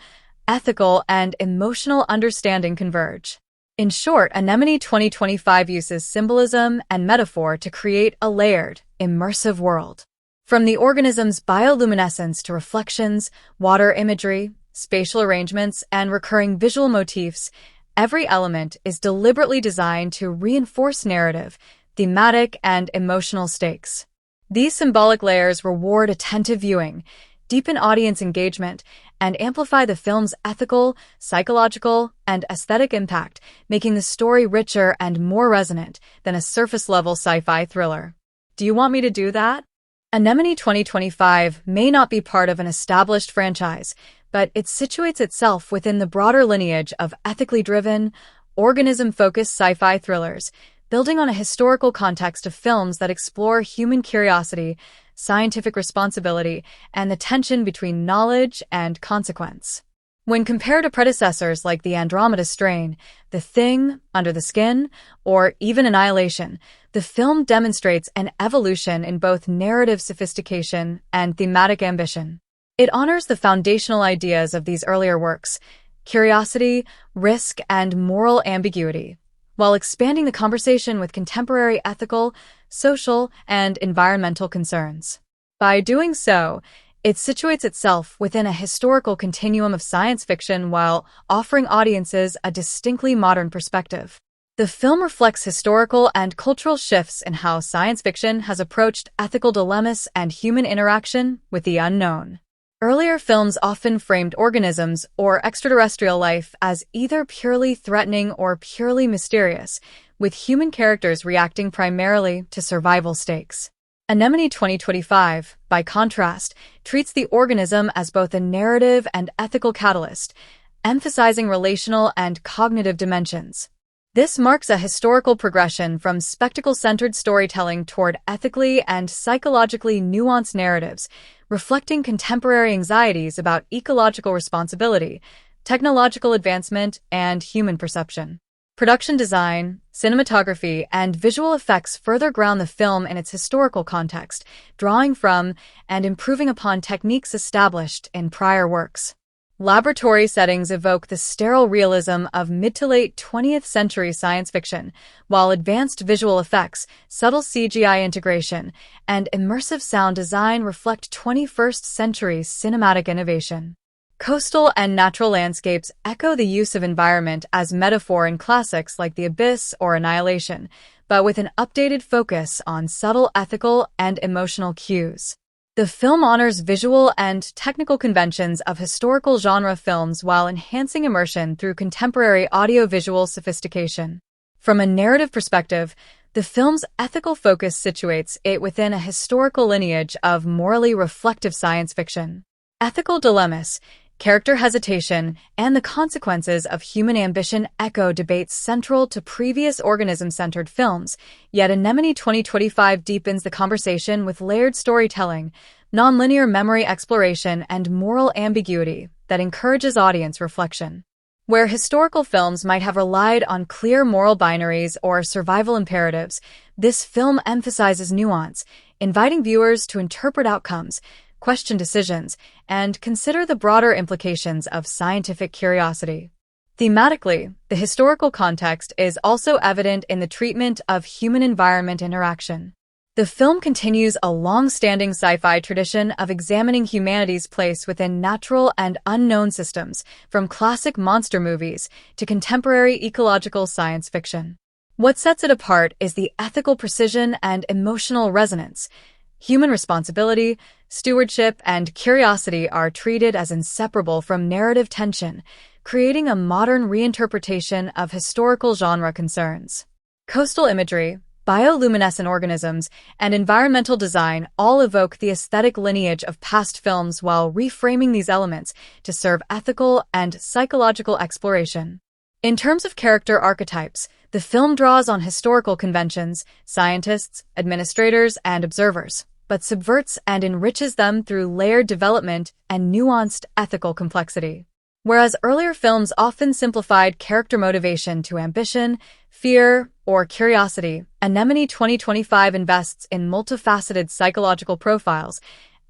ethical, and emotional understanding converge. In short, Anemone 2025 uses symbolism and metaphor to create a layered, immersive world. From the organism's bioluminescence to reflections, water imagery, spatial arrangements, and recurring visual motifs, every element is deliberately designed to reinforce narrative, thematic, and emotional stakes. These symbolic layers reward attentive viewing, deepen audience engagement, and amplify the film's ethical, psychological, and aesthetic impact, making the story richer and more resonant than a surface-level sci-fi thriller. Do you want me to do that? Anemone 2025 may not be part of an established franchise, but it situates itself within the broader lineage of ethically driven, organism-focused sci-fi thrillers, building on a historical context of films that explore human curiosity, scientific responsibility, and the tension between knowledge and consequence. When compared to predecessors like the Andromeda Strain, The Thing, Under the Skin, or even Annihilation, the film demonstrates an evolution in both narrative sophistication and thematic ambition. It honors the foundational ideas of these earlier works, curiosity, risk, and moral ambiguity, while expanding the conversation with contemporary ethical, social, and environmental concerns. By doing so, it situates itself within a historical continuum of science fiction while offering audiences a distinctly modern perspective. The film reflects historical and cultural shifts in how science fiction has approached ethical dilemmas and human interaction with the unknown. Earlier films often framed organisms or extraterrestrial life as either purely threatening or purely mysterious, with human characters reacting primarily to survival stakes. Anemone 2025, by contrast, treats the organism as both a narrative and ethical catalyst, emphasizing relational and cognitive dimensions. This marks a historical progression from spectacle-centered storytelling toward ethically and psychologically nuanced narratives, reflecting contemporary anxieties about ecological responsibility, technological advancement, and human perception. Production design, cinematography, and visual effects further ground the film in its historical context, drawing from and improving upon techniques established in prior works. Laboratory settings evoke the sterile realism of mid-to-late 20th century science fiction, while advanced visual effects, subtle CGI integration, and immersive sound design reflect 21st century cinematic innovation. Coastal and natural landscapes echo the use of environment as metaphor in classics like The Abyss or Annihilation, but with an updated focus on subtle ethical and emotional cues. The film honors visual and technical conventions of historical genre films while enhancing immersion through contemporary audiovisual sophistication. From a narrative perspective, the film's ethical focus situates it within a historical lineage of morally reflective science fiction. Ethical dilemmas, character hesitation, and the consequences of human ambition echo debates central to previous organism-centered films, yet Anemone 2025 deepens the conversation with layered storytelling, nonlinear memory exploration, and moral ambiguity that encourages audience reflection. Where historical films might have relied on clear moral binaries or survival imperatives, this film emphasizes nuance, inviting viewers to interpret outcomes, question decisions, and consider the broader implications of scientific curiosity. Thematically, the historical context is also evident in the treatment of human-environment interaction. The film continues a long-standing sci-fi tradition of examining humanity's place within natural and unknown systems, from classic monster movies to contemporary ecological science fiction. What sets it apart is the ethical precision and emotional resonance. Human responsibility, stewardship, and curiosity are treated as inseparable from narrative tension, creating a modern reinterpretation of historical genre concerns. Coastal imagery, bioluminescent organisms, and environmental design all evoke the aesthetic lineage of past films while reframing these elements to serve ethical and psychological exploration. In terms of character archetypes, the film draws on historical conventions, scientists, administrators, and observers, but subverts and enriches them through layered development and nuanced ethical complexity. Whereas earlier films often simplified character motivation to ambition, fear, or curiosity, Anemone 2025 invests in multifaceted psychological profiles,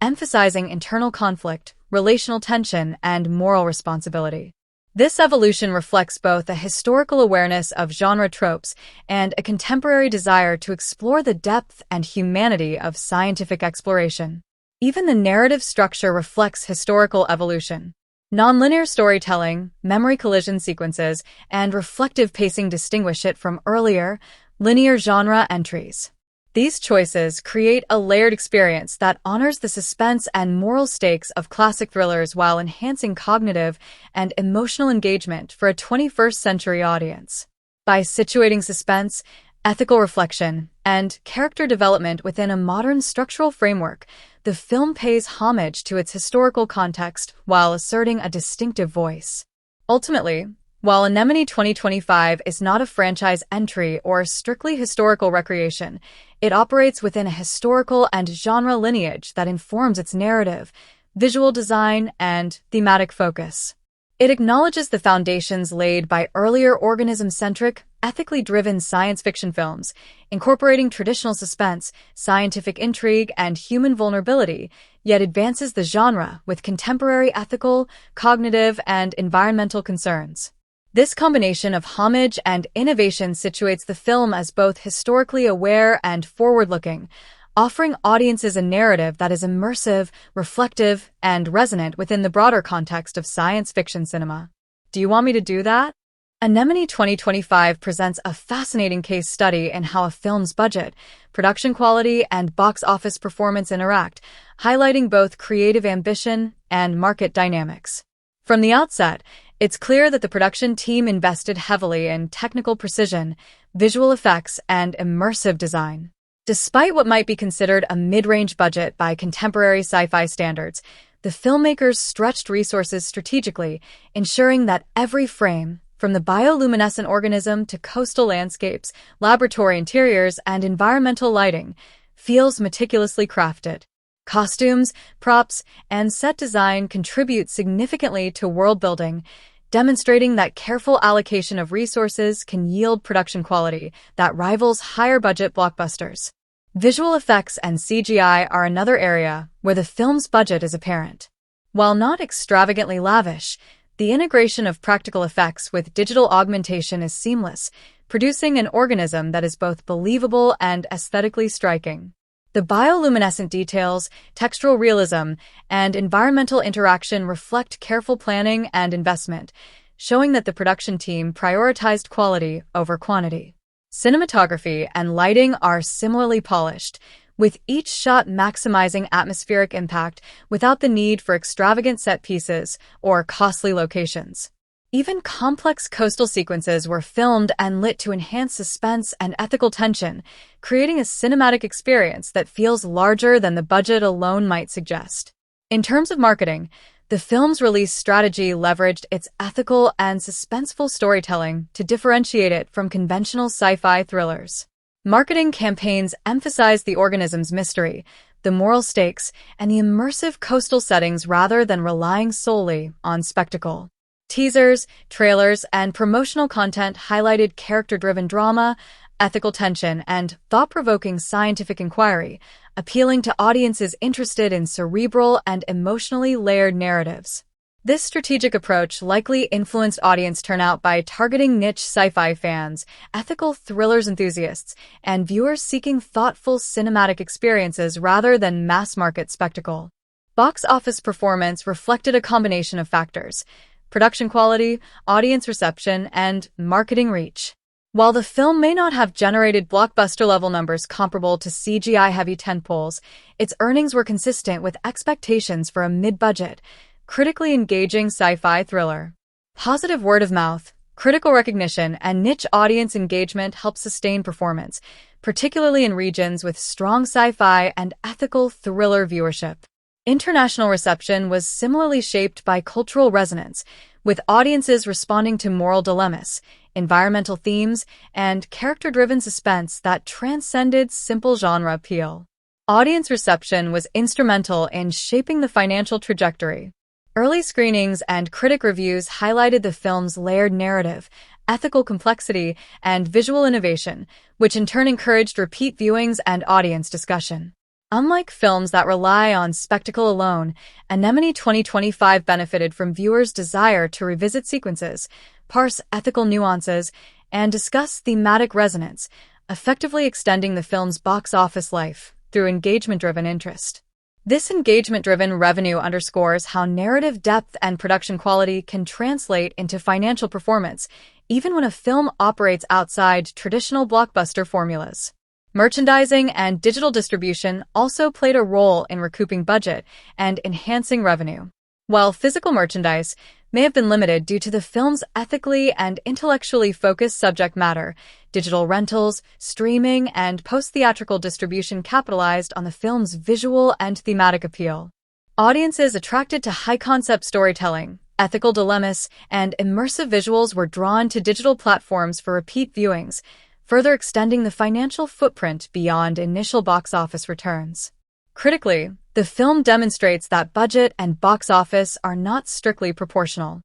emphasizing internal conflict, relational tension, and moral responsibility. This evolution reflects both a historical awareness of genre tropes and a contemporary desire to explore the depth and humanity of scientific exploration. Even the narrative structure reflects historical evolution. Nonlinear storytelling, memory collision sequences, and reflective pacing distinguish it from earlier, linear genre entries. These choices create a layered experience that honors the suspense and moral stakes of classic thrillers while enhancing cognitive and emotional engagement for a 21st-century audience. By situating suspense, ethical reflection, and character development within a modern structural framework, the film pays homage to its historical context while asserting a distinctive voice. Ultimately, while Anemone 2025 is not a franchise entry or a strictly historical recreation, it operates within a historical and genre lineage that informs its narrative, visual design, and thematic focus. It acknowledges the foundations laid by earlier organism-centric, ethically driven science fiction films, incorporating traditional suspense, scientific intrigue, and human vulnerability, yet advances the genre with contemporary ethical, cognitive, and environmental concerns. This combination of homage and innovation situates the film as both historically aware and forward-looking, offering audiences a narrative that is immersive, reflective, and resonant within the broader context of science fiction cinema. Do you want me to do that? Anemone 2025 presents a fascinating case study in how a film's budget, production quality, and box office performance interact, highlighting both creative ambition and market dynamics. From the outset, it's clear that the production team invested heavily in technical precision, visual effects, and immersive design. Despite what might be considered a mid-range budget by contemporary sci-fi standards, the filmmakers stretched resources strategically, ensuring that every frame, from the bioluminescent organism to coastal landscapes, laboratory interiors, and environmental lighting, feels meticulously crafted. Costumes, props, and set design contribute significantly to world building, demonstrating that careful allocation of resources can yield production quality that rivals higher-budget blockbusters. Visual effects and CGI are another area where the film's budget is apparent. While not extravagantly lavish, the integration of practical effects with digital augmentation is seamless, producing an organism that is both believable and aesthetically striking. The bioluminescent details, textural realism, and environmental interaction reflect careful planning and investment, showing that the production team prioritized quality over quantity. Cinematography and lighting are similarly polished, with each shot maximizing atmospheric impact without the need for extravagant set pieces or costly locations. Even complex coastal sequences were filmed and lit to enhance suspense and ethical tension, creating a cinematic experience that feels larger than the budget alone might suggest. In terms of marketing, the film's release strategy leveraged its ethical and suspenseful storytelling to differentiate it from conventional sci-fi thrillers. Marketing campaigns emphasized the organism's mystery, the moral stakes, and the immersive coastal settings rather than relying solely on spectacle. Teasers, trailers, and promotional content highlighted character-driven drama, ethical tension, and thought-provoking scientific inquiry, appealing to audiences interested in cerebral and emotionally layered narratives. This strategic approach likely influenced audience turnout by targeting niche sci-fi fans, ethical thrillers enthusiasts, and viewers seeking thoughtful cinematic experiences rather than mass-market spectacle. Box office performance reflected a combination of factors: production quality, audience reception, and marketing reach. While the film may not have generated blockbuster-level numbers comparable to CGI-heavy tentpoles, its earnings were consistent with expectations for a mid-budget, critically engaging sci-fi thriller. Positive word of mouth, critical recognition, and niche audience engagement helped sustain performance, particularly in regions with strong sci-fi and ethical thriller viewership. International reception was similarly shaped by cultural resonance, with audiences responding to moral dilemmas, environmental themes, and character-driven suspense that transcended simple genre appeal. Audience reception was instrumental in shaping the financial trajectory. Early screenings and critic reviews highlighted the film's layered narrative, ethical complexity, and visual innovation, which in turn encouraged repeat viewings and audience discussion. Unlike films that rely on spectacle alone, Anemone 2025 benefited from viewers' desire to revisit sequences, parse ethical nuances, and discuss thematic resonance, effectively extending the film's box office life through engagement-driven interest. This engagement-driven revenue underscores how narrative depth and production quality can translate into financial performance, even when a film operates outside traditional blockbuster formulas. Merchandising and digital distribution also played a role in recouping budget and enhancing revenue. While physical merchandise may have been limited due to the film's ethically and intellectually focused subject matter, digital rentals, streaming, and post-theatrical distribution capitalized on the film's visual and thematic appeal. Audiences attracted to high-concept storytelling, ethical dilemmas, and immersive visuals were drawn to digital platforms for repeat viewings, further extending the financial footprint beyond initial box office returns. Critically, the film demonstrates that budget and box office are not strictly proportional.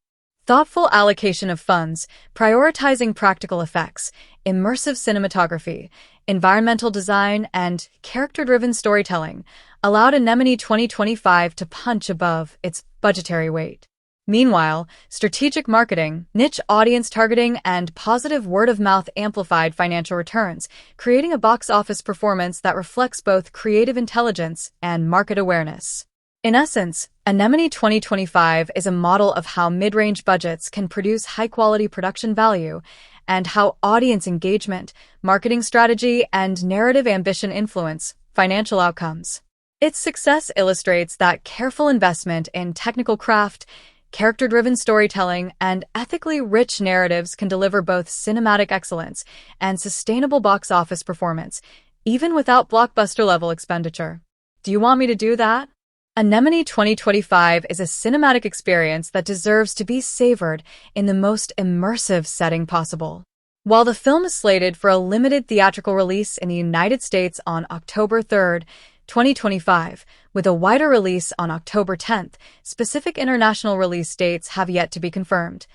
Thoughtful allocation of funds, prioritizing practical effects, immersive cinematography, environmental design, and character-driven storytelling allowed Anemone 2025 to punch above its budgetary weight. Meanwhile, strategic marketing, niche audience targeting, and positive word-of-mouth amplified financial returns, creating a box office performance that reflects both creative intelligence and market awareness. In essence, Anemone 2025 is a model of how mid-range budgets can produce high-quality production value and how audience engagement, marketing strategy, and narrative ambition influence financial outcomes. Its success illustrates that careful investment in technical craft, character-driven storytelling, and ethically rich narratives can deliver both cinematic excellence and sustainable box office performance, even without blockbuster-level expenditure. Do you want me to do that? Anemone 2025 is a cinematic experience that deserves to be savored in the most immersive setting possible. While the film is slated for a limited theatrical release in the United States on October 3, 2025, with a wider release on October 10th, specific international release dates have yet to be confirmed.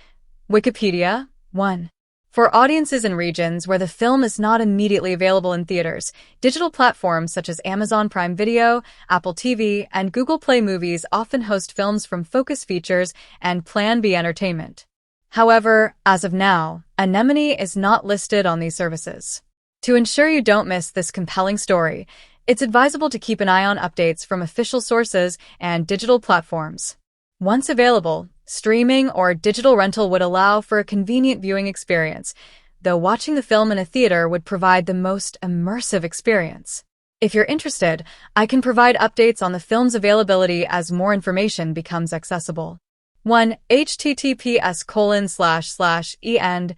Wikipedia 1. For audiences in regions where the film is not immediately available in theaters, digital platforms such as Amazon Prime Video, Apple TV, and Google Play Movies often host films from Focus Features and Plan B Entertainment. However, as of now, Anemone is not listed on these services. To ensure you don't miss this compelling story, It's advisable to keep an eye on updates from official sources and digital platforms. Once available, streaming or digital rental would allow for a convenient viewing experience, though watching the film in a theater would provide the most immersive experience. If you're interested, I can provide updates on the film's availability as more information becomes accessible. 1. https://end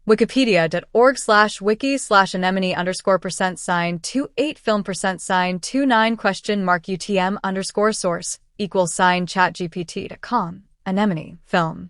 wikipedia.org/wiki/anemone_%28 film %29 $UTM_source =ChatGPT.com. Anemone film.